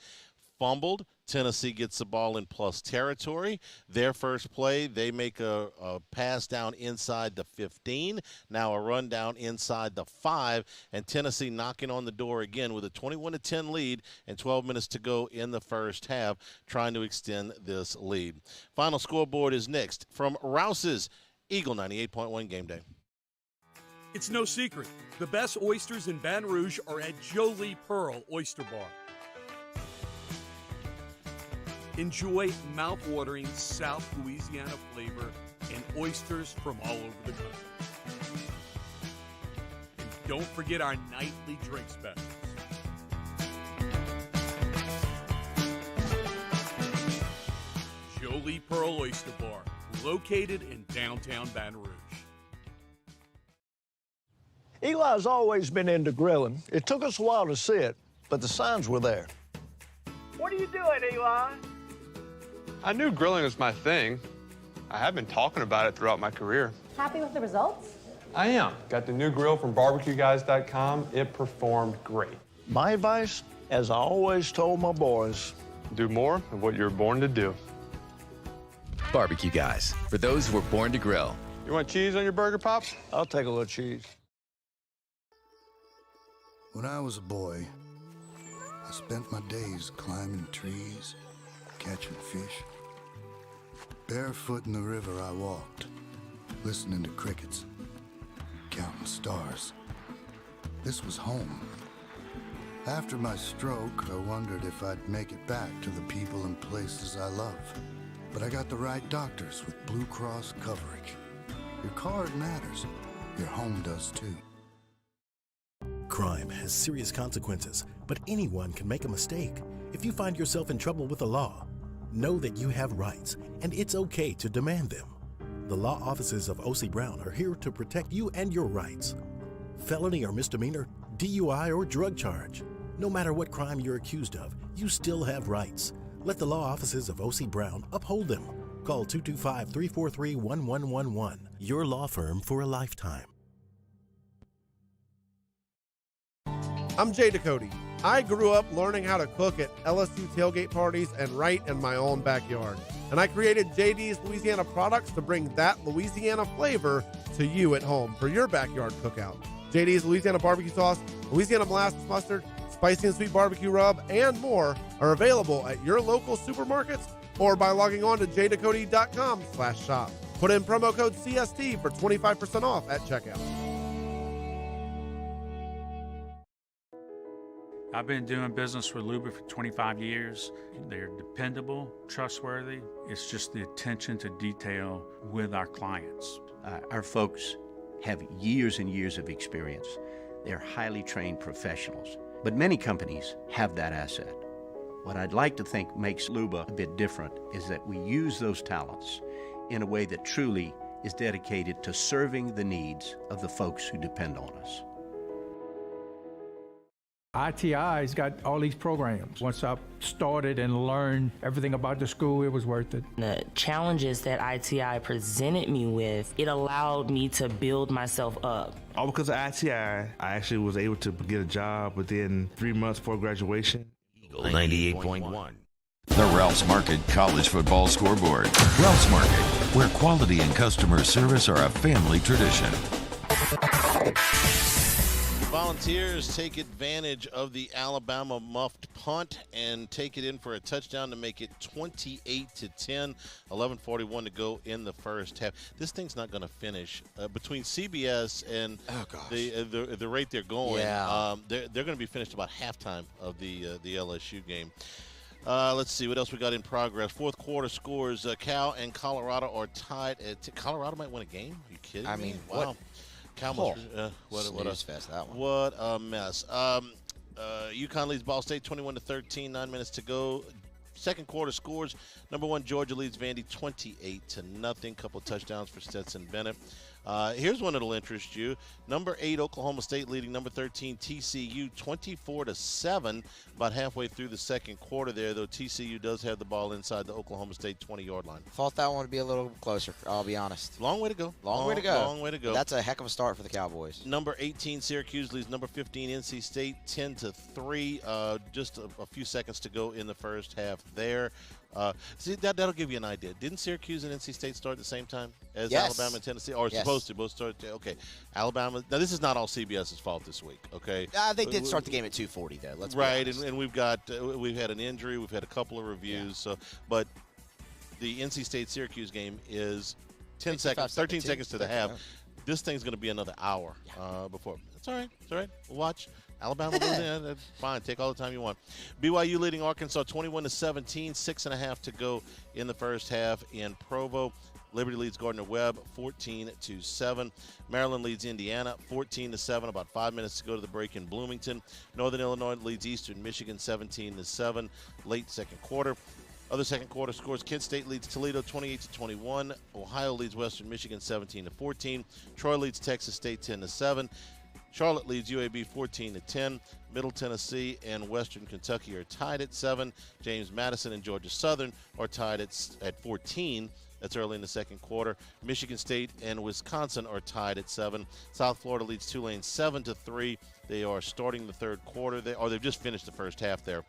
fumbled. Tennessee gets the ball in plus territory. Their first play, they make a pass down inside the 15. Now a run down inside the 5. And Tennessee knocking on the door again with a 21-10 lead and 12 minutes to go in the first half, trying to extend this lead. Final scoreboard is next from Rouse's Eagle 98.1 Game Day. It's no secret. The best oysters in Baton Rouge are at Jolie Pearl Oyster Bar. Enjoy mouth-watering South Louisiana flavor and oysters from all over the country. And don't forget our nightly drink specials. Jolie Pearl Oyster Bar, located in downtown Baton Rouge. Eli's always been into grilling. It took us a while to see it, but the signs were there. What are you doing, Eli? I knew grilling was my thing. I have been talking about it throughout my career. Happy with the results? I am. Got the new grill from barbecueguys.com. It performed great. My advice, as I always told my boys, do more of what you're born to do. Barbecue Guys, for those who were born to grill. You want cheese on your burger, Pops? I'll take a little cheese. When I was a boy, I spent my days climbing trees, catching fish. Barefoot in the river I walked, listening to crickets, counting stars. This was home. After my stroke, I wondered if I'd make it back to the people and places I love. But I got the right doctors with Blue Cross coverage. Your card matters. Your home does too. Crime has serious consequences, but anyone can make a mistake. If you find yourself in trouble with the law, know that you have rights, and it's okay to demand them. The law offices of O.C. Brown are here to protect you and your rights. Felony or misdemeanor, DUI or drug charge. No matter what crime you're accused of, you still have rights. Let the law offices of O.C. Brown uphold them. Call 225-343-1111. Your law firm for a lifetime. I'm Jay Ducote. I grew up learning how to cook at LSU tailgate parties and right in my own backyard. And I created JD's Louisiana products to bring that Louisiana flavor to you at home for your backyard cookout. JD's Louisiana barbecue sauce, Louisiana molasses mustard, spicy and sweet barbecue rub, and more are available at your local supermarkets or by logging on to jducote.com/shop. Put in promo code CST for 25% off at checkout. I've been doing business with Luba for 25 years. They're dependable, trustworthy. It's just the attention to detail with our clients. Our folks have years and years of experience. They're highly trained professionals. But many companies have that asset. What I'd like to think makes Luba a bit different is that we use those talents in a way that truly is dedicated to serving the needs of the folks who depend on us. ITI's got all these programs. Once I started and learned everything about the school, it was worth it. The challenges that ITI presented me with, it allowed me to build myself up. All because of ITI, I actually was able to get a job within 3 months before graduation. Eagle 98.1. The Ralph's Market College Football Scoreboard. Ralph's Market, where quality and customer service are a family tradition. Volunteers take advantage of the Alabama muffed punt and take it in for a touchdown to make it 28-10. 11:41 to go in the first half. This thing's not going to finish between CBS and the rate they're going. Yeah. They're going to be finished about halftime of the LSU game. Let's see what else we got in progress. Fourth quarter scores. Cal and Colorado are tied. Colorado might win a game. Are you kidding me? I mean, wow. What a mess. UConn leads Ball State 21-13, 9 minutes to go. Second quarter scores. Number one, Georgia leads Vandy 28-0. Couple touchdowns for Stetson Bennett. Here's one that'll interest you. Number 8, Oklahoma State leading number 13, TCU, 24-7. About halfway through the second quarter there, though TCU does have the ball inside the Oklahoma State 20-yard line. Thought that one would be a little closer, I'll be honest. Long way to go. Long way to go. Long way to go. That's a heck of a start for the Cowboys. Number 18, Syracuse leads number 15, NC State, 10-3. Just a few seconds to go in the first half there. See, that'll give you an idea. Didn't Syracuse and NC State start at the same time as Alabama and Tennessee? Or supposed to both start? Okay. Alabama. Now, this is not all CBS's fault this week, okay? They did start the game at 2:40, though. Let's be honest. And we've had an injury. We've had a couple of reviews. Yeah. But the NC State-Syracuse game is 13 seconds to the half. This thing's going to be another hour before. It's all right. It's all right. We'll watch. Alabama losing, fine. Take all the time you want. BYU leading Arkansas 21-17, 6.5 to go in the first half in Provo. Liberty leads Gardner-Webb 14-7. Maryland leads Indiana 14-7. About 5 minutes to go to the break in Bloomington. Northern Illinois leads Eastern Michigan 17-7. Late second quarter. Other second quarter scores: Kent State leads Toledo 28-21. Ohio leads Western Michigan 17-14. Troy leads Texas State 10-7. Charlotte leads UAB 14-10. Middle Tennessee and Western Kentucky are tied at 7. James Madison and Georgia Southern are tied at 14. That's early in the second quarter. Michigan State and Wisconsin are tied at 7. South Florida leads Tulane 7-3. They are starting the third quarter. They've just finished the first half there.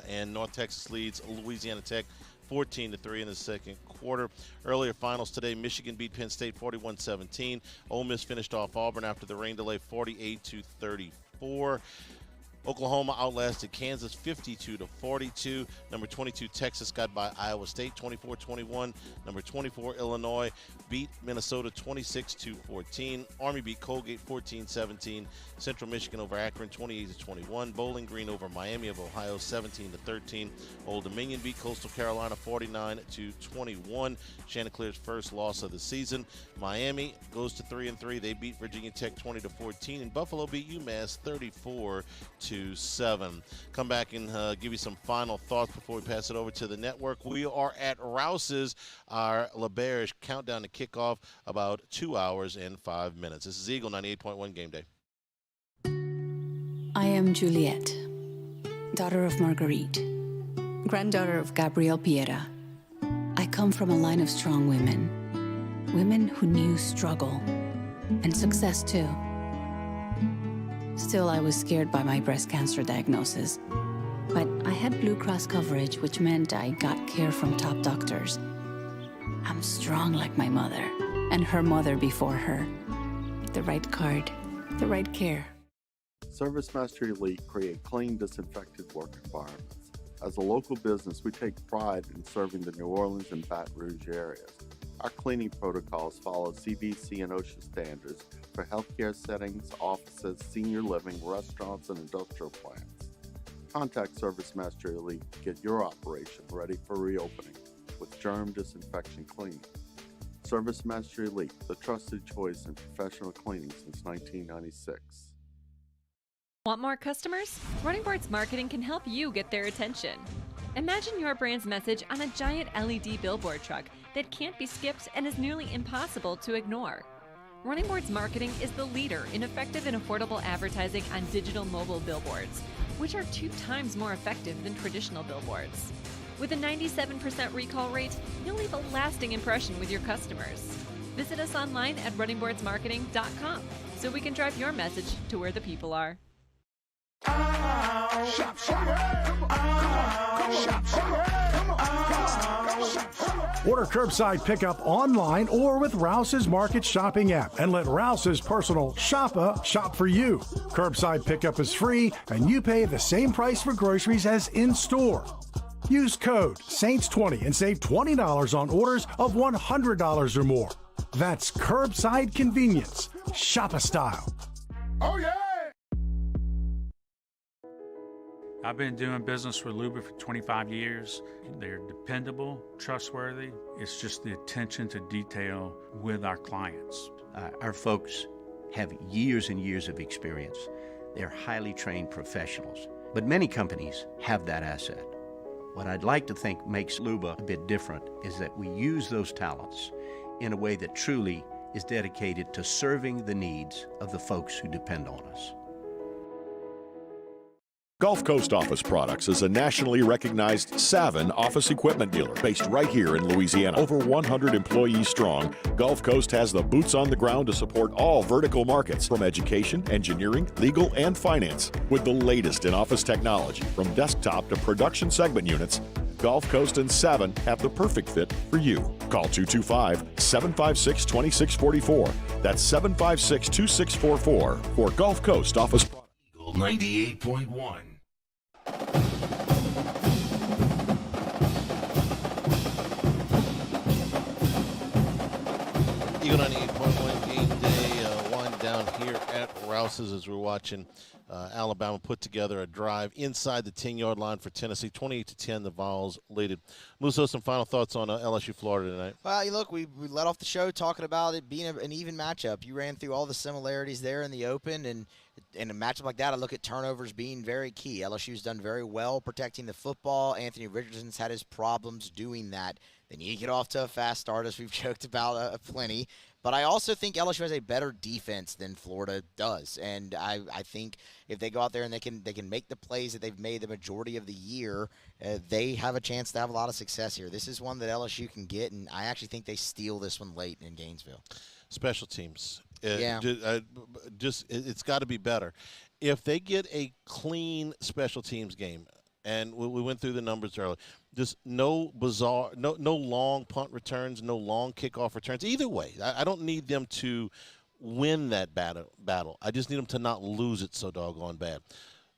And North Texas leads Louisiana Tech 14-3 in the second quarter. Earlier finals today: Michigan beat Penn State 41-17. Ole Miss finished off Auburn after the rain delay 48-34. Oklahoma outlasted Kansas 52-42. Number 22 Texas got by Iowa State 24-21. Number 24 Illinois beat Minnesota 26-14. Army beat Colgate 14-17. Central Michigan over Akron 28-21. Bowling Green over Miami of Ohio 17-13. Old Dominion beat Coastal Carolina 49-21. Chanticleer's first loss of the season. Miami goes to 3-3. They beat Virginia Tech 20-14, and Buffalo beat UMass 34-7. Come back and give you some final thoughts before we pass it over to the network. We are at Rouse's, our LeBearish countdown to kickoff, about 2 hours and 5 minutes. This is Eagle 98.1 Game Day. I am Juliet, daughter of Marguerite, granddaughter of Gabriel Piera. I come from a line of strong women who knew struggle and success too. Still, I was scared by my breast cancer diagnosis. But I had Blue Cross coverage, which meant I got care from top doctors. I'm strong like my mother, and her mother before her. The right card, the right care. ServiceMaster Elite create clean, disinfected work environments. As a local business, we take pride in serving the New Orleans and Baton Rouge areas. Our cleaning protocols follow CDC and OSHA standards for healthcare settings, offices, senior living, restaurants, and industrial plants. Contact ServiceMaster Elite to get your operation ready for reopening with germ disinfection cleaning. ServiceMaster Elite, the trusted choice in professional cleaning since 1996. Want more customers? Running Boards Marketing can help you get their attention. Imagine your brand's message on a giant LED billboard truck that can't be skipped and is nearly impossible to ignore. Running Boards Marketing is the leader in effective and affordable advertising on digital mobile billboards, which are 2 times more effective than traditional billboards. With a 97% recall rate, you'll leave a lasting impression with your customers. Visit us online at runningboardsmarketing.com so we can drive your message to where the people are. Shop, shop. Order curbside pickup online or with Rouse's Market Shopping app and let Rouse's personal shopper shop for you. Curbside pickup is free and you pay the same price for groceries as in-store. Use code SAINTS20 and save $20 on orders of $100 or more. That's curbside convenience. Shopper style. Oh, yeah! I've been doing business with Luba for 25 years. They're dependable, trustworthy. It's just the attention to detail with our clients. Our folks have years and years of experience. They're highly trained professionals, but many companies have that asset. What I'd like to think makes Luba a bit different is that we use those talents in a way that truly is dedicated to serving the needs of the folks who depend on us. Gulf Coast Office Products is a nationally recognized Savin office equipment dealer based right here in Louisiana. Over 100 employees strong, Gulf Coast has the boots on the ground to support all vertical markets from education, engineering, legal, and finance. With the latest in office technology from desktop to production segment units, Gulf Coast and Savin have the perfect fit for you. Call 225-756-2644. That's 756-2644 for Gulf Coast Office Products. 98.1. Eagle 98.1 game day, one down here at Rouse's as we're watching Alabama put together a drive inside the 10-yard line for Tennessee. 28-10, the Vols lead it. Musso, some final thoughts on LSU Florida tonight? Well, look, we led off the show talking about it being an even matchup. You ran through all the similarities there in the open, and in a matchup like that, I look at turnovers being very key. LSU's done very well protecting the football. Anthony Richardson's had his problems doing that. They need to get off to a fast start, as we've joked about plenty. But I also think LSU has a better defense than Florida does, and I think if they go out there and they can make the plays that they've made the majority of the year, they have a chance to have a lot of success here. This is one that LSU can get, and I actually think they steal this one late in Gainesville. Special teams. Yeah. It's got to be better. If they get a clean special teams game, and we went through the numbers earlier, just no long punt returns, no long kickoff returns. Either way, I don't need them to win that battle. I just need them to not lose it so doggone bad.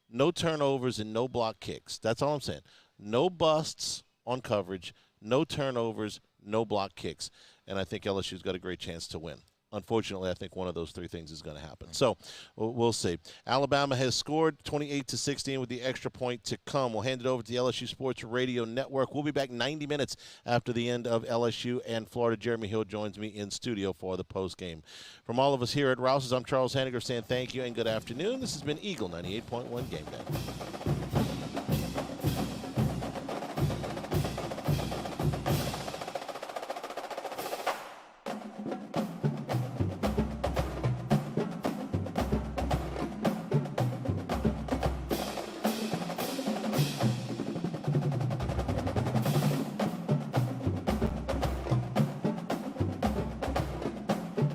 No turnovers and no block kicks. That's all I'm saying. No busts on coverage, no turnovers, no block kicks. And I think LSU's got a great chance to win. Unfortunately, I think one of those three things is going to happen. So we'll see. Alabama has scored 28-16 with the extra point to come. We'll hand it over to the LSU Sports Radio Network. We'll be back 90 minutes after the end of LSU and Florida. Jeremy Hill joins me in studio for the postgame. From all of us here at Rouse's, I'm Charles Henniger saying thank you and good afternoon. This has been Eagle 98.1 Game Day.